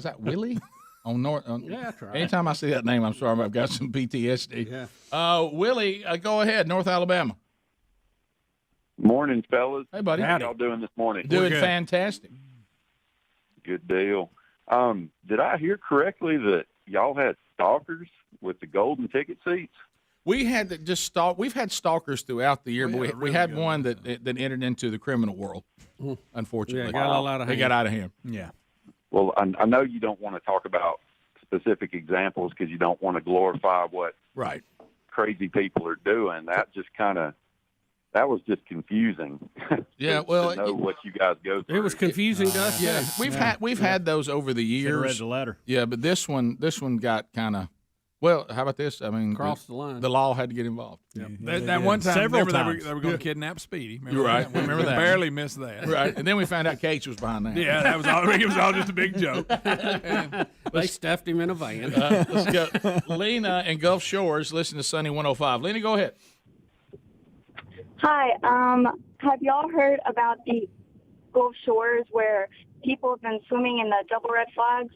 that Willie? On North. Yeah, that's right. Anytime I see that name, I'm sorry, I've got some PTSD. Yeah. Willie, go ahead. North Alabama. Morning, fellas. Hey, buddy. How y'all doing this morning? Doing fantastic. Good deal. Did I hear correctly that y'all had stalkers with the golden ticket seats? We had to just stalk. We've had stalkers throughout the year, We but had a we really had good one that entered into the criminal world. Unfortunately, Yeah, got a lot out of They hand. got out of hand. Yeah. Well, I know you don't want to talk about specific examples because you don't want to glorify what Right. crazy people are doing. That was just confusing. Yeah, to well, know what you guys go through. It was confusing to us. Yeah, we've had those over the Should have read years. the letter. Yeah, but this one got kind of. Well, how about this? I mean, Crossed the line. The law had to get involved. That one time, Several remember times. they were going to kidnap Speedy. Remember You're right. that? We Remember that. barely missed that. Right, and then we found out Cage was behind that. Yeah, that was all. It was all just a big joke. They stuffed him in a van. Let's go. Lena in Gulf Shores, listen to Sunny 105. Lena, go ahead. Hi. Have y'all heard about the Gulf Shores where people have been swimming in the double red flags,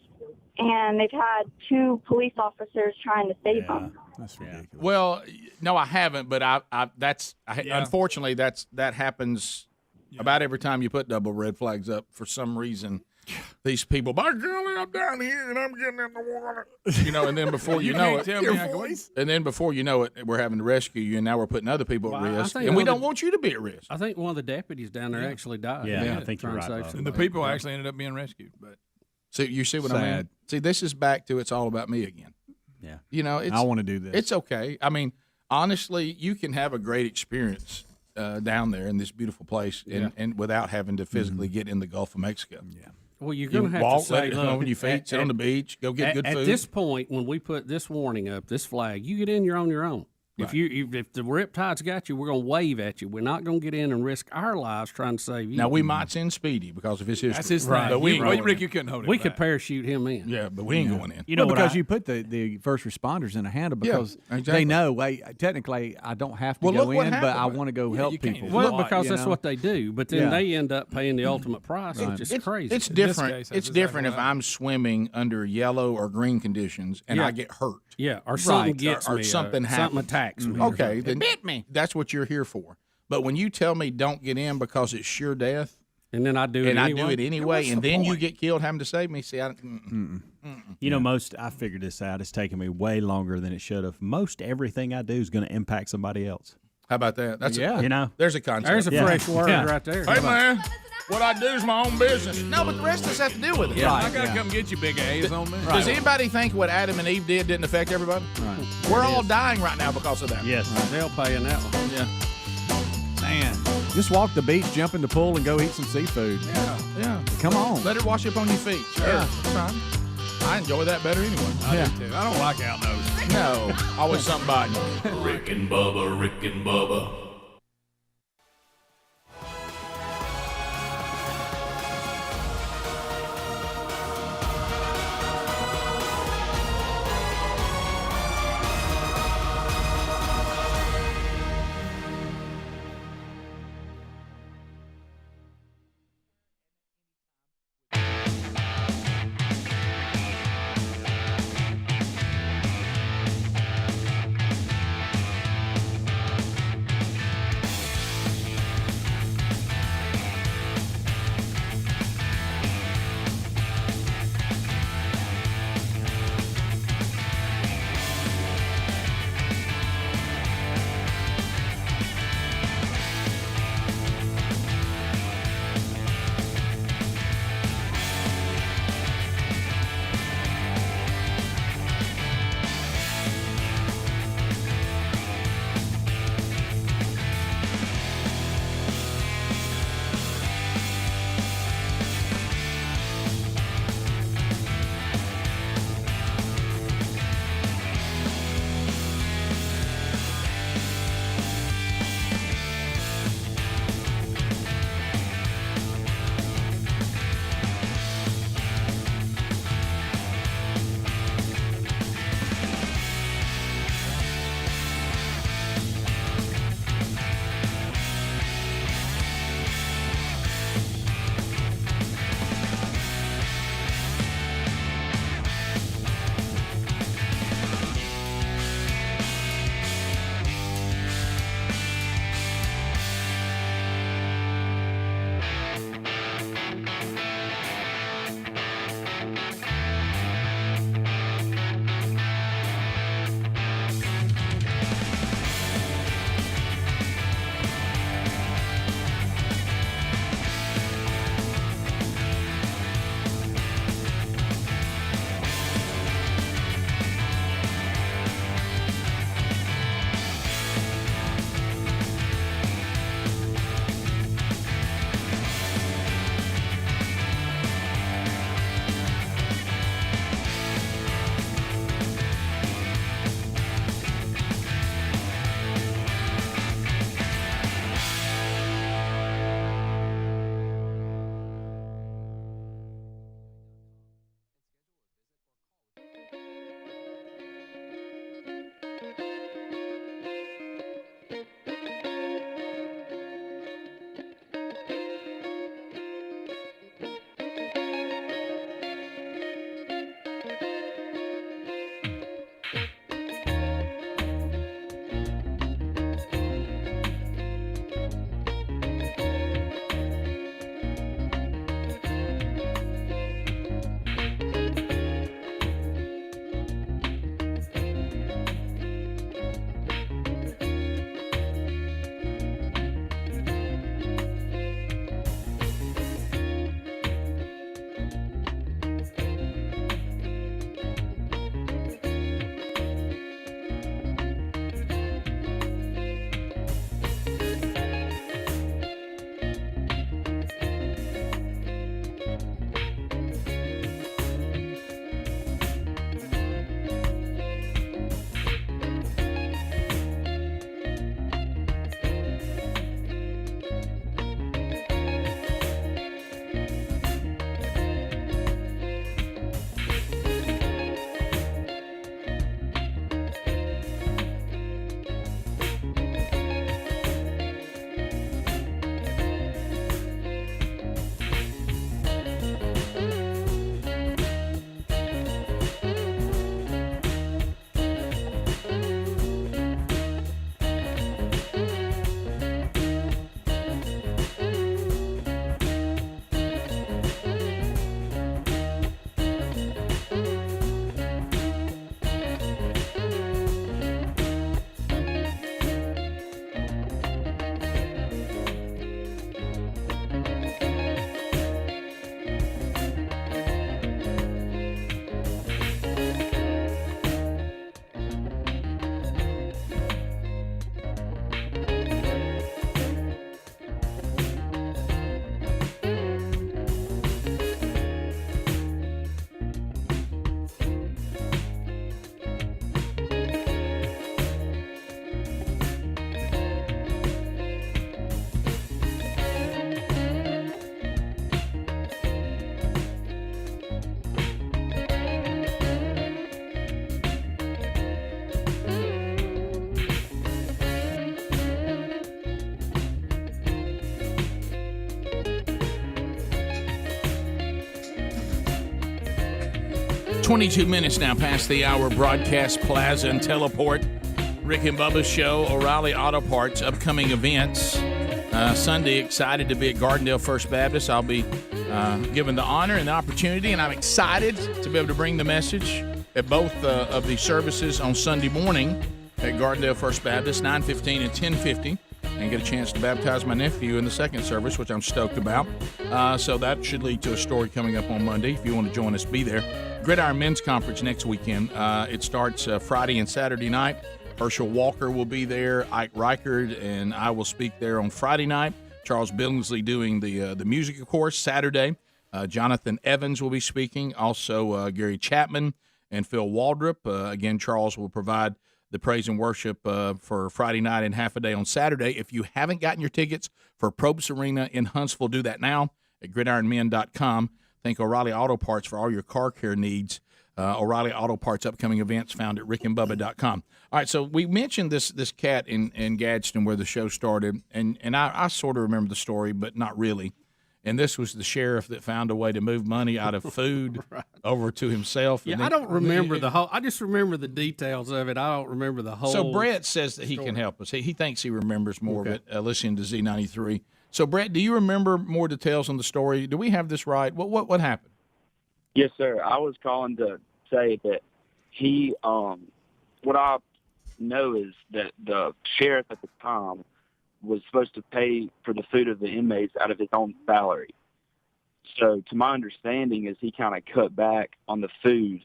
and they've had 2 police officers trying to save them? That's ridiculous. Well, no, I haven't, but unfortunately that happens about every time you put double red flags up. For some reason, these people, by golly, I'm down here and I'm getting in the water. You know, and then before you know can't it, tell me I can- and then before you know it, we're having to rescue you, and now we're putting other people Well, at I risk, think and we one of don't want you to be at risk. I think one of the deputies down there actually died. Yeah, I think you're trying to right, save Bob. And somebody. the people actually ended up being rescued. But So you see what I mean? Sad. See, this is back to it's all about me again. Yeah. You know, I want to do this. It's okay. I mean, honestly, you can have a great experience down there in this beautiful place, and without having to physically get in the Gulf of Mexico. Yeah. Well, you're You going to have walk, to let say, it look, on your feet, sit on the beach, go get good at food. this point, when we put this warning up, this flag, you get in, you're on your own. If if the Riptide's got you, we're going to wave at you. We're not going to get in and risk our lives trying to save you. Now, we might send Speedy because of his history. that's his thing. But we ain't going Rick, in. you couldn't hold it. We could parachute him in. Yeah, but we ain't going in. You know well, what? because you put the first responders in a handle because exactly. they know, hey, technically, I don't have to Well, go look what in, but I happened. want to go help you can't people. do Well, Why, because you that's know? what they do. But then Yeah. they end up paying the ultimate price, which is crazy. It's In this different. case, that's It's different exactly if right. I'm swimming under yellow or green conditions and Yeah. I get hurt. yeah, or something Right, gets or me, something something happens. attacks me. or Okay, something. then bit me. That's what you're here for. But when you tell me don't get in because it's sure death, and then I do it and anyway. I do it anyway, what's and the then you point? get killed having to save me, see, You know, I figured this out. It's taken me way longer than it should have. Most everything I do is going to impact somebody else. How about that? That's Yeah. You know, there's a concept. There's a fresh word right there. Hey man, what I do is my own business. No, but the rest of us have to deal with it. Yeah, I gotta come get you, big A's on me. Does anybody think what Adam and Eve did didn't affect everybody? Right. We're all dying right now because of that. yes. They'll pay in that one. Yeah. Man, just walk the beach, jump in the pool, and go eat some seafood. Yeah. Come on. Let it wash up on your feet. Sure. Yeah. That's fine. I enjoy that better anyway. I do too. I don't like out nose. No. Always something biting. Rick and Bubba, Rick and Bubba. 22 minutes now past the hour. Broadcast Plaza and Teleport. Rick and Bubba's show. O'Reilly Auto Parts. Upcoming events. Sunday, excited to be at Gardendale First Baptist. I'll be given the honor and the opportunity, and I'm excited to be able to bring the message at both of the services on Sunday morning at Gardendale First Baptist, 9:15 and 10:50, and get a chance to baptize my nephew in the second service, which I'm stoked about. So that should lead to a story coming up on Monday. If you want to join us, be there. Gridiron Men's Conference next weekend. It starts Friday and Saturday night. Herschel Walker will be there. Ike Reichard and I will speak there on Friday night. Charles Billingsley doing the music, of course, Saturday. Jonathan Evans will be speaking. Also, Gary Chapman and Phil Waldrop. Again, Charles will provide the praise and worship for Friday night and half a day on Saturday. If you haven't gotten your tickets for Probst Arena in Huntsville, do that now at gridironmen.com. Think O'Reilly Auto Parts for all your car care needs. O'Reilly Auto Parts upcoming events found at rickandbubba.com. All right, so we mentioned this cat in Gadsden where the show started, and I sort of remember the story, but not really. And this was the sheriff that found a way to move money out of food over to himself. Yeah, I don't remember the whole. I just remember the details of it. I don't remember the whole. So Brett says that he can help us. He thinks he remembers more of it listening to Z93. So Brett, do you remember more details on the story? Do we have this right? What happened? Yes, sir. I was calling to say that he, what I know is that the sheriff at the time was supposed to pay for the food of the inmates out of his own salary. So to my understanding is he kind of cut back on the food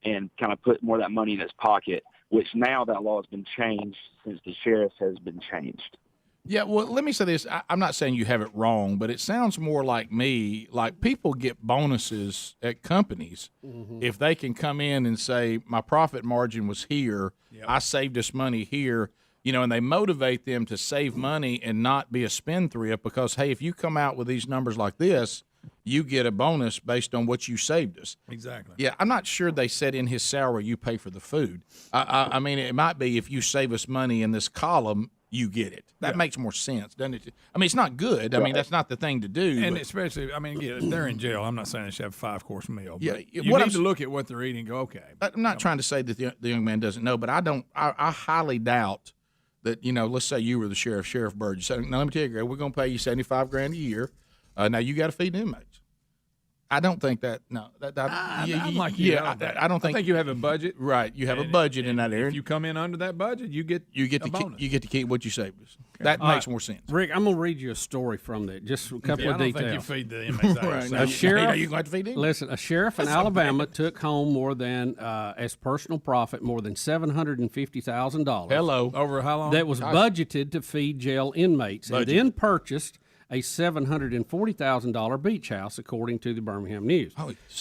and kind of put more of that money in his pocket, which now that law has been changed since the sheriff has been changed. Yeah, well, let me say this. I'm not saying you have it wrong, but it sounds more like me, like people get bonuses at companies if they can come in and say, my profit margin was here, I saved us money here, and they motivate them to save money and not be a spendthrift because, hey, if you come out with these numbers like this, you get a bonus based on what you saved us. Exactly. Yeah, I'm not sure they said in his salary you pay for the food. I mean, it might be if you save us money in this column, you get it. That makes more sense, doesn't it? I mean, it's not good. I mean, that's not the thing to do. And especially, I mean, if they're in jail, I'm not saying they should have a 5-course meal. Yeah, you need to look at what they're eating and go, okay. I'm not trying to say that the young man doesn't know, but I highly doubt that, let's say you were the sheriff, Sheriff Burgess. So, now, let me tell you, Greg, we're going to pay you $75,000 a year. Now, you got to feed inmates. I don't think that. No, I'm like you. I don't think you have a budget. Right, you have a budget in that area. If you come in under that budget, you get a bonus. You get to keep what you saved us. That makes more sense. Rick, I'm gonna read you a story from that. Just a couple of details. I don't think you feed the inmates. A sheriff. You going to feed him? Listen, a sheriff in Alabama took home more than as personal profit more than $750,000. Hello, over how long? That was budgeted to feed jail inmates, and then purchased a $740,000 beach house, according to the Birmingham News.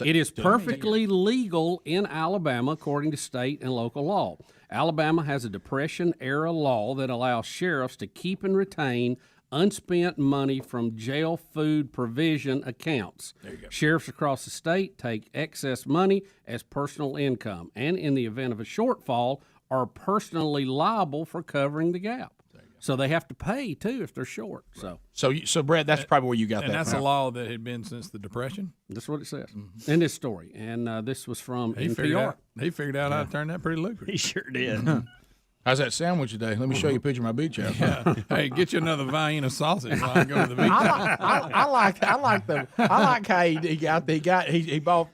It is perfectly legal in Alabama, according to state and local law. Alabama has a Depression-era law that allows sheriffs to keep and retain unspent money from jail food provision accounts. There you go. Sheriffs across the state take excess money as personal income, and in the event of a shortfall, are personally liable for covering the gap. So they have to pay too if they're short. So Brad, that's probably where you got that. And that's from. a law that had been since the Depression. That's what it says in this story, and this was from NPR. He figured out how to turn that pretty lucrative. He sure did. How's that sandwich today? Let me show you a picture of my beach house. Yeah. Hey, get you another Vienna sausage while I go to the beach. I like how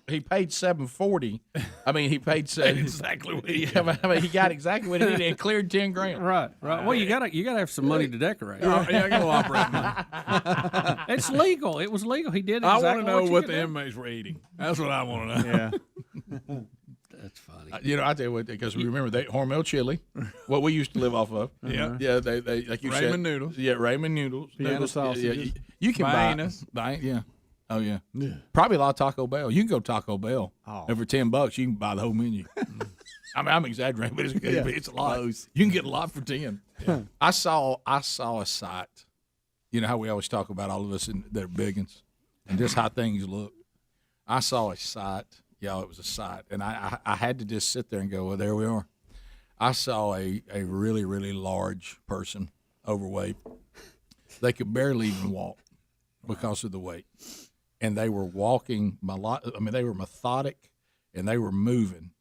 he paid $740. I mean, he paid exactly what he he got exactly what he needed and cleared $10,000. Right. Well, you gotta have some money to decorate. Yeah, I got a lot of money. It's legal. It was legal. He did. I exactly want to know what the do. inmates were eating. That's what I want to know. Yeah. That's funny. I tell you what, because we remember Hormel chili, what we used to live off of. Yeah, they like you said, Raymond noodles. Yeah, Raymond noodles. Vienna sausages. Yeah, you can buy. Yeah. Oh yeah. Probably a lot of Taco Bell. You can go Taco Bell. And for $10, you can buy the whole menu. I mean, I'm exaggerating, but it's a lot. You can get a lot for 10. Yeah. I saw a site. You know how we always talk about all of us that are biggins and just how things look. I saw a site. Y'all, it was a sight, and I had to just sit there and go, well, there we are. I saw a really, really large person, overweight. They could barely even walk because of the weight, and they were walking. They were methodic, and they were moving,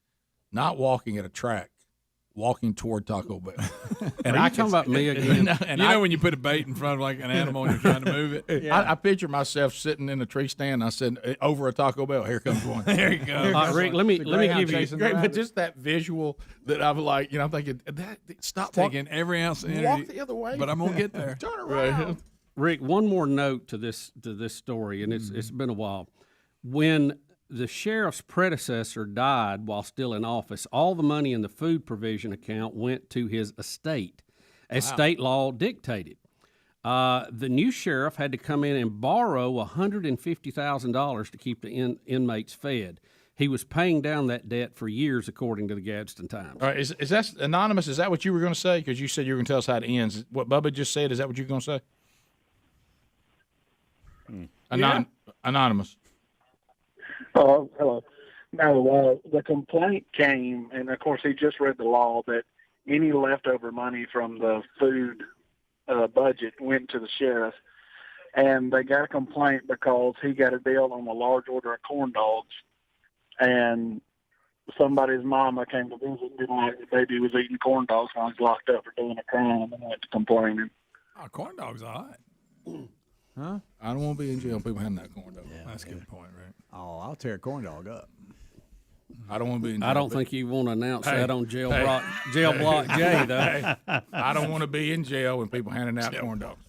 not walking at a track, walking toward Taco Bell. And are you talking about me again? And you know when you put a bait in front of like an animal and you're trying to move it? Yeah. I picture myself sitting in a tree stand. I said, over a Taco Bell, here comes one. There you go. Rick, let me give you Great, but just that visual that I'm like, I'm thinking, stop taking every ounce of energy. Walk the other way. But I'm going to get there. Turn around. Rick, one more note to this story, and it's been a while. When the sheriff's predecessor died while still in office, all the money in the food provision account went to his estate, as state law dictated. The new sheriff had to come in and borrow $150,000 to keep the inmates fed. He was paying down that debt for years, according to the Gadsden Times. All right, is that anonymous? Is that what you were going to say? Because you said you were going to tell us how it ends. What Bubba just said, is that what you're going to say? Anonymous. Oh, hello. No, the complaint came, and of course he just read the law that any leftover money from the food budget went to the sheriff, and they got a complaint because he got a deal on a large order of corn dogs, and somebody's mama came to visit and didn't like the baby was eating corn dogs while he's locked up for doing a crime, and went to complaining. Oh, corn dogs all right. Huh? I don't want to be in jail. People having that corn dog. Yeah, that's a good point, right? Oh, I'll tear a corn dog up. I don't want to be in jail. I don't think you want to announce that on Jail Block J, though. I don't want to be in jail when people handing out corn dogs.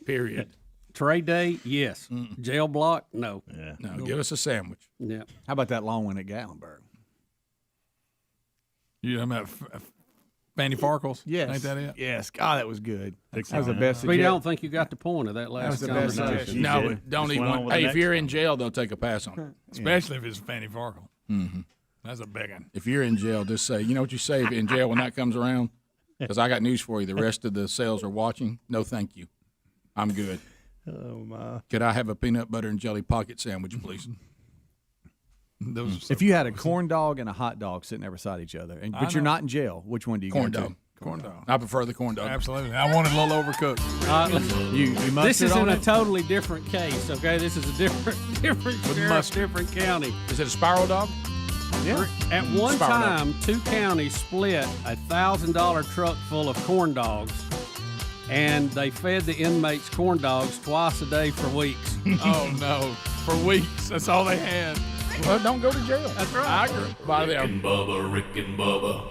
Period. Trade day, yes. Jail block, no. Yeah. No, give us a sandwich. Yeah. How about that long one at Gatlinburg? You know about Fanny Farkles? Yes. Ain't that it? Yes. God, that was good. That was the But best. I don't think you got the point of that last the best conversation. No, but don't even. Hey, if you're in jail, they'll take a pass on it. Especially if it's Fanny Farkle. Mm-hmm. That's a big one. If you're in jail, just say, you know what you say if you're in jail when that comes around? Because I got news for you. The rest of the cells are watching. No, thank you. I'm good. Oh, my. Could I have a peanut butter and jelly pocket sandwich, please? If you had a corn dog and a hot dog sitting there beside each other, but you're not in jail, which one do you Corn go dog. to? Corn dog. I prefer the corn dog. Absolutely. I wanted a little overcooked. This is in a totally different case, okay? This is a different sheriff, different county. Is it a spiral dog? Yeah. At one Spiral dog. time, two counties split a $1,000 truck full of corn dogs, and they fed the inmates corn dogs twice a day for weeks. Oh, no. For weeks. That's all they had. Well, don't go to jail. That's right. I agree. By Rick them. and Bubba, Rick and Bubba.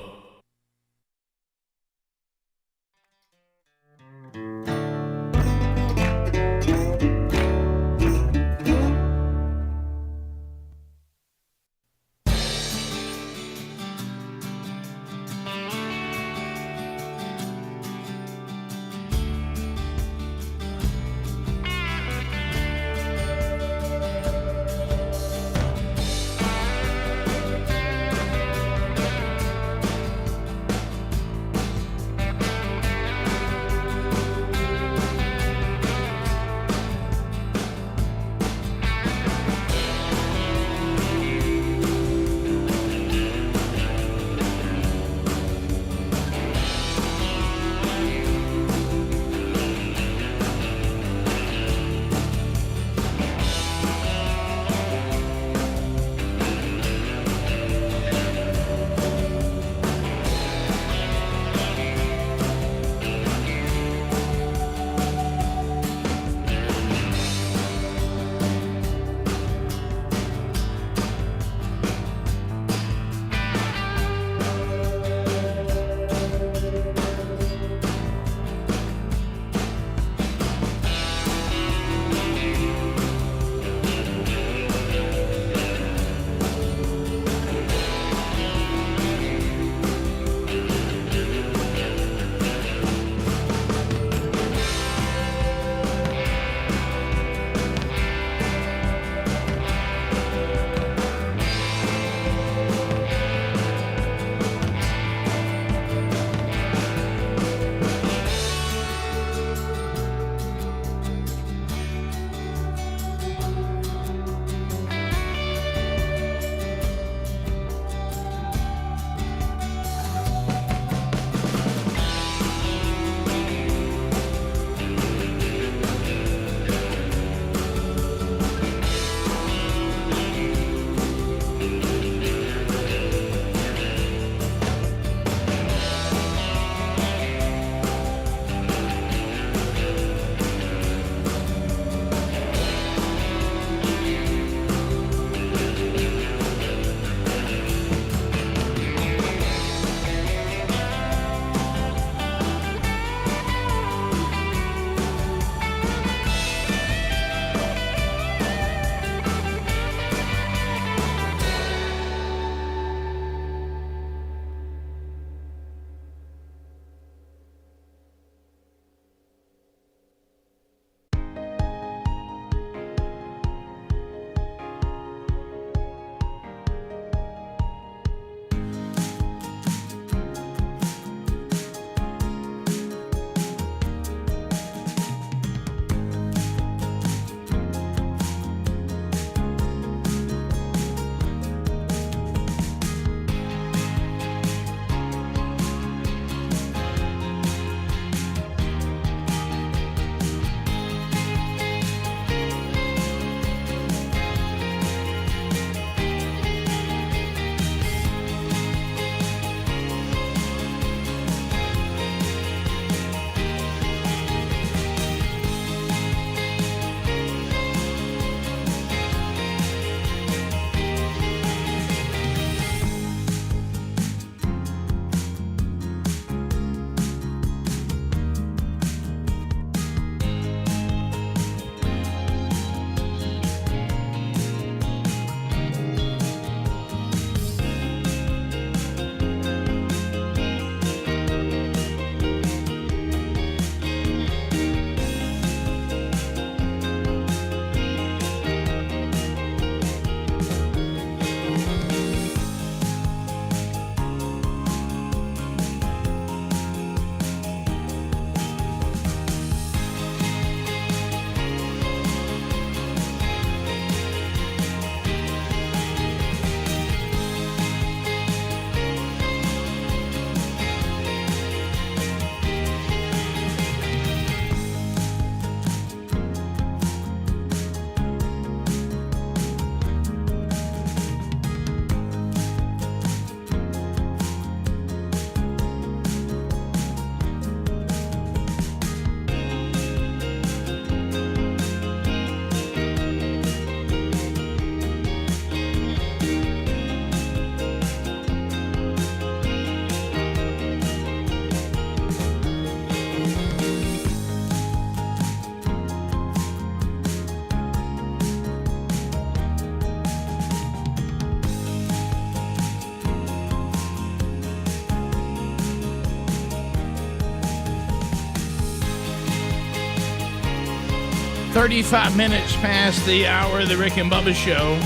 35 minutes past the hour of the Rick and Bubba Show.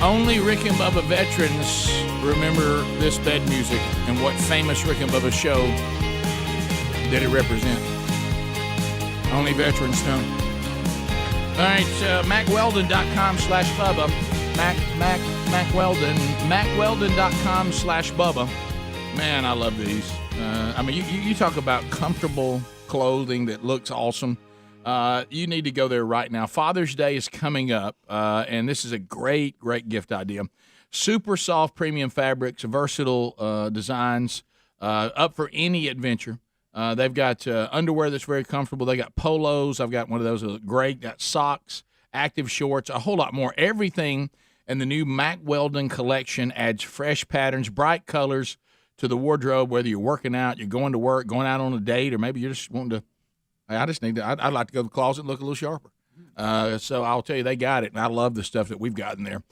Only Rick and Bubba veterans remember this bed music and what famous Rick and Bubba show did it represent. Only veterans know. All right, MacWeldon.com/Bubba. MacWeldon.com/Bubba. Man, I love these. I mean, you talk about comfortable clothing that looks awesome. You need to go there right now. Father's Day is coming up, and this is a great, great gift idea. Super soft premium fabrics, versatile designs, up for any adventure. They've got underwear that's very comfortable. They got polos. I've got one of those that look great. Got socks, active shorts, a whole lot more. Everything in the new Mack Weldon collection adds fresh patterns, bright colors to the wardrobe, whether you're working out, you're going to work, going out on a date, or maybe you're just wanting to, I'd like to go to the closet and look a little sharper. So I'll tell you, they got it, and I love the stuff that we've got in there.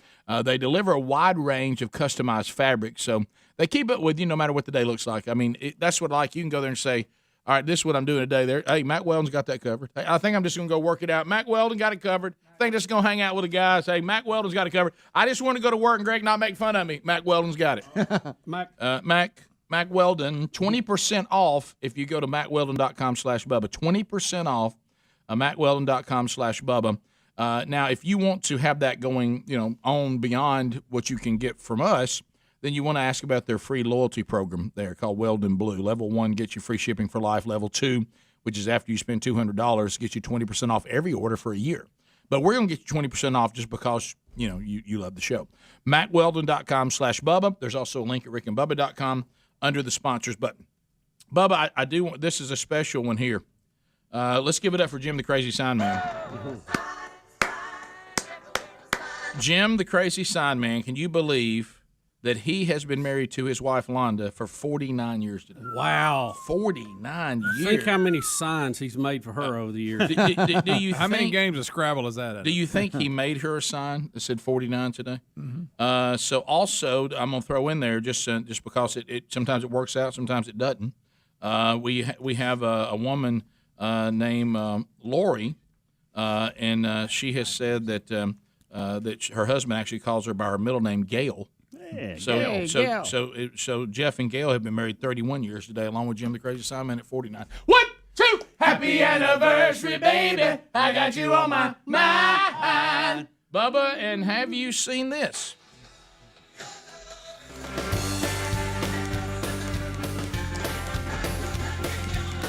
They deliver a wide range of customized fabrics, so they keep it with you no matter what the day looks like. I mean, that's what I like. You can go there and say, all right, this is what I'm doing today. There, hey, Mack Weldon's got that covered. Hey, I think I'm just going to go work it out. Mack Weldon got it covered. I think just going to hang out with the guys. Hey, Mack Weldon's got it covered. I just want to go to work and Greg not make fun of me. Mack Weldon's got it. Mack Weldon, 20% off if you go to MacWeldon.com/Bubba. 20% off MacWeldon.com/Bubba. Now, if you want to have that going, on beyond what you can get from us, then you want to ask about their free loyalty program there called Weldon Blue. Level 1 gets you free shipping for life. Level 2, which is after you spend $200, gets you 20% off every order for a year. But we're going to get you 20% off just because, you love the show. MacWeldon.com/Bubba. There's also a link at rickandbubba.com under the sponsors button. Bubba, I do want, this is a special one here. Let's give it up for Jim the Crazy Sign Man. Jim the Crazy Sign Man, can you believe that he has been married to his wife, Londa, for 49 years today? Wow. 49 years. Think how many signs he's made for her over the years. Do you how many games of Scrabble is that? Do you think he made her a sign that said 49 today? Mm-hmm. So also, I'm going to throw in there just because it sometimes it works out, sometimes it doesn't. We have a woman named Lori, and she has said that that her husband actually calls her by her middle name, Gail. Yeah, So Jeff and Gail have been married 31 years today, along with Jim the Crazy Sign Man at 49. 1, 2, happy anniversary, baby. I got you on my mind. Bubba, and have you seen this?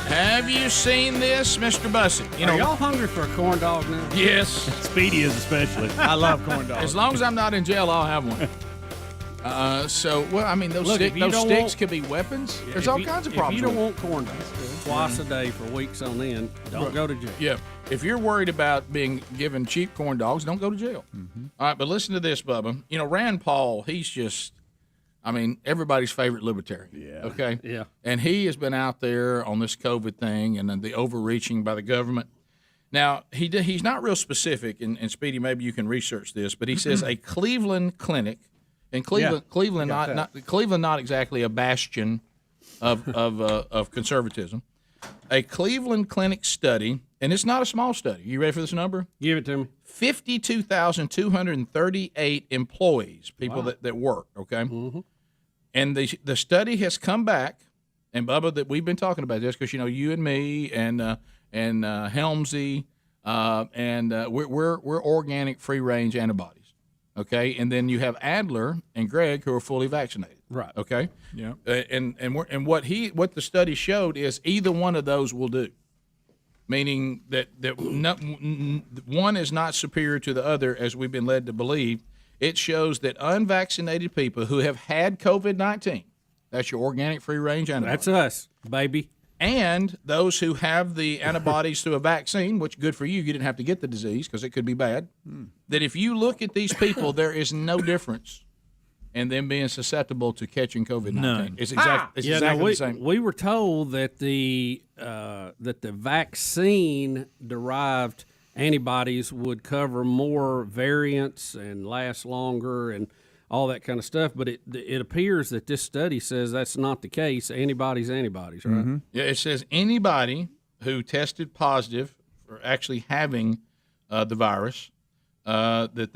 Have you seen this, Mr. Bussey? Are y'all hungry for a corn dog now? Yes. Speedy is especially. I love corn dogs. As long as I'm not in jail, I'll have one. Those sticks could be weapons. Yeah, There's all kinds of problems. If you don't want corn dogs twice a day for weeks on end, don't go to jail. Yeah. If you're worried about being given cheap corn dogs, don't go to jail. Mm-hmm. All right, but listen to this, Bubba. Rand Paul, he's just, everybody's favorite libertarian. Yeah. Okay? Yeah. And he has been out there on this COVID thing and then the overreaching by the government. Now, he's not real specific, and Speedy, maybe you can research this, but he says a Cleveland clinic, and Cleveland not exactly a bastion of conservatism. A Cleveland clinic study, and it's not a small study. You ready for this number? Give it to me. 52,238 employees, people that work, okay? Mm-hmm. And the study has come back, and Bubba, that we've been talking about this because, you and me and Helmsy, and we're organic free-range antibodies. Okay, and then you have Adler and Greg who are fully vaccinated. Right. Okay. Yeah. And what the study showed is either one of those will do, meaning that one is not superior to the other, as we've been led to believe. It shows that unvaccinated people who have had COVID-19, that's your organic free-range antibodies. That's us, baby. And those who have the antibodies to a vaccine, which good for you, you didn't have to get the disease because it could be bad, that if you look at these people, there is no difference in them being susceptible to catching COVID-19. None. It's exactly the same. We were told that the vaccine-derived antibodies would cover more variants and last longer and all that kind of stuff, but it appears that this study says that's not the case. Antibodies, right? Mm-hmm. Yeah, it says anybody who tested positive for actually having the virus, that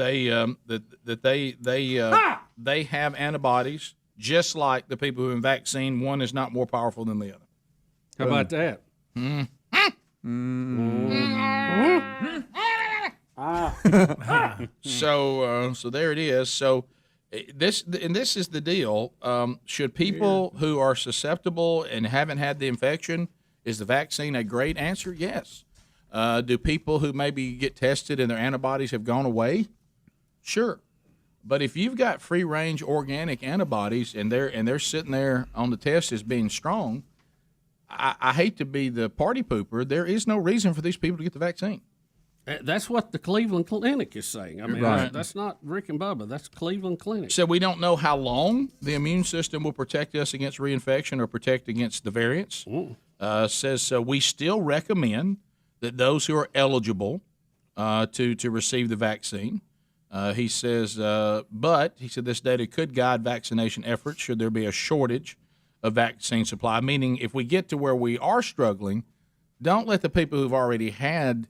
they have antibodies, just like the people who have been vaccinated. One is not more powerful than the other. How about that? So there it is. So this is the deal. Should people who are susceptible and haven't had the infection, is the vaccine a great answer? Yes. Do people who maybe get tested and their antibodies have gone away? Sure. But if you've got free range organic antibodies and they're sitting there on the test as being strong, I hate to be the party pooper. There is no reason for these people to get the vaccine. That's what the Cleveland Clinic is saying. I mean, Right. that's not Rick and Bubba. That's Cleveland Clinic. So we don't know how long the immune system will protect us against reinfection or protect against the variants. Says we still recommend that those who are eligible to receive the vaccine. He says, but he said this data could guide vaccination efforts should there be a shortage of vaccine supply. Meaning, if we get to where we are struggling, don't let the people who've already had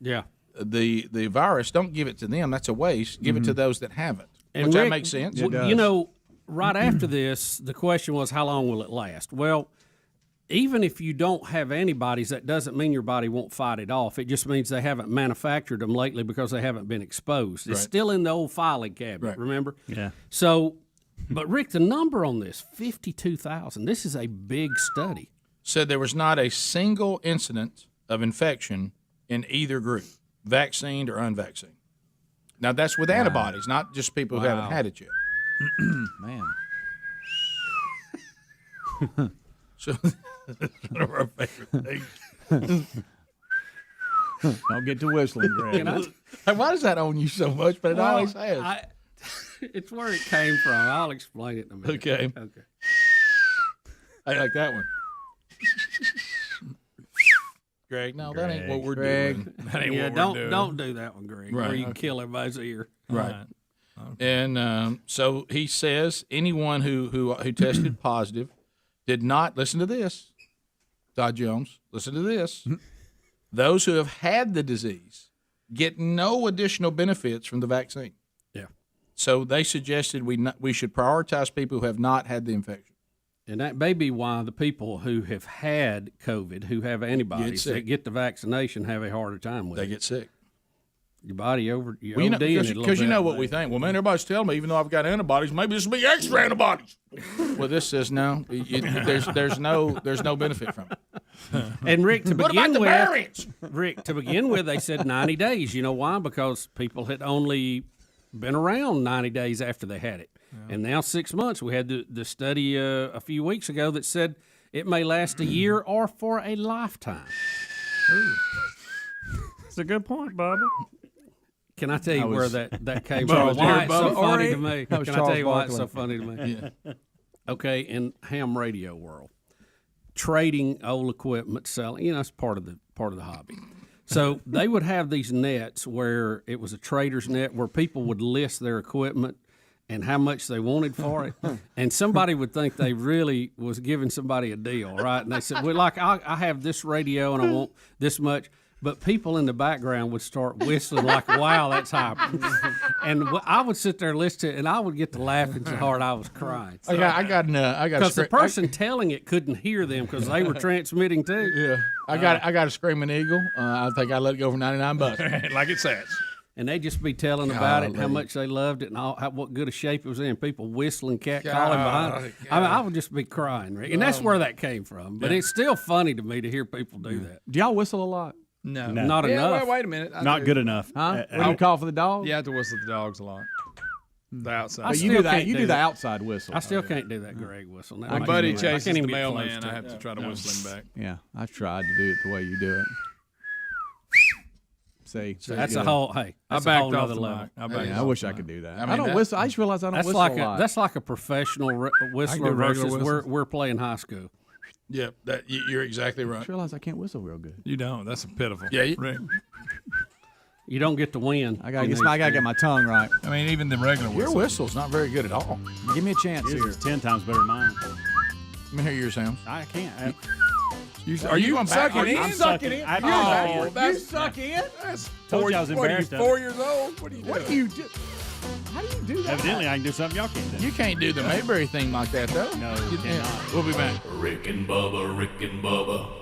the virus, don't give it to them. That's a waste. Give it to those that haven't. And Which Rick, that makes sense. You know, right after this, the question was, how long will it last? Well, even if you don't have antibodies, that doesn't mean your body won't fight it off. It just means they haven't manufactured them lately because they haven't been exposed. It's Right. still in the old filing cabinet, Right. remember? Yeah. So, but Rick, the number on this, 52,000, this is a big study. Said there was not a single incident of infection in either group, vaccinated or unvaccinated. Now, that's with antibodies, not just people who haven't had it yet. Man. So that's one of our favorite things. Don't get to whistling, Greg. Why does that own you so much? But it always has. It's where it came from. I'll explain it in a minute. Okay. I like that one. Greg, no, that ain't what we're doing. That ain't what we're doing. Don't do that one, Greg. Right. Where you can kill everybody's ear. Right. And so he says anyone who tested positive did not, listen to this, Todd Jones, listen to this. Those who have had the disease get no additional benefits from the vaccine. Yeah. So they suggested we should prioritize people who have not had the infection. And that may be why the people who have had COVID, who have antibodies, that get the vaccination, have a harder time with it. They get sick. Your body over, you're Well, because you know what we think. Well, man, everybody's telling me, even though I've got antibodies, maybe this will be extra antibodies. Well, this says no. There's no benefit from it. And Rick, to What begin about the with, variants? Rick, to begin with, they said 90 days. You know why? Because people had only been around 90 days after they had it, and now 6 months. We had the study a few weeks ago that said it may last a year or for a lifetime. It's a good point, Bubba. Can I tell you where that came Charles from? Why it's so Bubba. funny to me? That was Can I tell Charles you why it's so Barkley. funny to me? Yeah. Okay, in ham radio world, trading old equipment, selling, it's part of the hobby. So they would have these nets where it was a trader's net where people would list their equipment and how much they wanted for it, and somebody would think they really was giving somebody a deal, right? And they said, "Well, like I have this radio and I want this much." But people in the background would start whistling like, wow, that's high. And I would sit there and listen to it, and I would get to laughing so hard I was crying. So, I got because the person telling it couldn't hear them because they were transmitting too. Yeah, I got a screaming eagle. I think I let it go for $99, like it says. And they'd just be telling about it, and how much they loved it, and what good a shape it was in. People whistling, cat calling behind it. I mean, I would just be crying, Rick. And that's where that came from. But it's still funny to me to hear people do that. Do y'all whistle a lot? No. Not enough. Wait a minute. Not good enough. Huh? When you call for the dog? You have to whistle at the dogs a lot. The outside. But you do that. You do the outside whistle. I still can't do that Greg whistle. My buddy chases the mailman. I have to try to whistle him back. Yeah, I've tried to do it the way you do it. See, that's a whole. Hey, that's I a whole backed off nother the level. mic. I wish I could do that. I mean, I don't whistle. I just realized I don't whistle a lot. That's like a professional whistler versus we're playing high school. Yeah, you're exactly right. I just realized I can't whistle real good. You don't. That's pitiful. Yeah, you don't get to win. I gotta get my tongue right. I mean, even the regular Your whistle's not very good at all. Give me a chance here. It's 10 times better than mine. Let me hear yours, Sam. I can't. Are you going sucking backwards? in? I'm sucking in. I'm You're backwards. backwards. You suck in. That's Told you I was what are you, embarrassed of it. 4 years old? What are you doing? What do you do? How do you do that? Evidently, I can do something y'all can't do. You can't do the Mayberry thing like that, though. No, you cannot. We'll be back. Rick and Bubba, Rick and Bubba.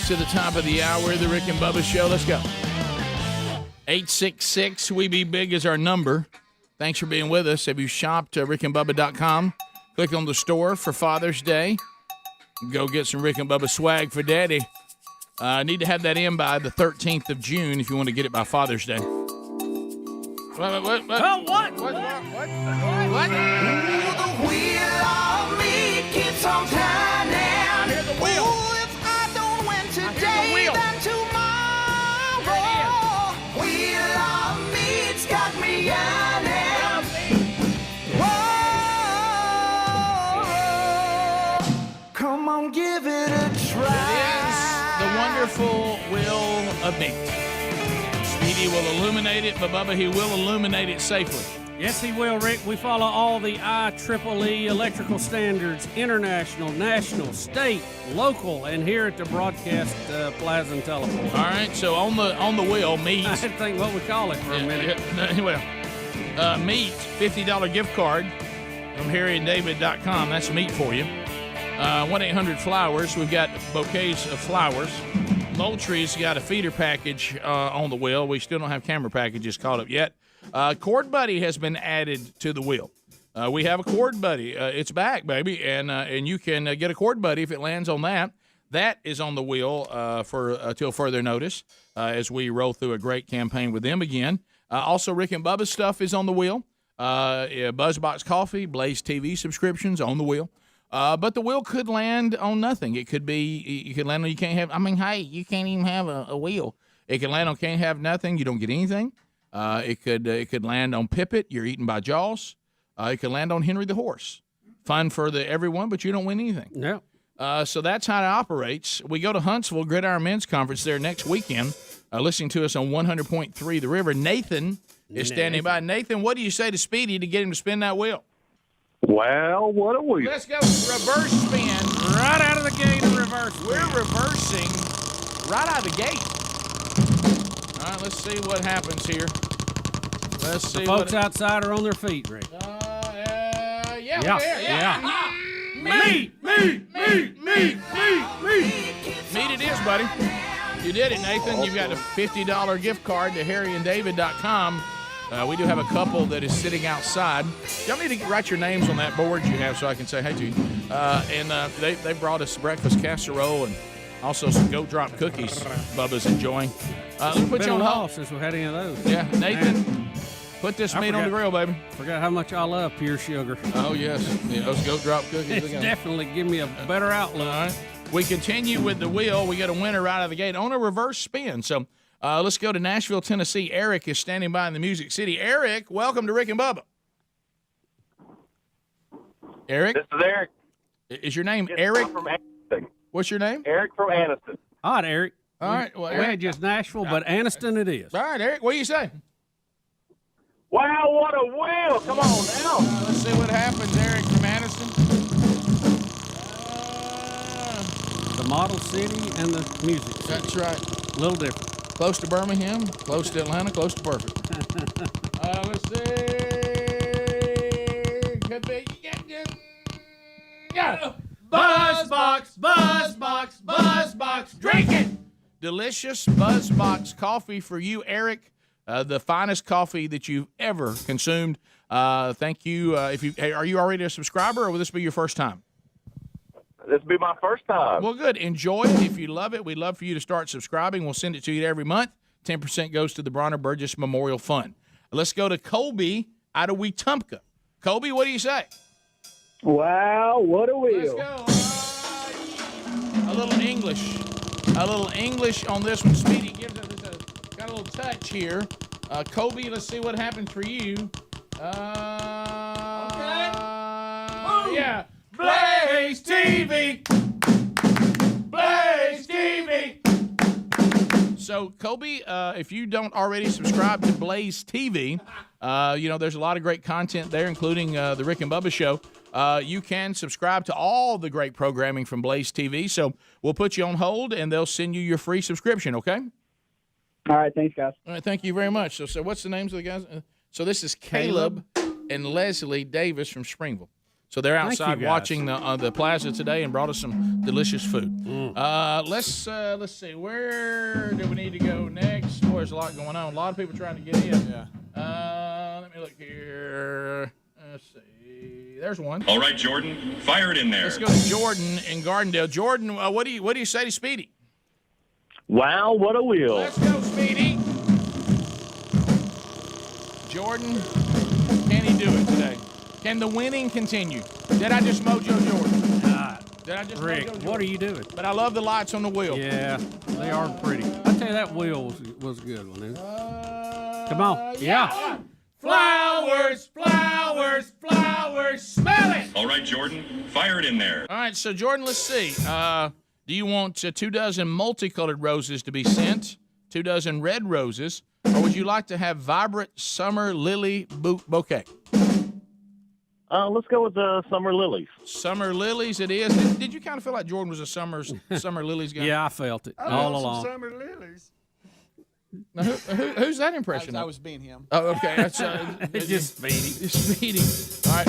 minutes to the top of the hour of the Rick and Bubba Show. Let's go. 866 We Be Big is our number. Thanks for being with us. Have you shopped at rickandbubba.com? Click on the store for Father's Day. Go get some Rick and Bubba swag for Daddy. Need to have that in by the 13th of June if you want to get it by Father's Day. What? Oh, what? What? The wheel of me keeps on turning. Hear the wheel. Ooh, if I don't win today, wheel. then tomorrow. Wheel of me, it's got me yearning. Whoa, come on, give it a try. It is the wonderful Wheel of Meat. Speedy will illuminate it, but Bubba, he will illuminate it safely. Yes, he will, Rick. We follow all the IEEE electrical standards, international, national, state, local, and here at the broadcast plaza and telephone. All right, so on the wheel, meat. I had to think what we call it for a minute. Meat, $50 gift card from harryanddavid.com. That's meat for you. 1-800-Flowers. We've got bouquets of flowers. Moultrie's got a feeder package on the wheel. We still don't have camera packages caught up yet. Cord Buddy has been added to the wheel. We have a Cord Buddy. It's back, baby, and you can get a Cord Buddy if it lands on that. That is on the wheel for till further notice as we roll through a great campaign with them again. Also, Rick and Bubba's stuff is on the wheel. BuzzBox Coffee, Blaze TV subscriptions on the wheel. But the wheel could land on nothing. It could be, you could land on, you can't have, hey, you can't even have a wheel. It could land on can't have nothing. You don't get anything. It could land on Pippet. You're eaten by Jaws. It could land on Henry the Horse. Fun for everyone, but you don't win anything. Yeah. So that's how it operates. We go to Huntsville, Gridiron Men's Conference there next weekend. Listening to us on 100.3 The River. Nathan is standing by. Nathan, what do you say to Speedy to get him to spin that wheel? Well, what a wheel. Let's go reverse spin. Right out of the gate and reverse spin. We're reversing right out of the gate. All right, let's see what happens here. Let's see. Folks outside are on their feet, Rick. Yeah. Meat it is, buddy. You did it, Nathan. You've got a $50 gift card to harryanddavid.com. We do have a couple that is sitting outside. Y'all need to write your names on that board you have so I can say hey to you. And they brought us breakfast casserole and also some Goat Drop cookies Bubba's enjoying. Let me put you on hold. Since we had any of those. Yeah, Nathan, put this meat on the grill, baby. Forgot how much I love pure sugar. Oh, yes. Yeah, those Goat Drop cookies. It's definitely give me a better outlook. All right. We continue with the wheel. We got a winner right out of the gate on a reverse spin. So let's go to Nashville, Tennessee. Eric is standing by in the Music City. Eric, welcome to Rick and Bubba. Eric? This is Eric. Is your name Eric? I'm from Aniston. What's your name? Eric from Aniston. All right, Eric. All right. Well, we had just Nashville, but Aniston it is. All right, Eric. What do you say? Wow, what a wheel. Come on now. Let's see what happens, Eric from Aniston. The model city and the music city. That's right. A little different. Close to Birmingham, close to Atlanta, close to perfect. Let's see. Could be. Yeah. Buzzbox. Drink it. Delicious Buzzbox coffee for you, Eric. The finest coffee that you've ever consumed. Thank you. Are you already a subscriber, or will this be your first time? This will be my first time. Well, good. Enjoy it. If you love it, we'd love for you to start subscribing. We'll send it to you every month. 10% goes to the Bronner Burgess Memorial Fund. Let's go to Colby out of Wetumpka. Colby, what do you say? Wow, what a wheel. Let's go. A little English on this one. Speedy gives us got a little touch here. Colby, let's see what happens for you. Okay. Yeah. Blaze TV. So, Colby, if you don't already subscribe to Blaze TV, there's a lot of great content there, including the Rick and Bubba Show. You can subscribe to all the great programming from Blaze TV. So we'll put you on hold, and they'll send you your free subscription, okay? All right, thanks, guys. All right, thank you very much. So what's the names of the guys? So this is Caleb and Leslie Davis from Springville. So they're Thank outside you, guys. watching the plaza today and brought us some delicious food. Let's see. Where do we need to go next? Boy, there's a lot going on. A lot of people trying to get in. Yeah. Let me look here. Let's see. There's one. All right, Jordan, fire it in there. Let's go to Jordan in Gardendale. Jordan, what do you say to Speedy? Wow, what a wheel. Let's go, Speedy. Jordan, can he do it today? Can the winning continue? Did I just mojo Jordan? Did I just Rick, mojo Jordan? what are you doing? But I love the lights on the wheel. Yeah, they are pretty. I tell you, that wheel was a good one. Isn't it? Come on. Yeah. Flowers, flowers, flowers. Smell it. All right, Jordan, fire it in there. All right, so Jordan, let's see. Do you want 2 dozen multicolored roses to be sent, 2 dozen red roses, or would you like to have vibrant summer lily bouquet? Let's go with the summer lilies. Summer lilies it is. Did you kind of feel like Jordan was a summer lilies guy? Yeah, I felt it all along. Summer lilies. Now, who's that impression? I was being him. Oh, okay. That's It's just Speedy. Speedy. All right,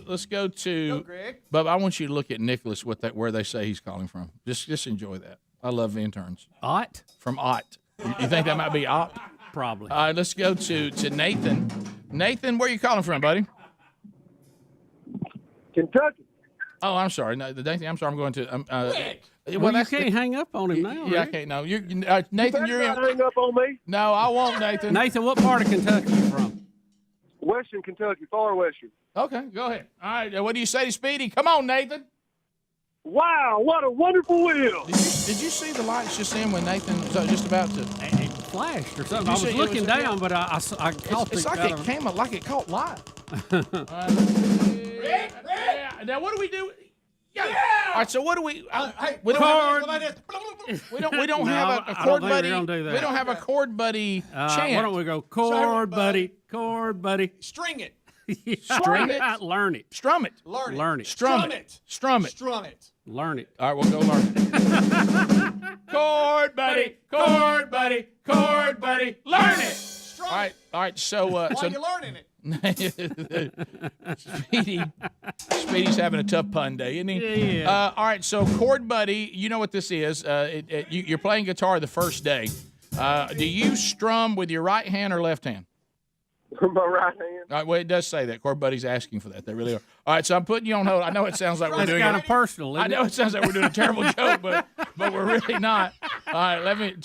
let's go to Greg. Bubba, I want you to look at Nicholas where they say he's calling from. Just enjoy that. I love interns. Ott? From Ott. You think that might be Ott? Probably. All right, let's go to Nathan. Nathan, where are you calling from, buddy? Kentucky. Oh, I'm sorry. No, Nathan, I'm sorry. I'm going to. Well, you can't hang up on him now. Yeah, I Rick. can't. No, Nathan, you're in. Hang up on me. No, I won't, Nathan. Nathan, what part of Kentucky are you from? Western Kentucky, far western. Okay, go ahead. All right, what do you say to Speedy? Come on, Nathan. Wow, what a wonderful wheel. Did you see the lights just in when Nathan was just about to? It flashed or something. I was looking down, but I caught It's like it came like it caught light. Now what do we do? Yeah. All right. So what do we? We don't have a chord buddy. We don't have a chord buddy chant. Why don't we go chord buddy, chord buddy? String it. String it. Learn it. Strum it. Learn it. Strum it. Strum it. Strum it. Learn it. All right, we'll go learn it. Chord buddy, chord buddy, chord buddy, learn it. All right. So Why are you learning it? Speedy's having a tough pun day, isn't he? Yeah. All right, so chord buddy, you know what this is. You're playing guitar the first day. Do you strum with your right hand or left hand? My right hand. All right, well, it does say that. Chord buddy's asking for that. They really are. All right, so I'm putting you on hold. I know it sounds like we're That's doing kind of personal. I know it sounds like we're doing a terrible joke, but we're really not. All right, let me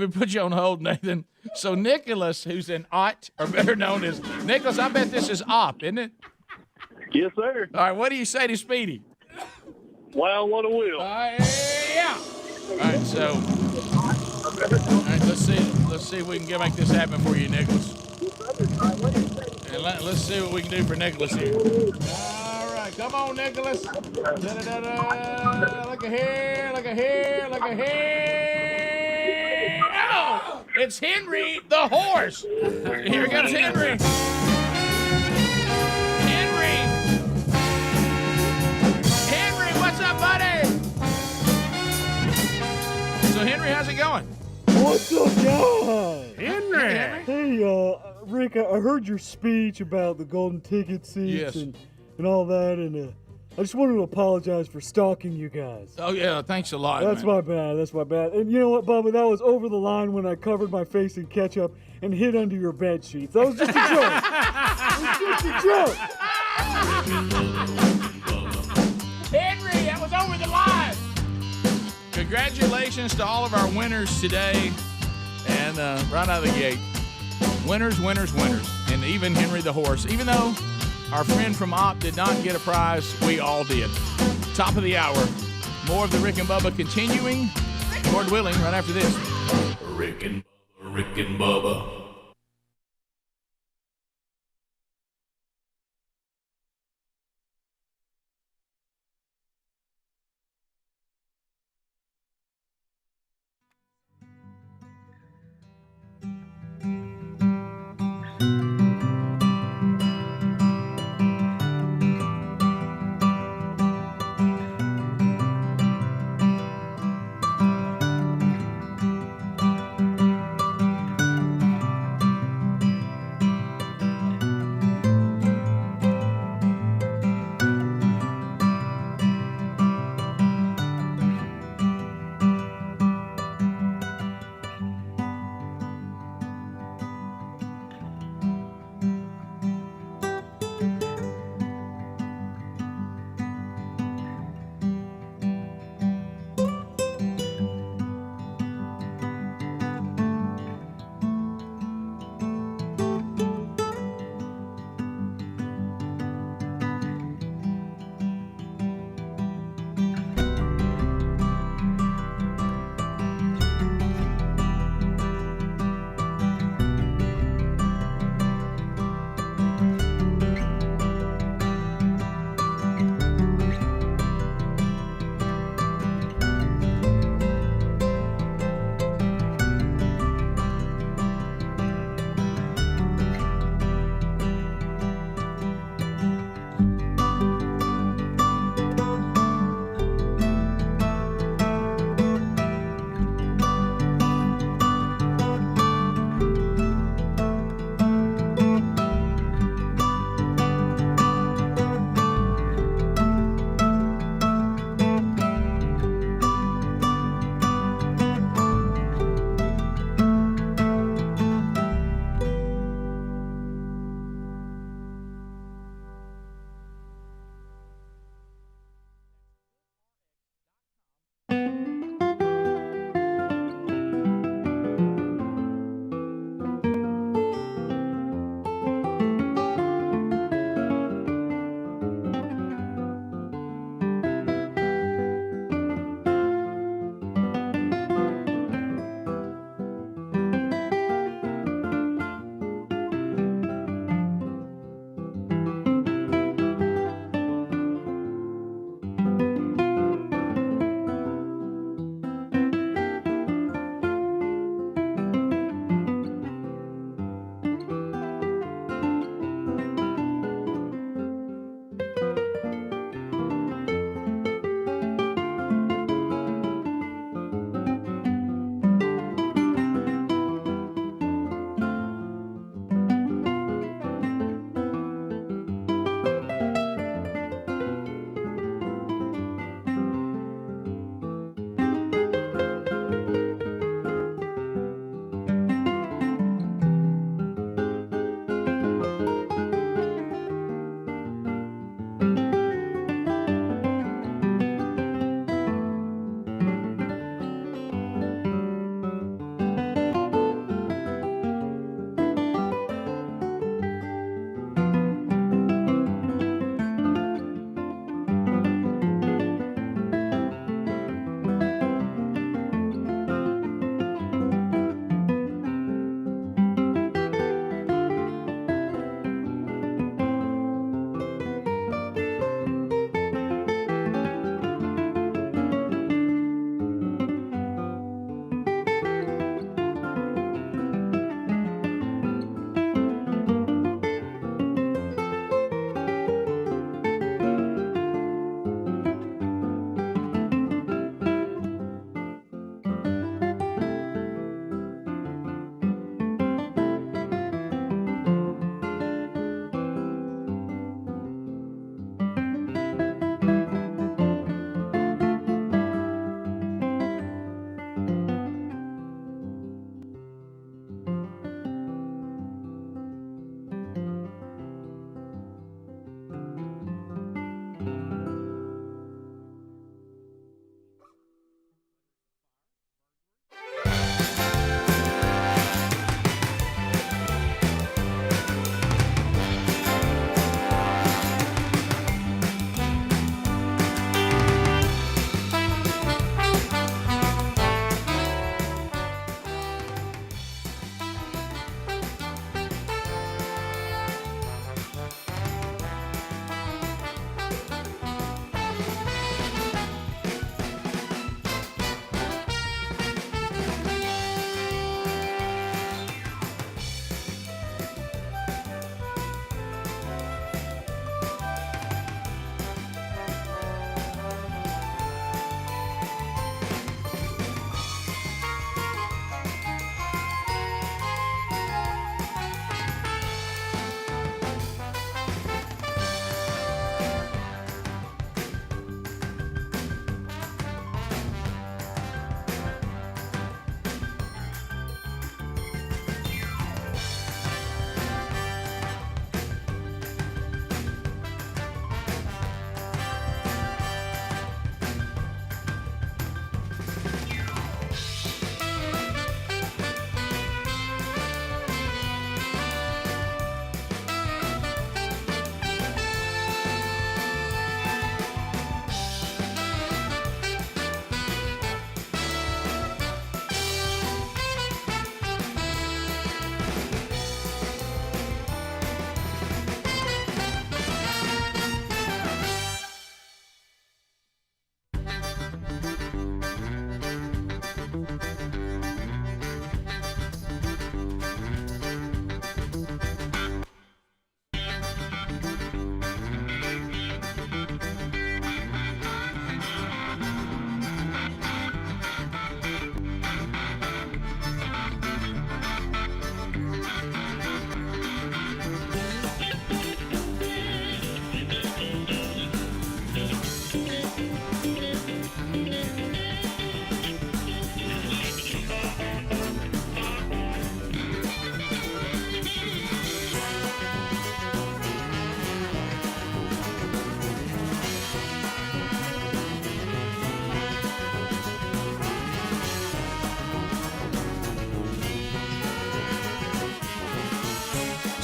put you on hold, Nathan. So Nicholas, who's in Ott, or better known as Nicholas, I bet this is Op, isn't it? Yes, sir. All right, what do you say to Speedy? Wow, what a wheel. Yeah. All right, so let's see if we can make this happen for you, Nicholas. And let's see what we can do for Nicholas here. All right, come on, Nicholas. Da-da-da-da. Look at here, look at here, look at here. Oh, it's Henry the horse. Here comes Henry. Henry, what's up, buddy? So Henry, how's it going? What's up, guys? Henry. Hey, Rick, I heard your speech about the golden ticket seats and all that, and I just wanted to apologize for stalking you guys. Oh, yeah, thanks a lot, That's man. my bad, that's my bad. And you know what, Bubba, that was over the line when I covered my face in ketchup and hid under your bed sheets. That was just a joke. It was just a joke. Henry, that was over the line. Congratulations to all of our winners today. And right out of the gate, winners, winners, winners. And even Henry the horse. Even though our friend from Op did not get a prize, we all did. Top of the hour. More of the Rick and Bubba continuing, Lord willing, right after this. Rick and Bubba.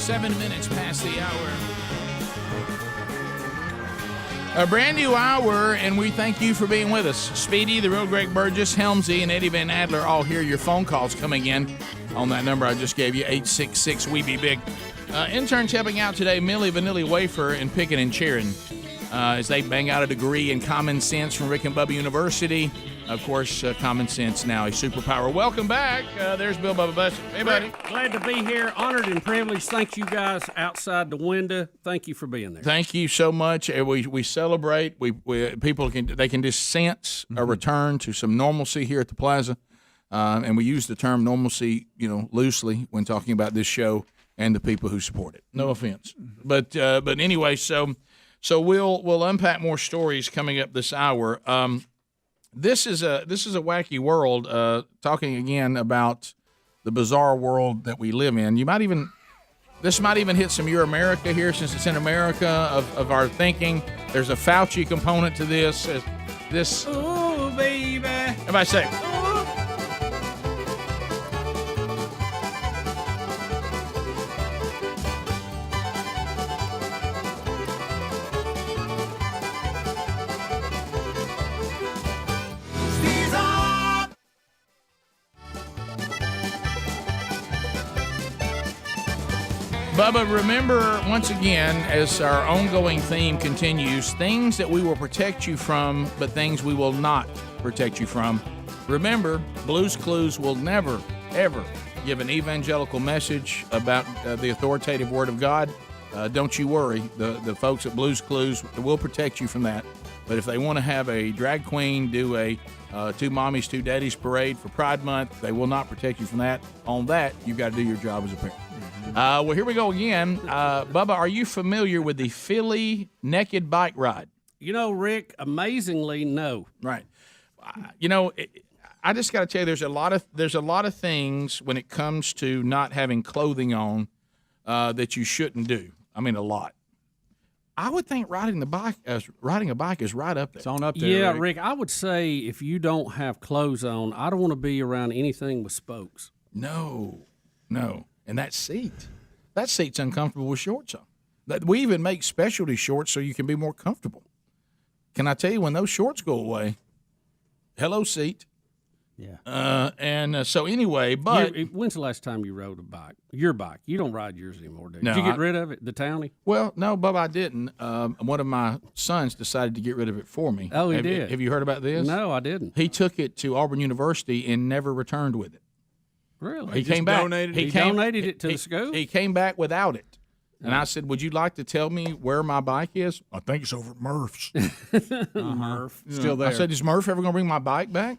7 minutes past the hour. A brand new hour, and we thank you for being with us. Speedy, the real Greg Burgess, Helmsy, and Eddie Van Adler all hear your phone calls coming in on that number I just gave you, 866-WE-BE-BIG. Interns helping out today, Millie Vanilli Wafer and Picking and Cheering, as they bang out a degree in common sense from Rick and Bubba University. Of course, common sense now a superpower. Welcome back. There's Bill Bubba Bussett. Hey, buddy. Glad to be here. Honored and privileged. Thank you guys outside the window. Thank you for being there. Thank you so much. We celebrate. We people can just sense a return to some normalcy here at the Plaza, and we use the term normalcy, loosely when talking about this show and the people who support it. No offense, but anyway, so we'll unpack more stories coming up this hour. This is a wacky world. Talking again about the bizarre world that we live in. This might even hit some Your America here, since it's in America of our thinking. There's a Fauci component to this. Ooh, baby. Everybody say. Bubba, remember, once again, as our ongoing theme continues, things that we will protect you from, but things we will not protect you from. Remember, Blue's Clues will never, ever give an evangelical message about the authoritative Word of God. Don't you worry. The folks at Blue's Clues will protect you from that. But if they want to have a drag queen do a Two Mommies, Two Daddies parade for Pride Month, they will not protect you from that. On that, you've got to do your job as a parent. Well, here we go again. Bubba, are you familiar with the Philly naked bike ride? Rick, amazingly, no. Right. I just got to tell you, there's a lot of things when it comes to not having clothing on that you shouldn't do. I mean, a lot. I would think riding a bike is right up there. It's on up there. Yeah, Rick, I would say if you don't have clothes on, I don't want to be around anything with spokes. No. And that seat's uncomfortable with shorts on. We even make specialty shorts so you can be more comfortable. Can I tell you, when those shorts go away, hello seat. Yeah. So anyway, but when's the last time you rode a bike? Your bike. You don't ride yours anymore, do you? No, Did you get rid of it, the Townie? Well, no, Bubba, I didn't. One of my sons decided to get rid of it for me. Oh, he did? Have you heard about this? No, I didn't. He took it to Auburn University and never returned with it. Really? He came back. Donated it to the school? He came back without it. And I said, would you like to tell me where my bike is? I think it's over at Murph's. Murph. Still there. I said, is Murph ever going to bring my bike back?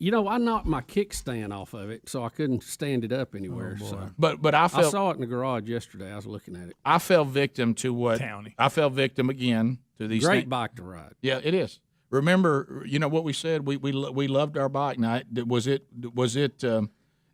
I knocked my kickstand off of it, so I couldn't stand it up anywhere. So. But I saw it in the garage yesterday. I was looking at it. I fell victim to what? Townie. I fell victim again to these Great bike to ride. Yeah, it is. Remember, what we said? We loved our bike. Now,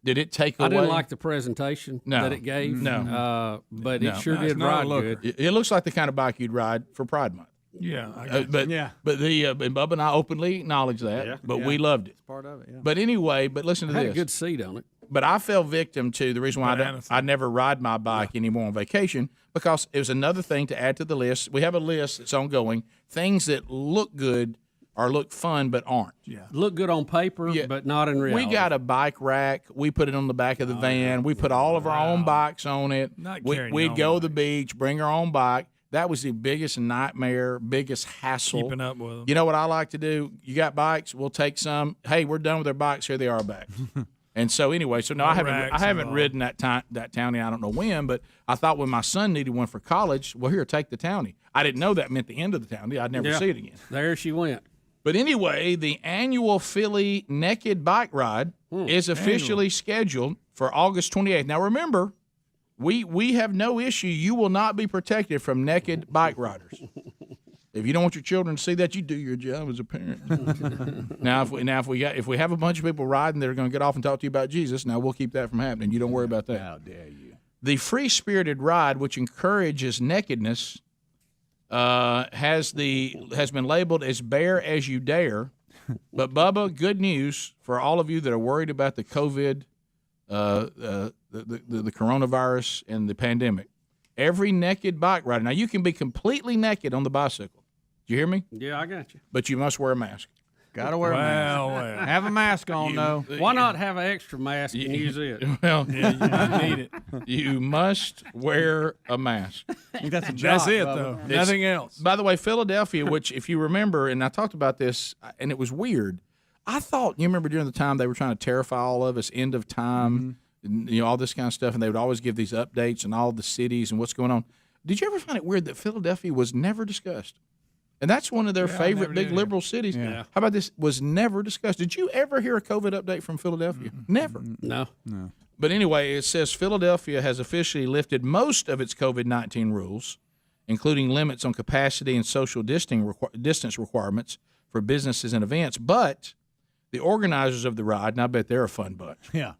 did it take away? I didn't like the presentation that it gave. No. But it sure did ride good. It looks like the kind of bike you'd ride for Pride Month. Yeah. And Bubba and I openly acknowledge that, but we loved it. It's part of it, yeah. But anyway, listen to Had this. a good seat on it. But I fell victim to the reason why I never ride my bike anymore on vacation, because it was another thing to add to the list. We have a list that's ongoing, things that look good or look fun but aren't. Yeah. Look good on paper, but not in reality. We got a bike rack. We put it on the back of the van. We put all of our own bikes on it. We'd go to the beach, bring our own bike. That was the biggest nightmare, biggest hassle. Keeping up with them. You know what I like to do? You got bikes? We'll take some. Hey, we're done with our bikes. Here they are back. And so anyway, no, I haven't ridden that Townie. I don't know when, but I thought when my son needed one for college, well, here, take the Townie. I didn't know that meant the end of the Townie. I'd never see it again. There she went. But anyway, the annual Philly Naked Bike Ride is officially scheduled for August 28th. Now now, we have no issue. You will not be protected from naked bike riders. If you don't want your children to see that, you do your job as a parent. Now, if we have a bunch of people riding that are going to get off and talk to you about Jesus, now we'll keep that from happening. You don't worry about that. How dare you? The free-spirited ride, which encourages nakedness, has been labeled as Bear As You Dare. But Bubba, good news for all of you that are worried about the COVID, the coronavirus and the pandemic. every naked bike rider. Now, you can be completely naked on the bicycle. Do you hear me? Yeah, I got you. But you must wear a mask. Got to wear a mask. Have a mask on, though. Why not have an extra mask and use it? Well, you might need it. You must wear a mask. I think that's a That's job, it, Bubba. though. Nothing else. By the way, Philadelphia, which if you remember, and I talked about this, and it was weird. I thought, you remember during the time they were trying to terrify all of us, end of time, and, all this kind of stuff, and they would always give these updates and all the cities and what's going on. Did you ever find it weird that Philadelphia was never discussed? And that's one of their favorite big liberal cities. Yeah. How about this? Was never discussed. Did you ever hear a COVID update from Philadelphia? Never. No. But anyway, it says Philadelphia has officially lifted most of its COVID-19 rules, including limits on capacity and social distance requirements for businesses and events. But the organizers of the ride, and I bet they're a fun bunch. Yeah.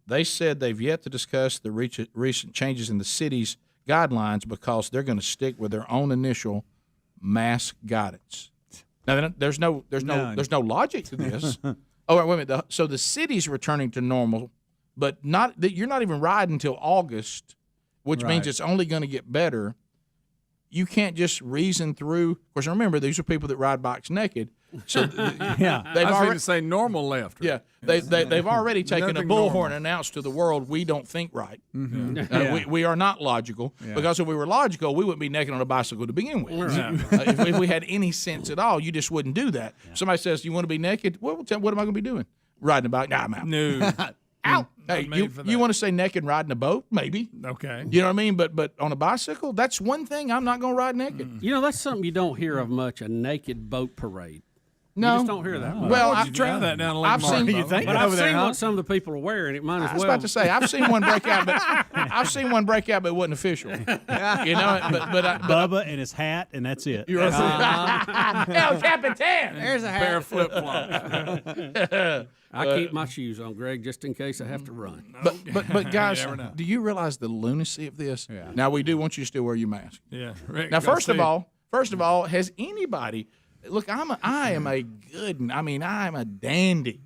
They said they've yet to discuss the recent changes in the city's guidelines because they're going to stick with their own initial mask guidance. Now, there's no logic to this. Oh, wait a minute. So the city's returning to normal, but you're not even riding until August, which means it's only going to get better. You can't just reason through. Of course, remember, these are people that ride bikes naked. So Yeah, they've I was already going to say normal left. Yeah, they've already taken a Nothing bullhorn normal. and announced to the world we don't think right. Mhm. We are not logical, because if we were logical, we wouldn't be naked on a bicycle to begin with. If we had any sense at all, you just wouldn't do that. Somebody says, "You want to be naked?" Well, what am I going to be doing? Riding a bike? Nah, I'm out. No. Out. Hey, you want to say naked riding a boat? Maybe. Okay. You know what I mean? But on a bicycle, that's one thing I'm not going to ride naked. You know, that's something you don't hear of much, a naked boat parade. No. You just don't hear that much. Well, I've tried that down in I've seen. But I've seen what some of the people are wearing. It might as I was well. about to say I've seen one break out, but it wasn't official. You know, but Bubba and his hat, and that's it. You're right. El Capitan. There's a hat. Pair of flip flops. I keep my shoes on, Greg, just in case I have to run. But guys, You never know. do you realize the lunacy of this? Yeah. Now we do want you to still wear your mask. Yeah. Rick, Now, go first see. of all, has anybody? Look, I am a dandy.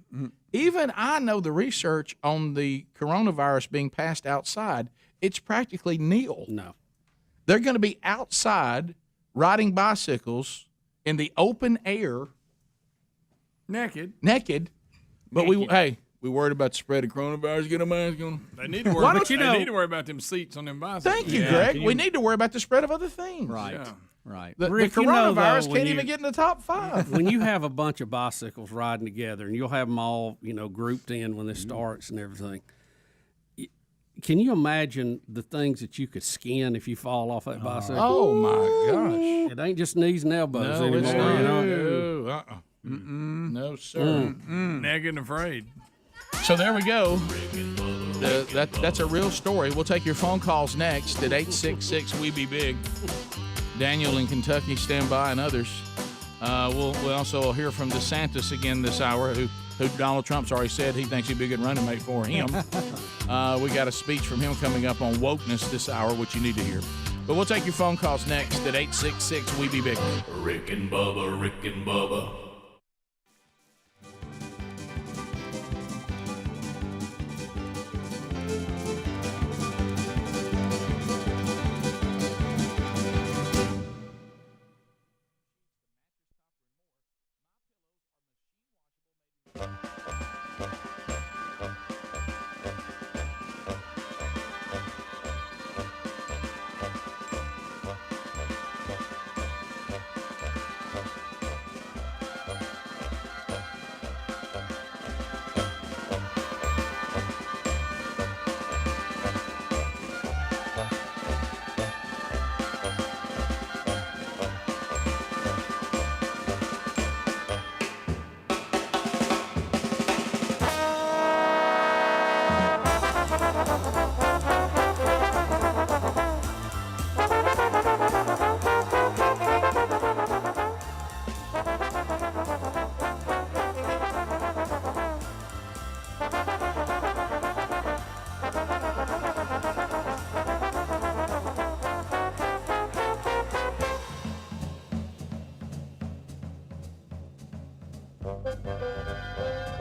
Even I know the research on the coronavirus being passed outside. It's practically nil. No. They're going to be outside riding bicycles in the open air, naked. But we worried about the spread of coronavirus. Get a mask on. They need to worry. Why About, don't they need to worry about them seats on them bicycles. Thank you, Greg. We need to worry about the spread of other things. Right. Yeah. Right. The Rick, coronavirus you know, though, when can't you- even get in the top 5. When you have a bunch of bicycles riding together, and you'll have them all, grouped in when this starts and everything. Can you imagine the things that you could skin if you fall off that bicycle? Oh my gosh! It ain't just knees and elbows No, anymore. it's You know? No, sir. Naked and afraid. So there we go. That's a real story. We'll take your phone calls next at 866-WE-BE-BIG. Daniel in Kentucky, stand by, and others. We'll also hear from DeSantis again this hour, who Donald Trump's already said he thinks he'd be a good running mate for him. We got a speech from him coming up on wokeness this hour, which you need to hear. But we'll take your phone calls next at 866-WE-BE-BIG. Rick and Bubba, Rick and Bubba.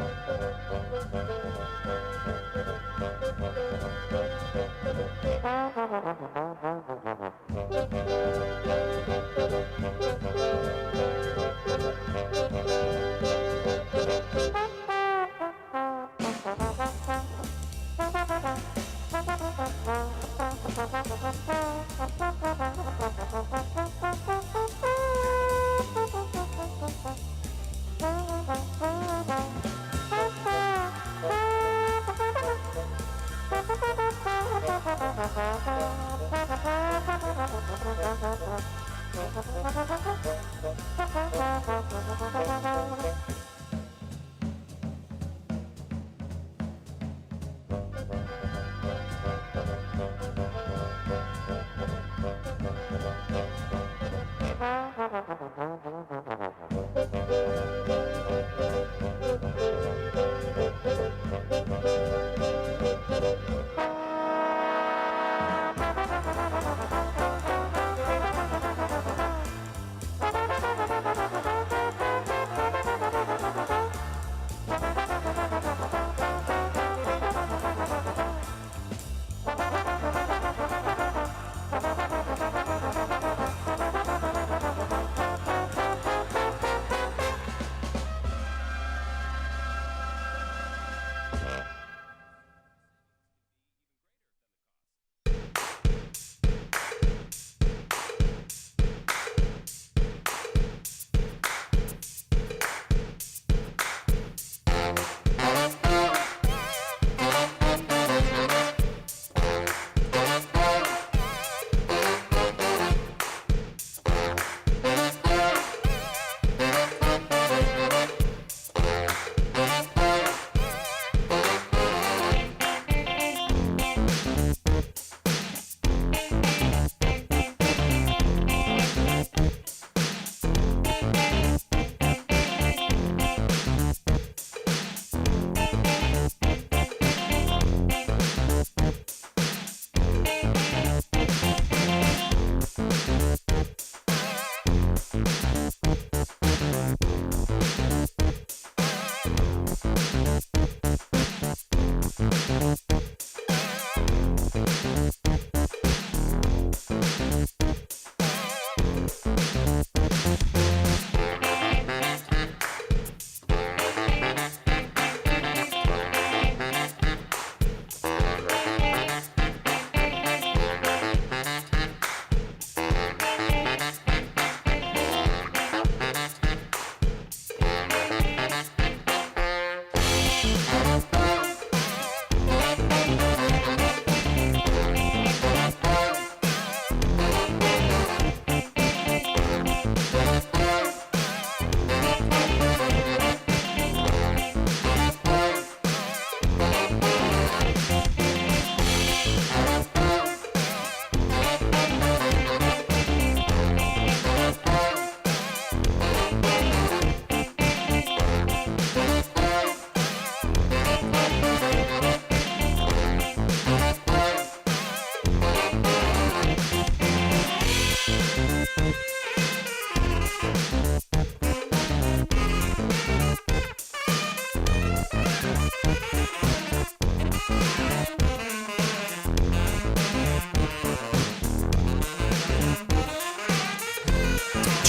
Thank you.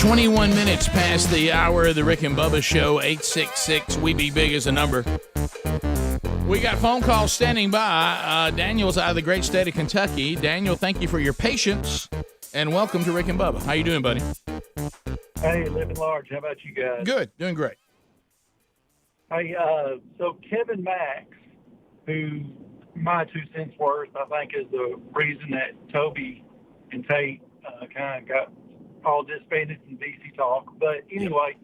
21 minutes past the hour of the Rick and Bubba Show. 866 We Be Big is the number. We got phone calls standing by. Daniel's out of the great state of Kentucky. Daniel, thank you for your patience, and welcome to Rick and Bubba. How you doing, buddy? Hey, living large. How about you guys? Good, doing great. Hey, so Kevin Max, who my 2 cents worth, I think, is the reason that Toby and Tate kind of got all disbanded in DC talk. But anyway,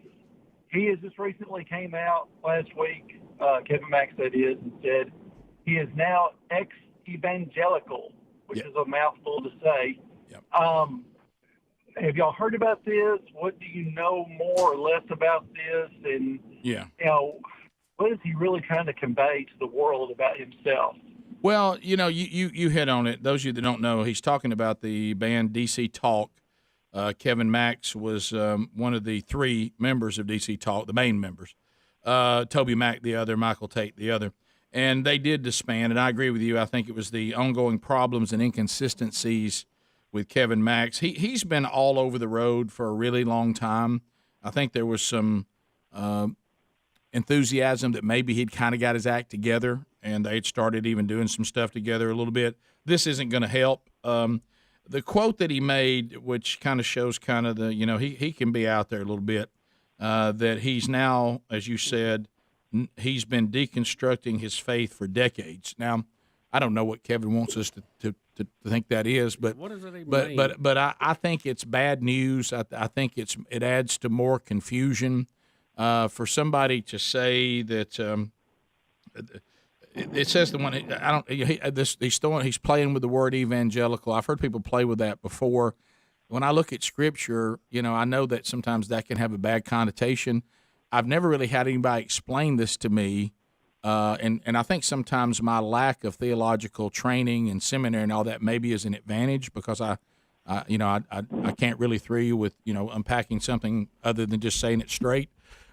he has just recently came out last week, Kevin Max that is, and said he is now ex-evangelical, which is a mouthful to say. Have y'all heard about this? What do you know more or less about this? And, what is he really trying to convey to the world about himself? Well, you hit on it. Those of you that don't know, he's talking about the band DC Talk. Kevin Max was one of the 3 members of DC Talk, the main members. Toby Mac, the other, Michael Tate, the other. And they did disband, and I agree with you. I think it was the ongoing problems and inconsistencies with Kevin Max. He's been all over the road for a really long time. I think there was some enthusiasm that maybe he'd kind of got his act together, and they'd started even doing some stuff together a little bit. This isn't going to help. The quote that he made, which kind of shows kind of the, he can be out there a little bit, that he's now, as you said, he's been deconstructing his faith for decades. Now, I don't know what Kevin wants us to think that is, but what does it even mean? But I think it's bad news. I think it adds to more confusion for somebody to say that. It says the one he's playing with the word evangelical. I've heard people play with that before. When I look at Scripture, I know that sometimes that can have a bad connotation. I've never really had anybody explain this to me. And I think sometimes my lack of theological training and seminary and all that maybe is an advantage because I can't really throw you with unpacking something other than just saying it straight.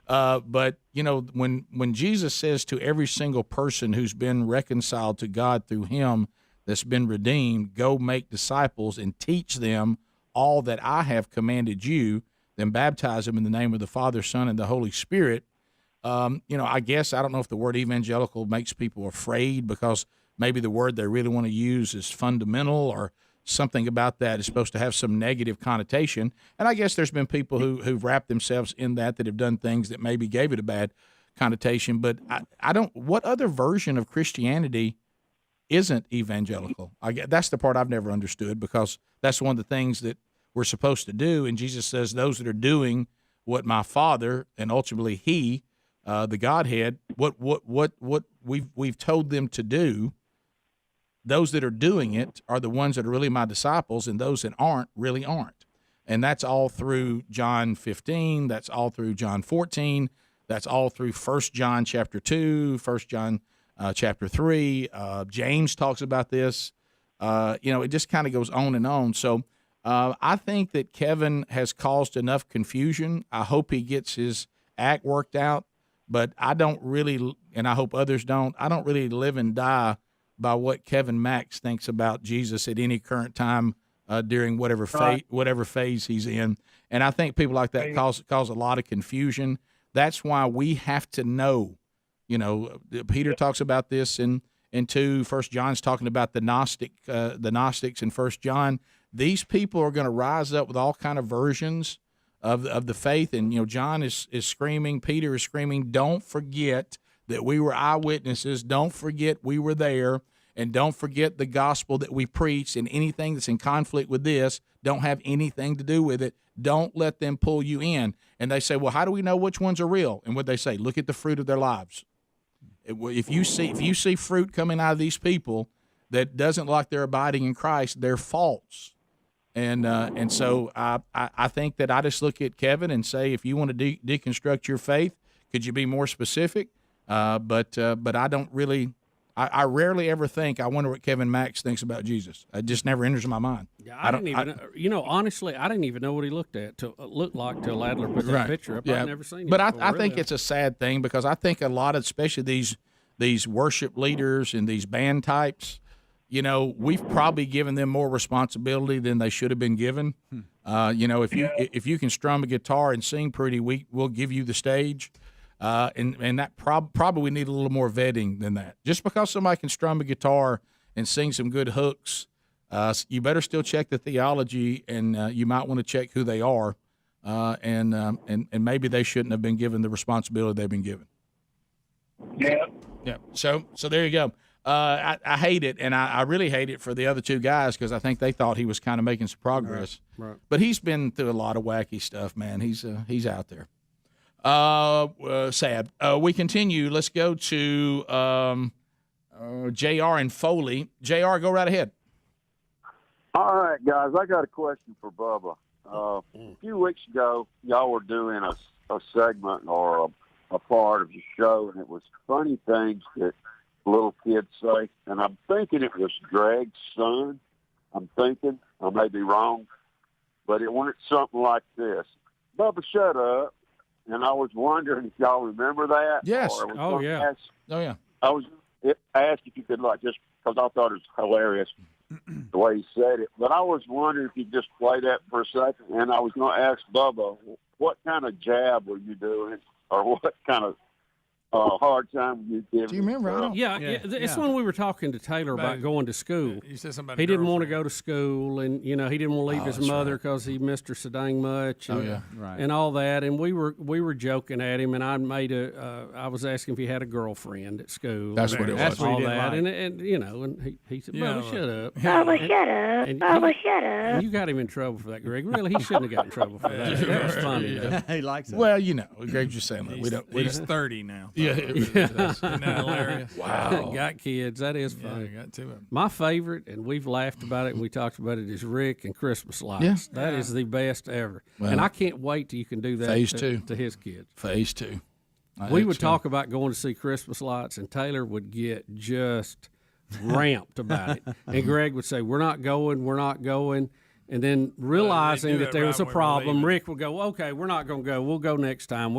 But when Jesus says to every single person who's been reconciled to God through Him, that's been redeemed, go make disciples and teach them all that I have commanded you, then baptize them in the name of the Father, Son, and the Holy Spirit. I guess I don't know if the word evangelical makes people afraid because maybe the word they really want to use is fundamental or something about that is supposed to have some negative connotation. And I guess there's been people who've wrapped themselves in that have done things that maybe gave it a bad connotation. But I don't. What other version of Christianity isn't evangelical? That's the part I've never understood because that's one of the things that we're supposed to do. And Jesus says those that are doing what my Father and ultimately He, the Godhead, what we've told them to do. Those that are doing it are the ones that are really my disciples, and those that aren't really aren't. And that's all through John 15. That's all through John 14. That's all through 1 John chapter 2, 1 John chapter 3. James talks about this. It just kind of goes on and on. So I think that Kevin has caused enough confusion. I hope he gets his act worked out, but I don't really, and I hope others don't, I don't really live and die by what Kevin Max thinks about Jesus at any current time during whatever phase he's in. And I think people like that cause a lot of confusion. That's why we have to know. Peter talks about this in 2. 1 John's talking about the Gnostics in 1 John. These people are going to rise up with all kind of versions of the faith. And John is screaming, Peter is screaming, don't forget that we were eyewitnesses. Don't forget we were there. And don't forget the gospel that we preached, and anything that's in conflict with this, don't have anything to do with it. Don't let them pull you in. And they say, well, how do we know which ones are real? And what they say, look at the fruit of their lives. If you see fruit coming out of these people that doesn't look like they're abiding in Christ, they're false. And so I think that I just look at Kevin and say, if you want to deconstruct your faith, could you be more specific? But I don't really. I rarely ever think, I wonder what Kevin Max thinks about Jesus. It just never enters my mind. Yeah, honestly, I didn't even know what he looked like till Adler put that picture up. Yeah. I've never seen it. But I think it's a sad thing because I think a lot of, especially these worship leaders and these band types, we've probably given them more responsibility than they should have been given. If you can strum a guitar and sing pretty, we'll give you the stage. And that probably we need a little more vetting than that. Just because somebody can strum a guitar and sing some good hooks, you better still check the theology, and you might want to check who they are, and maybe they shouldn't have been given the responsibility they've been given. Yeah. So there you go. I hate it, and I really hate it for the other two guys because I think they thought he was kind of making some progress. Right. But he's been through a lot of wacky stuff, man. He's out there. Sad. We continue. Let's go to JR and Foley. JR, go right ahead. All right, guys, I got a question for Bubba. A few weeks ago, y'all were doing a segment or a part of your show, and it was funny things that little kids say, and I'm thinking it was Greg's son. I'm thinking, I may be wrong, but it went something like this. Bubba, shut up. And I was wondering if y'all remember that. Yes. Oh, yeah. I was asked if you could, just because I thought it was hilarious the way he said it. But I was wondering if you could just play that for a second. And I was going to ask Bubba, what kind of jab were you doing, or what kind of hard time were you giving? Do you remember? It's when we were talking to Taylor about going to school. You said something about he a didn't want to girlfriend. go to school, and he didn't want to leave his mother because he missed her so dang much, and, and all that. And we were joking at him, and I was asking if he had a girlfriend at school. That's what it was. That's all that, and he said, "Bubba, shut up." Bubba, shut up. Bubba, shut up. And you got him in trouble for that, Greg. Really, he shouldn't have got in trouble for that. That was funny. Though. He likes it. Well, Greg's just saying that. He's 30 now. Yeah. Isn't that hilarious? Wow. Got kids. That is funny. Yeah, got two of them. My favorite, and we've laughed about it and we talked about it, is Rick and Christmas lights. Yeah. That is the best ever. Well, and I can't wait till you can do that phase to, 2. to his kids. Phase 2. We would talk about going to see Christmas lights, and Taylor would get just ramped about it. And Greg would say, we're not going. And then realizing that there was a problem, Rick would go, okay, we're not going to go. We'll go next time.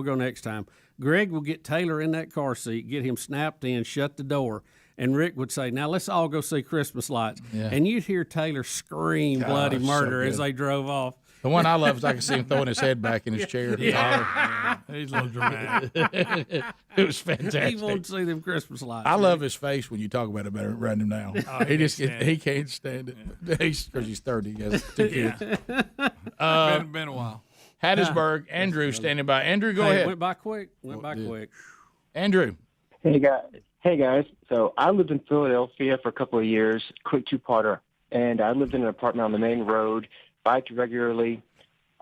Greg will get Taylor in that car seat, get him snapped in, shut the door, and Rick would say, now let's all go see Christmas lights. Yeah. And you'd hear Taylor scream bloody murder as they drove off. The one I love is I can see him throwing his head back in his chair. Yeah. He's a little dramatic. It was fantastic. He won't see them Christmas lights. I love his face when you talk about it better writing him down. He can't stand it. Because he's 30. He has 2 kids. Been a while. Hattiesburg, Andrew standing by. Andrew, go ahead. Went by quick. Andrew. Hey guys. So I lived in Philadelphia for a couple of years, quick two-parter, and I lived in an apartment on the main road, biked regularly.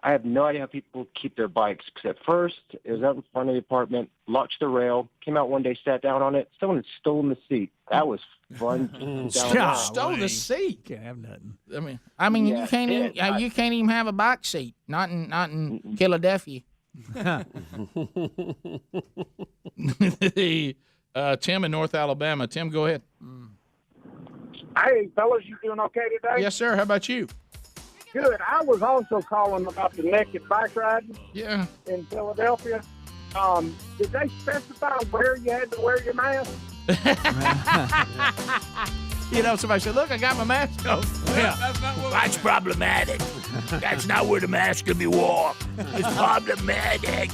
I have no idea how people keep their bikes, because at first it was out in front of the apartment, launched the rail, came out one day, sat down on it. Someone had stolen the seat. That was fun. Stole the seat. Can't have nothing. I mean, Yeah, you can't even have a bike seat. Not in Philadelphia. Tim in North Alabama. Tim, go ahead. Hey, fellas, you doing okay today? Yes, sir. How about you? Good. I was also calling about the naked bike riding. Yeah. In Philadelphia. Did they specify where you had to wear your mask? Somebody said, look, I got my mask on. Yeah. That's problematic. That's not where the mask can be worn. It's problematic.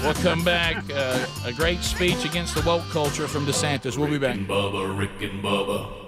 We'll come back. A great speech against the woke culture from DeSantis. We'll be back. Rick and Bubba.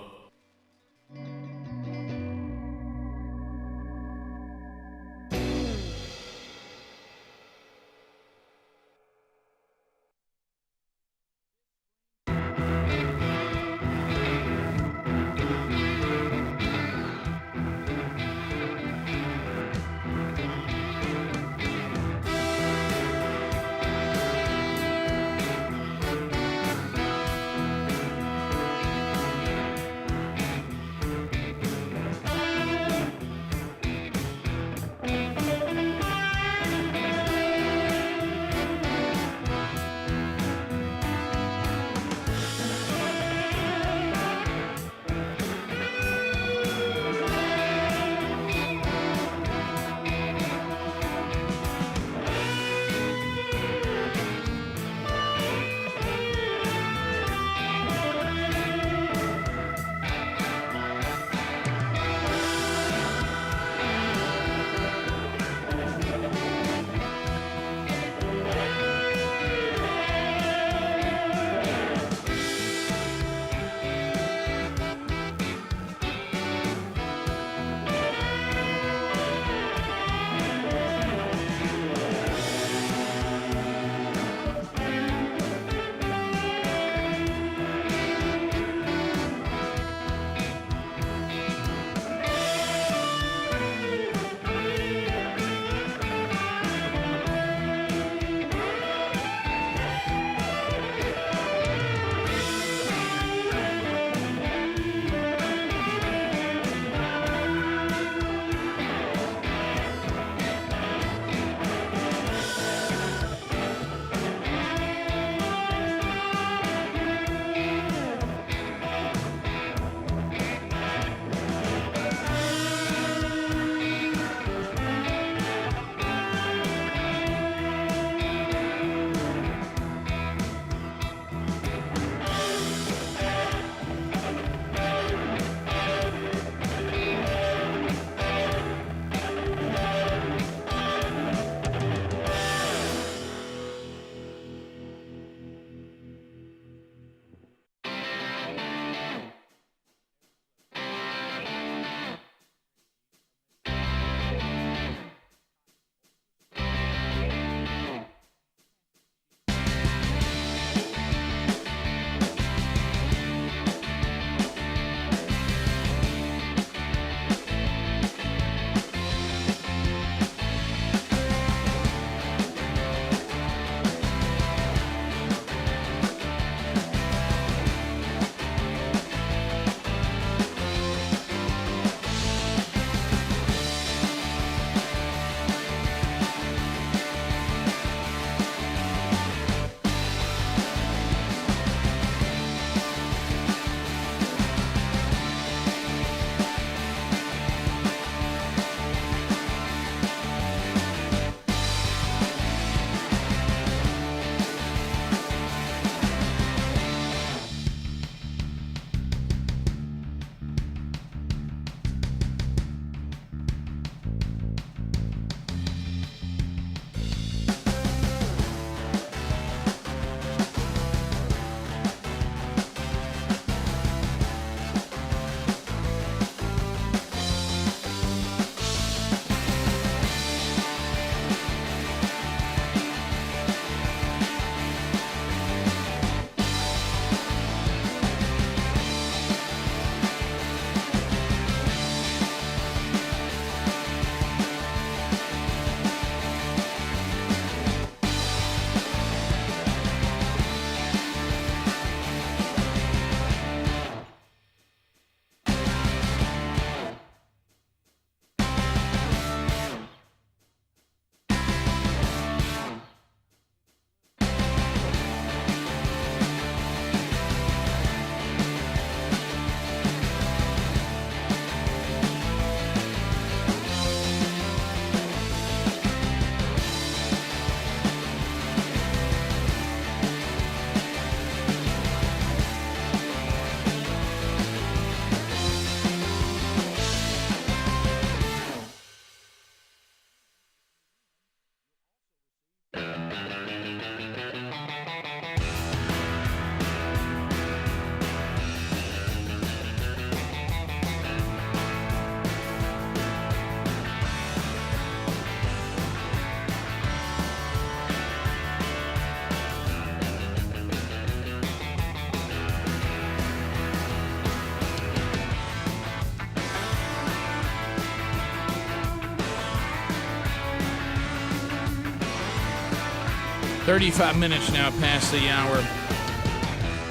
35 minutes now past the hour.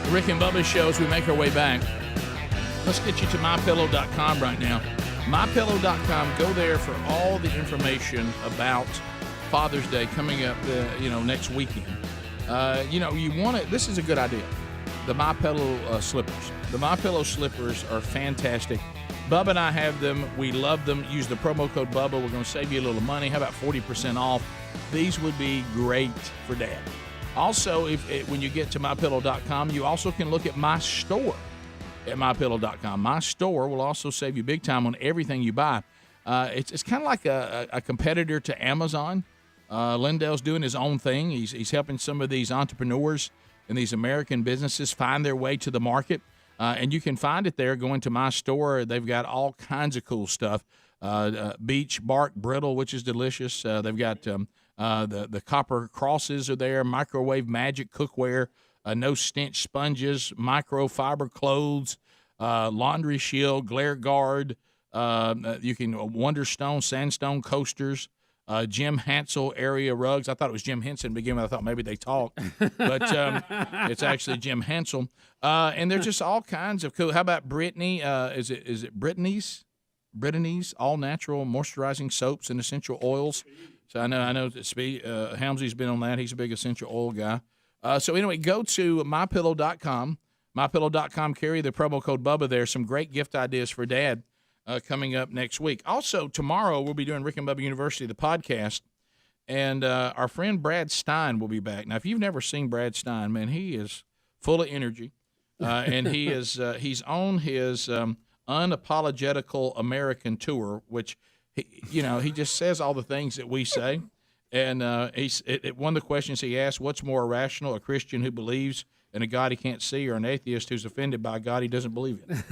The Rick and Bubba show as we make our way back. Let's get you to MyPillow.com right now. MyPillow.com. Go there for all the information about Father's Day coming up, next weekend. You want to. This is a good idea. The MyPillow slippers. The MyPillow slippers are fantastic. Bubba and I have them. We love them. Use the promo code Bubba. We're going to save you a little money. How about 40% off? These would be great for Dad. Also, when you get to MyPillow.com, you also can look at my store at MyPillow.com. My store will also save you big time on everything you buy. It's kind of like a competitor to Amazon. Lindell's doing his own thing. He's helping some of these entrepreneurs and these American businesses find their way to the market. And you can find it there going to my store. They've got all kinds of cool stuff. Beech bark brittle, which is delicious. They've got the copper crosses are there, microwave magic cookware, no stench sponges, microfiber clothes, laundry shield, glare guard. You can Wonderstone, sandstone coasters. Jim Hansel area rugs. I thought it was Jim Henson to begin with. I thought maybe they talked, but it's actually Jim Hansel. And there's just all kinds of cool. How about Brittany? Is it Brittany's? Brittany's all natural moisturizing soaps and essential oils. So I know that Helmsley's been on that. He's a big essential oil guy. So anyway, go to MyPillow.com. MyPillow.com. Carry the promo code Bubba there. Some great gift ideas for Dad. Coming up next week. Also, tomorrow we'll be doing Rick and Bubba University, the podcast, and our friend Brad Stein will be back. Now, if you've never seen Brad Stein, man, he is full of energy, and he's on his unapologetical American tour, which he just says all the things that we say. And one of the questions he asked: what's more irrational, a Christian who believes in a God he can't see, or an atheist who's offended by a God he doesn't believe in?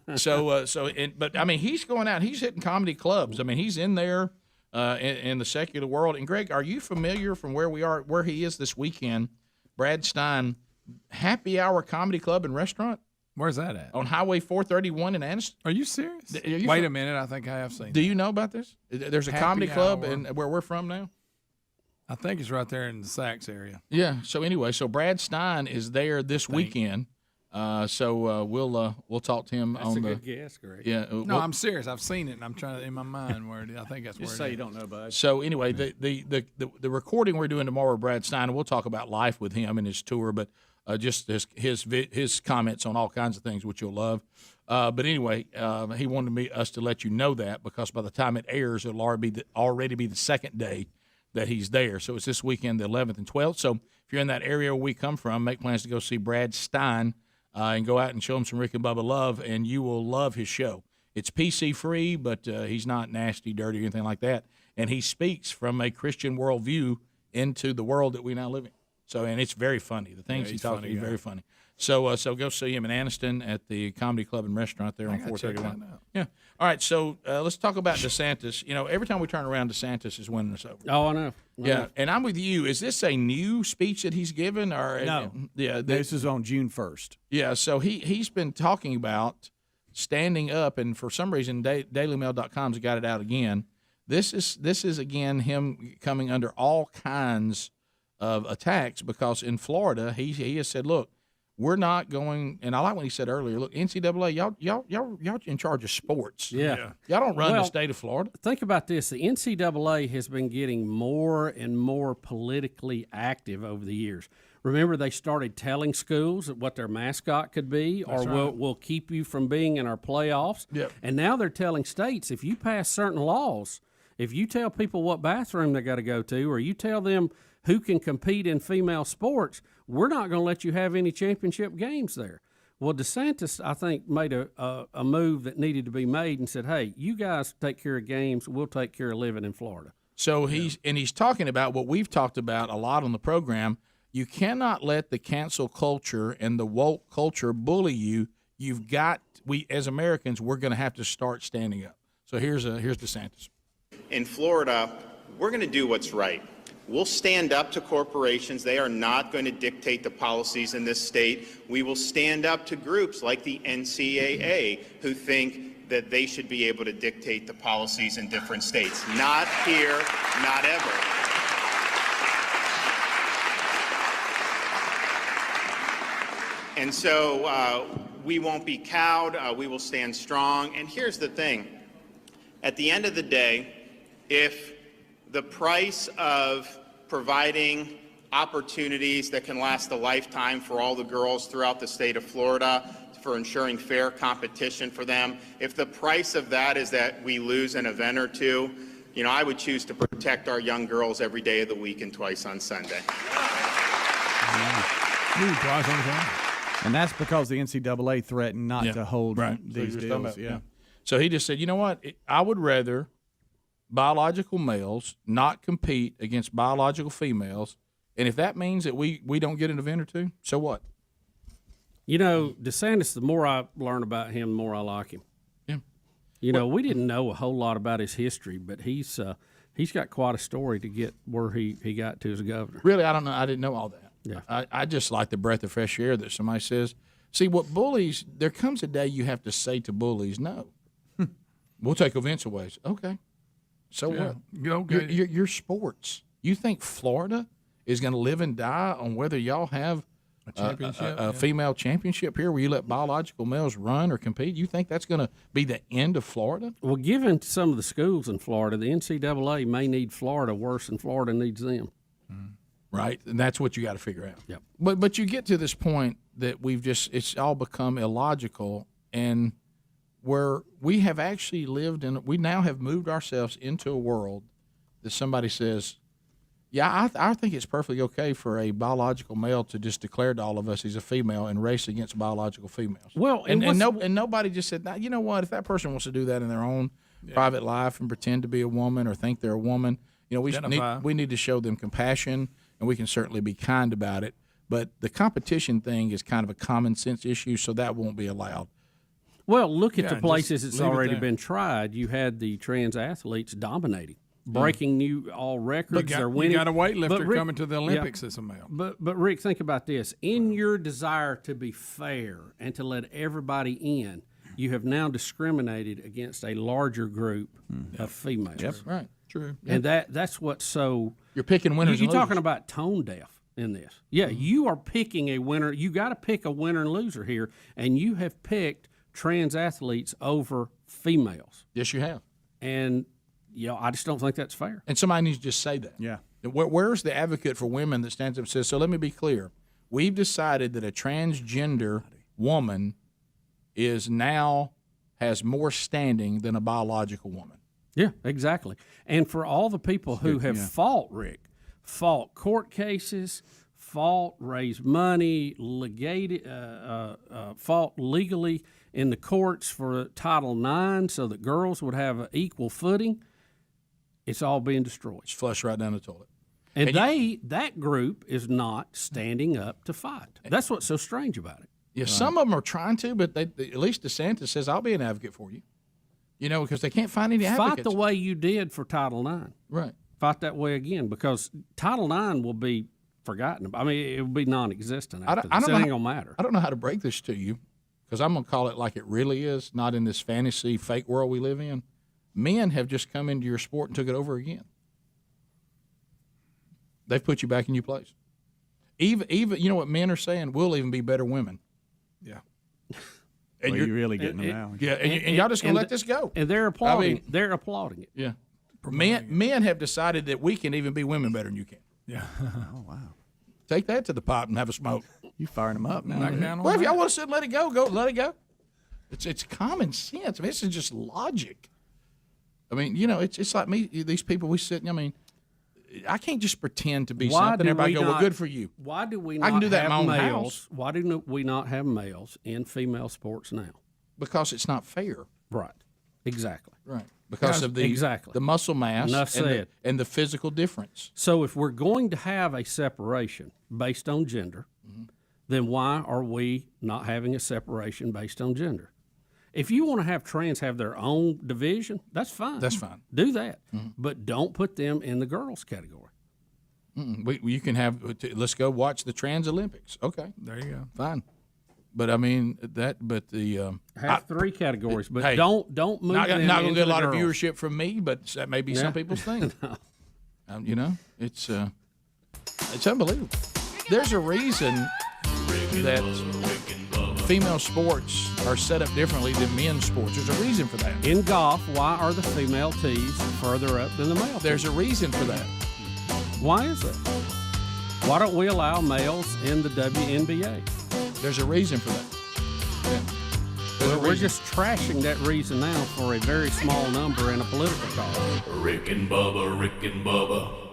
But I mean, he's going out, he's hitting comedy clubs. I mean, he's in there in the secular world. And Greg, are you familiar from where he is this weekend? Brad Stein, Happy Hour Comedy Club and Restaurant. Where's that at? On Highway 431 in Anniston. Are you serious? Wait a minute, I think I have seen. Do you know about this? There's a comedy club where we're from now. I think it's right there in the Saks area. Yeah. So anyway, Brad Stein is there this weekend. We'll talk to him. That's a good guess, Greg. Yeah. No, I'm serious. I've seen it, and I'm trying to in my mind where I think that's where. Just say you don't know, bud. So anyway, the recording we're doing tomorrow with Brad Stein, we'll talk about life with him and his tour, but just his comments on all kinds of things, which you'll love. But anyway, he wanted us to let you know that, because by the time it airs, it'll already be the second day that he's there. So it's this weekend, the 11th and 12th. So if you're in that area where we come from, make plans to go see Brad Stein and go out and show him some Rick and Bubba love, and you will love his show. It's PC free, but he's not nasty, dirty, or anything like that. And he speaks from a Christian worldview into the world that we now live in. So, and it's very funny. The things he talks about are very funny. So go see him in Anniston at the Comedy Club and Restaurant there on 431. Yeah. All right. So let's talk about DeSantis. Every time we turn around, DeSantis is winning us over. Oh, I know. Yeah. And I'm with you. Is this a new speech that he's given, or no? Yeah. This is on June 1st. Yeah. So he's been talking about standing up, and for some reason, DailyMail.com's got it out again. This is again him coming under all kinds of attacks, because in Florida he has said, look, we're not going, and I like what he said earlier. Look, NCAA, y'all in charge of sports. Yeah. Y'all don't run the state of Florida. Think about this. The NCAA has been getting more and more politically active over the years. Remember, they started telling schools what their mascot could be, we'll keep you from being in our playoffs. Yep. And now they're telling states, if you pass certain laws, if you tell people what bathroom they got to go to, or you tell them who can compete in female sports, we're not going to let you have any championship games there. Well, DeSantis, I think, made a move that needed to be made and said, hey, you guys take care of games, we'll take care of living in Florida. So he's talking about what we've talked about a lot on the program. You cannot let the cancel culture and the woke culture bully you. We as Americans, we're going to have to start standing up. So here's DeSantis. In Florida, we're going to do what's right. We'll stand up to corporations. They are not going to dictate the policies in this state. We will stand up to groups like the NCAA who think that they should be able to dictate the policies in different states. Not here, not ever. And so we won't be cowed. We will stand strong. And here's the thing. At the end of the day, if the price of providing opportunities that can last a lifetime for all the girls throughout the state of Florida, for ensuring fair competition for them, if the price of that is that we lose an event or two, you know, I would choose to protect our young girls every day of the week and twice on Sunday. And that's because the NCAA threatened not to hold these deals. So he just said, you know what? I would rather biological males not compete against biological females, and if that means that we don't get an event or two, so what? You know, DeSantis, the more I learn about him, the more I like him. Yeah. You know, we didn't know a whole lot about his history, but he's got quite a story to get where he got to as a governor. Really, I don't know. I didn't know all that. Yeah. I just like the breath of fresh air that somebody says. See, what bullies, there comes a day you have to say to bullies, no. We'll take events away. Okay. So what? You're sports. You think Florida is going to live and die on whether y'all have a championship, female championship here where you let biological males run or compete? You think that's going to be the end of Florida? Well, given some of the schools in Florida, the NCAA may need Florida worse than Florida needs them. Right, and that's what you got to figure out. Yep. But you get to this point that it's all become illogical, and where we have actually we now have moved ourselves into a world that somebody says, yeah, I think it's perfectly okay for a biological male to just declare to all of us he's a female and race against biological females. Well, and nobody just said, you know what, if that person wants to do that in their own private life and pretend to be a woman or think they're a woman, you know, we need to show them compassion, and we can certainly be kind about it. But the competition thing is kind of a common sense issue, so that won't be allowed. Well, look at the places it's already been tried. You had the trans athletes dominating, breaking all records. They're winning. You got a weightlifter coming to the Olympics as a male. But Rick, think about this. In your desire to be fair and to let everybody in, you have now discriminated against a larger group of females. Yep, right. True. And that's what's so... You're picking winners You're and losers. talking about tone deaf in this. Yeah, you are picking a winner. You got to pick a winner and loser here, and you have picked trans athletes over females. Yes, you have. And, you know, I just don't think that's fair. And somebody needs to just say that. Yeah. Where's the advocate for women that stands up and says, so let me be clear. We've decided that a transgender woman has more standing than a biological woman. Yeah, exactly. And for all the people who have fought court cases, raised money, fought legally in the courts for Title IX so that girls would have an equal footing, it's all being destroyed. It's flushed right down the toilet. And that group is not standing up to fight. That's what's so strange about it. Yeah, some of them are trying to, but at least DeSantis says, I'll be an advocate for you. You know, because they can't find any advocates. Fight the way you did for Title IX. Right. Fight that way again, because Title IX will be forgotten. I mean, it will be non-existent after this. It ain't going to matter. I don't know how to break this to you, because I'm going to call it like it really is, not in this fantasy, fake world we live in. Men have just come into your sport and took it over again. They've put you back in your place. Even you know what men are saying? We'll even be better women. Yeah. And you're really getting them out. Yeah, and y'all just going to let this go. And they're applauding they're applauding it. Yeah. Men have decided that we can even be women better than you can. Yeah. Oh, wow. Take that to the pot and have a smoke. You firing them up now. Well, if y'all want to sit and let it go, let it go. It's common sense. I mean, this is just logic. I mean, you know, it's like me, these people we sit, I mean, I can't just pretend to be something. Everybody go, well, good for you. Why do we not I can do that in my own males? house. Why do we not have males in female sports now? Because it's not fair. Right. Exactly. Right. Because of the muscle mass and the physical difference. So if we're going to have a separation based on gender, then why are we not having a separation based on gender? If you want to have trans have their own division, that's fine. That's fine. Do that. But don't put them in the girls category. You can have, let's go watch the Trans Olympics. Okay. There you go. Fine. But I mean, have three categories, but hey, don't move not them going to get a lot girls. of viewership from me, but that may be some people's thing. No. You know, it's unbelievable. There's a reason that female sports are set up differently than men's sports. There's a reason for that. In golf, why are the female tees further up than the male tees? There's a reason for that. Why is that? Why don't we allow males in the WNBA? There's a reason for that. We're just trashing that reason now for a very small number in a political cause. Rick and Bubba, Rick and Bubba.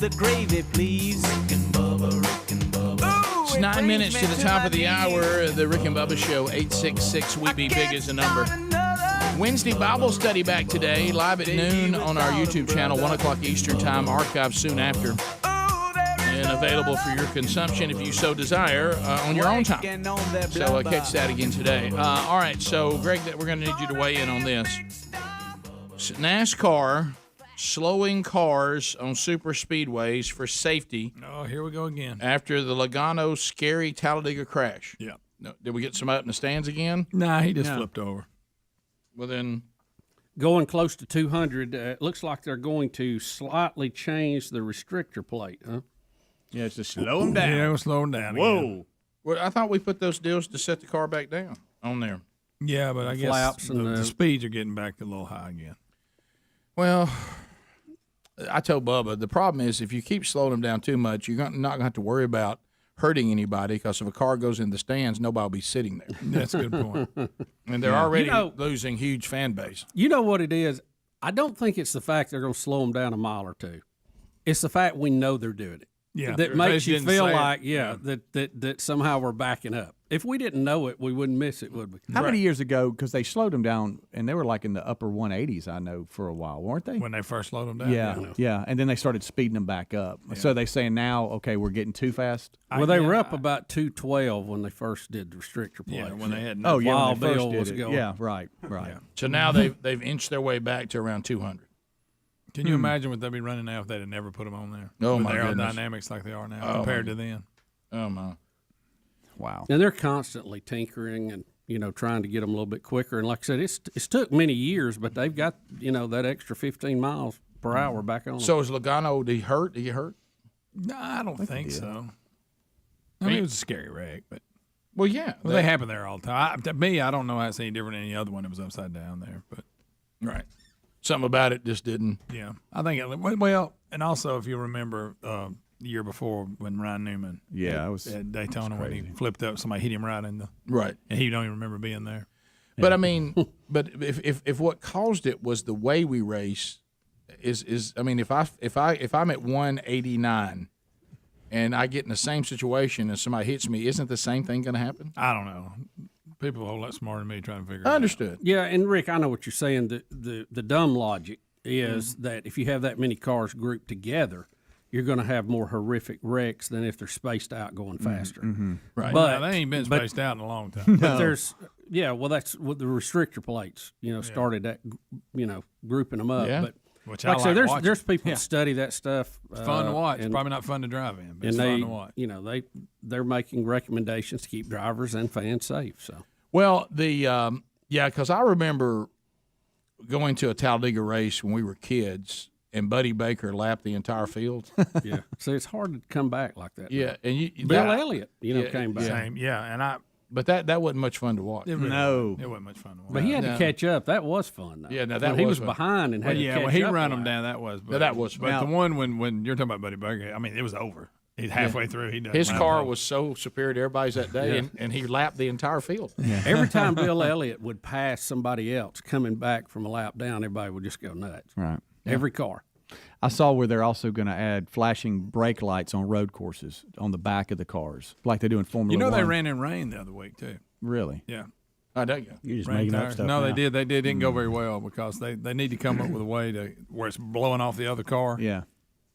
the gravy, please. Rick and Bubba, Rick and Bubba. It's 9 minutes to the top of the hour. The Rick and Bubba Show, 866-WE-BE-BIG is the number. Wednesday Bible study back today, live at noon on our YouTube channel, 1 o'clock Eastern Time, archived soon after, and available for your consumption if you so desire on your own time. So catch that again today. All right, so Greg, we're going to need you to weigh in on this. NASCAR slowing cars on super speedways for safety. Oh, here we go again. After the Logano scary Talladega crash. Yeah. No, did we get somebody up in the stands again? Nah, he just flipped over. Well, then. Going close to 200, it looks like they're going to slightly change the restrictor plate, huh? Yeah, it's to slow them down. Yeah, we'll slow them down. Whoa. Again. Well, I thought we put those deals to set the car back down on there. Yeah, but I guess flaps the speeds are getting back a little high again. Well, I told Bubba, the problem is if you keep slowing them down too much, you're not going to have to worry about hurting anybody because if a car goes in the stands, nobody will be sitting there. That's a good point. And they're already losing huge fan base. You know what it is? I don't think it's the fact they're going to slow them down a mile or two. It's the fact we know they're doing it. Yeah, that makes you feel like, yeah. that somehow we're backing up. If we didn't know it, we wouldn't miss it, would we? How many years ago, because they slowed them down, and they were like in the upper 180s, I know, for a while, weren't they? When they first slowed them down. Yeah. And then they started speeding them back up. Yeah. So they're saying now, okay, we're getting too fast? Well, they were up about 212 when they first did the restrictor plate. Yeah, when they had when they first Bill did was it. going. Yeah, right. Yeah. So now they've inched their way back to around 200. Can you imagine what they'd be running now if they'd have never put them on there? Oh, with my goodness. aerodynamics like they are now compared to then. Oh, my. Wow. And they're constantly tinkering and, trying to get them a little bit quicker. And like I said, it's took many years, but they've got, that extra 15 miles per hour back on them. So is Logano, did he hurt? Did he hurt? No, I don't think so. I mean, it was a scary wreck, but. Well, yeah. Well, they happen there all the time. To me, I don't know how it's any different than any other one that was upside down there. But right. Something about it just didn't. Yeah. I think, well, and also if you remember the year before when Ryan Newman at Daytona when he flipped up, somebody hit him right in the. Right. And he don't even remember being there. But, I mean, if what caused it was the way we race is I mean, if I'm at 189 and I get in the same situation and somebody hits me, isn't the same thing going to happen? I don't know. People are a whole lot smarter than me trying to figure it out. Understood. Yeah, and Rick, I know what you're saying. The dumb logic is that if you have that many cars grouped together, you're going to have more horrific wrecks than if they're spaced out going faster. Mm-hmm. Right. But they ain't been spaced out in a long time. But that's what the restrictor plates, started that, grouping them up. Yeah. But which like I like say, there's people that study that stuff. It's fun to watch. It's probably not fun to drive in, but it's fun to watch. They're making recommendations to keep drivers and fans safe. So. Well, because I remember going to a Talladega race when we were kids, and Buddy Baker lapped the entire field. Yeah, so it's hard to come back like that. Yeah, and Bill Elliott, came back. Same, and but that wasn't much fun to watch. It wasn't much fun to watch. But he had to catch up. That was fun, though. Yeah, no, he was behind and had to catch up. he ran them down. That was. But that was. But the one when you're talking about Buddy Baker, I mean, it was over. He's halfway through. His car was so superior to everybody's that day, and he lapped the entire field. Yeah. Every time Bill Elliott would pass somebody else coming back from a lap down, everybody would just go nuts. Right. Every car. I saw where they're also going to add flashing brake lights on road courses on the back of the cars, like they do in Formula 1. They ran in rain the other week, too. Really? Yeah. Oh, there you go. You're just making up stuff. No, now. they did. They didn't go very well because they need to come up with a way to where it's blowing off the other car. Yeah.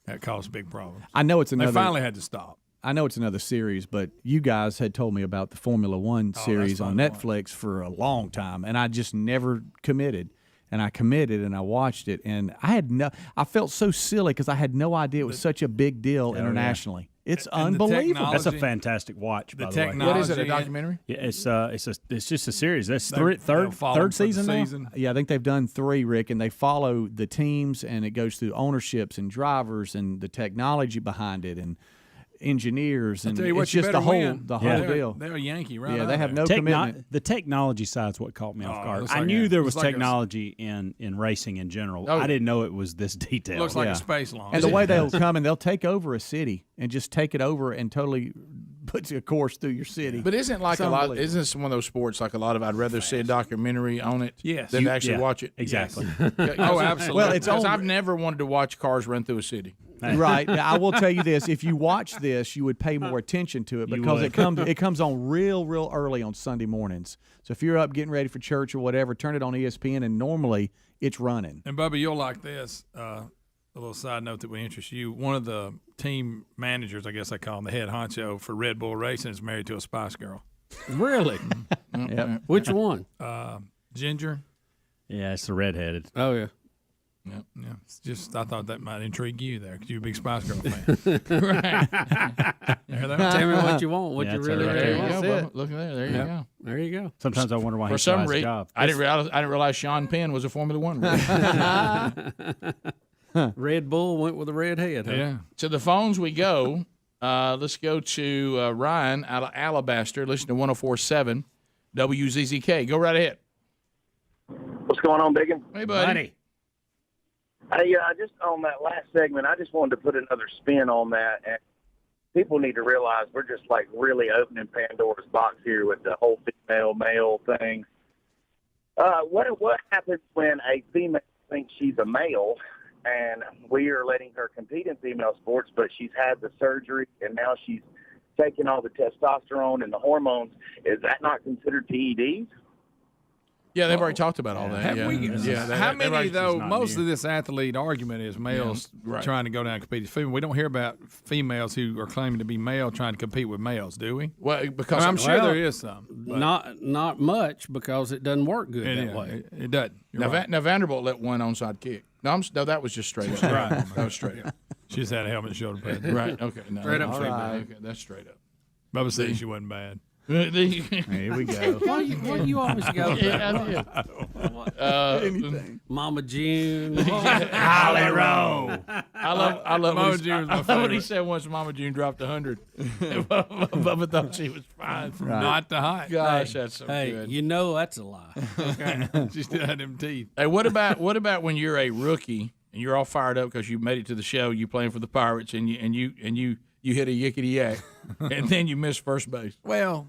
That caused big problems. I know it's another. They finally had to stop. I know it's another series, but you guys had told me about the Formula One series on Netflix for a long time, and I just never committed. And I committed, and I watched it, and I felt so silly because I had no idea it was such a big deal internationally. It's unbelievable. That's a fantastic watch. By the way, what is it? A documentary? Yeah, it's just a series. That's third season now. Yeah, I think they've done 3, Rick, and they follow the teams, and it goes through ownerships and drivers and the technology behind it and engineers, and it's just the whole deal. They're a Yankee, right? Yeah, they have no commitment. The technology side's what caught me off guard. I like knew there was technology in racing in general. I didn't know it was this detailed. Looks like a space launch. And the way they'll come and they'll take over a city and just take it over and totally puts a course through your city. But isn't like a lot? Isn't this one of those sports like a lot of? I'd rather see a documentary on it than actually watch it. Exactly. Oh, absolutely. Well, it's because I've never wanted to watch cars run through a city. Right. Now, I will tell you this: if you watch this, you would pay more attention to it because it comes on real early on Sunday mornings. So if you're up getting ready for church or whatever, turn it on ESPN, and normally it's running. And Bubba, you'll like this. A little side note that would interest you. One of the team managers, I guess I call him, the head honcho for Red Bull Racing, is married to a Spice Girl. Really? Yep. Which one? Ginger. Yeah, it's the redheaded. Oh, yeah. Yeah. It's just I thought that might intrigue you there because you're a big Spice Girl fan. Right. Tell me what you want. What you really There you want. go, Bubba. Look at there. There you go. There you go. Sometimes I wonder why For he some tries reason, job. I didn't realize Sean Penn was a Formula One race. Red Bull went with a red head. Huh? Yeah. To the phones we go. Let's go to Ryan out of Alabaster. Listen to 104.7 WZZK. Go right ahead. What's going on, Biggin? Hey, buddy. Hey, just on that last segment, I just wanted to put another spin on that. And people need to realize we're just like really opening Pandora's box here with the whole female-male thing. What happens when a female thinks she's a male and we are letting her compete in female sports, but she's had the surgery and now she's taking all the testosterone and the hormones? Is that not considered PEDs? Yeah, they've already talked about all that. How many, though, most of this athlete argument is males trying to go down and compete as female. We don't hear about females who are claiming to be male trying to compete with males, do we? Well, because I'm sure there is some. Not much because it doesn't work good that way. It doesn't. Now Vanderbilt let one onside kick. No, that was just straight up. Right. That was straight up. She just had a helmet and shoulder pad. Right. Okay. No, Straight up all female. right. Okay, that's straight up. Bubba said she wasn't bad. Here we go. Why you always go? Yeah, I did. Anything. Mama June. Holly Rowe. I love Mama June's my what favorite. he said once Mama June dropped 100. Bubba thought she was fine. Not the height. Gosh, that's so Hey, good. you know that's a lie. Okay. She still had them teeth. Hey, what about when you're a rookie and you're all fired up because you made it to the show, you playing for the Pirates, and you hit a yickety yak, and then you miss first base. Well,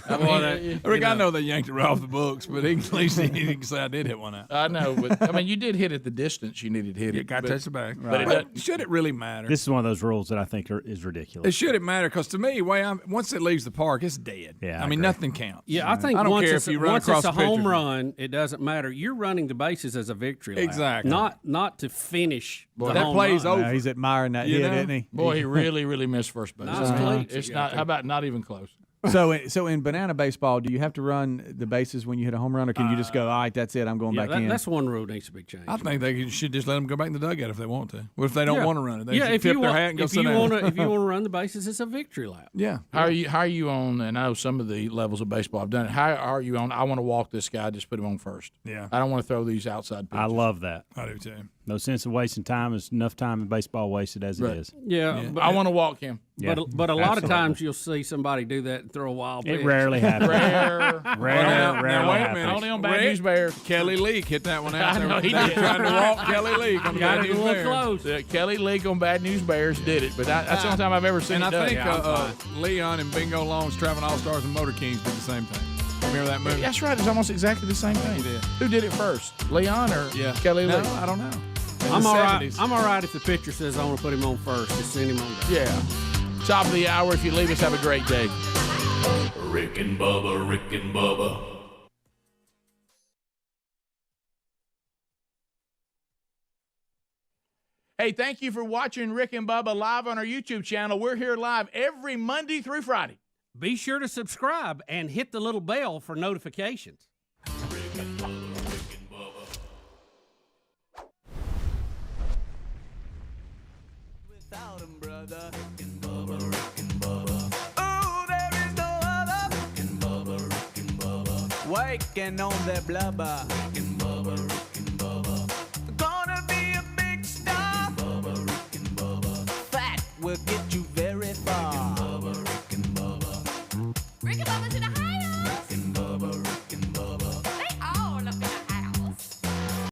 I Rick, I know they yanked it right off the books, but at least he can say I did hit one out. I know, but I mean, you did hit it the distance you needed to hit it. You got to touch the back. But it doesn't. Should it really matter? This is one of those rules that I think is ridiculous. It shouldn't matter because to me, once it leaves the park, it's dead. Yeah, I mean, nothing counts. Yeah, I think I don't once care it's, if you run once across it's a the pitcher. home run, it doesn't matter. You're running the bases as a victory lap. Exactly. Not to finish the that home play's run. over. He's admiring that You hit, know? isn't he? Boy, he really missed first base. Nice cleats It's you not. got How about not even close? So in banana baseball, do you have to run the bases when you hit a home run, or can you just go, all right, that's it, I'm going back in? That's one rule that needs to be changed. I think they should just let them go back in the dugout if they want to. What if they don't Yeah. want to run it? They Yeah, should if tip you their want, hat and go if sit you down. want to run the bases, it's a victory lap. Yeah. How are you on? And I know some of the levels of baseball I've done it. How are you on? I want to walk this guy. Just put him on first. Yeah. I don't want to throw these outside pitches. I love that. I do too. No sense of wasting time. There's enough time in baseball wasted as it is. Yeah, I want to walk him. Yeah, but a lot of absolutely. times you'll see somebody do that and throw a wild pitch. It rarely happens. Rarely Now, wait a happens. minute. Only on Bad News Bears. Kelly Leak hit that one out I there. know he They were did. trying to walk Kelly Leak on the Got Bad it a News little Bears. close. Kelly Leak on Bad News Bears did it, but that's the only time I've ever seen And it I done. think Leon and Bingo Long's Traveling All-Stars and Motor Kings did the same thing. Remember that movie? That's right. It's almost exactly the same thing. He did. Who did it first, Leon or Kelly No, Leak? I don't know. I'm all right. I'm all right if the pitcher says I want to put him on first. Just send him on down. Yeah. Top of the hour. If you leave us, have a great day. Rick and Bubba, Rick and Bubba. Hey, thank you for watching Rick and Bubba live on our YouTube channel. We're here live every Monday through Friday. Be sure to subscribe and hit the little bell for notifications. Without him, brother. Rick and Bubba, Rick and Bubba. Oh, there is no other. Rick and Bubba, Rick and Bubba. Waking on their blubber. Rick and Bubba, Rick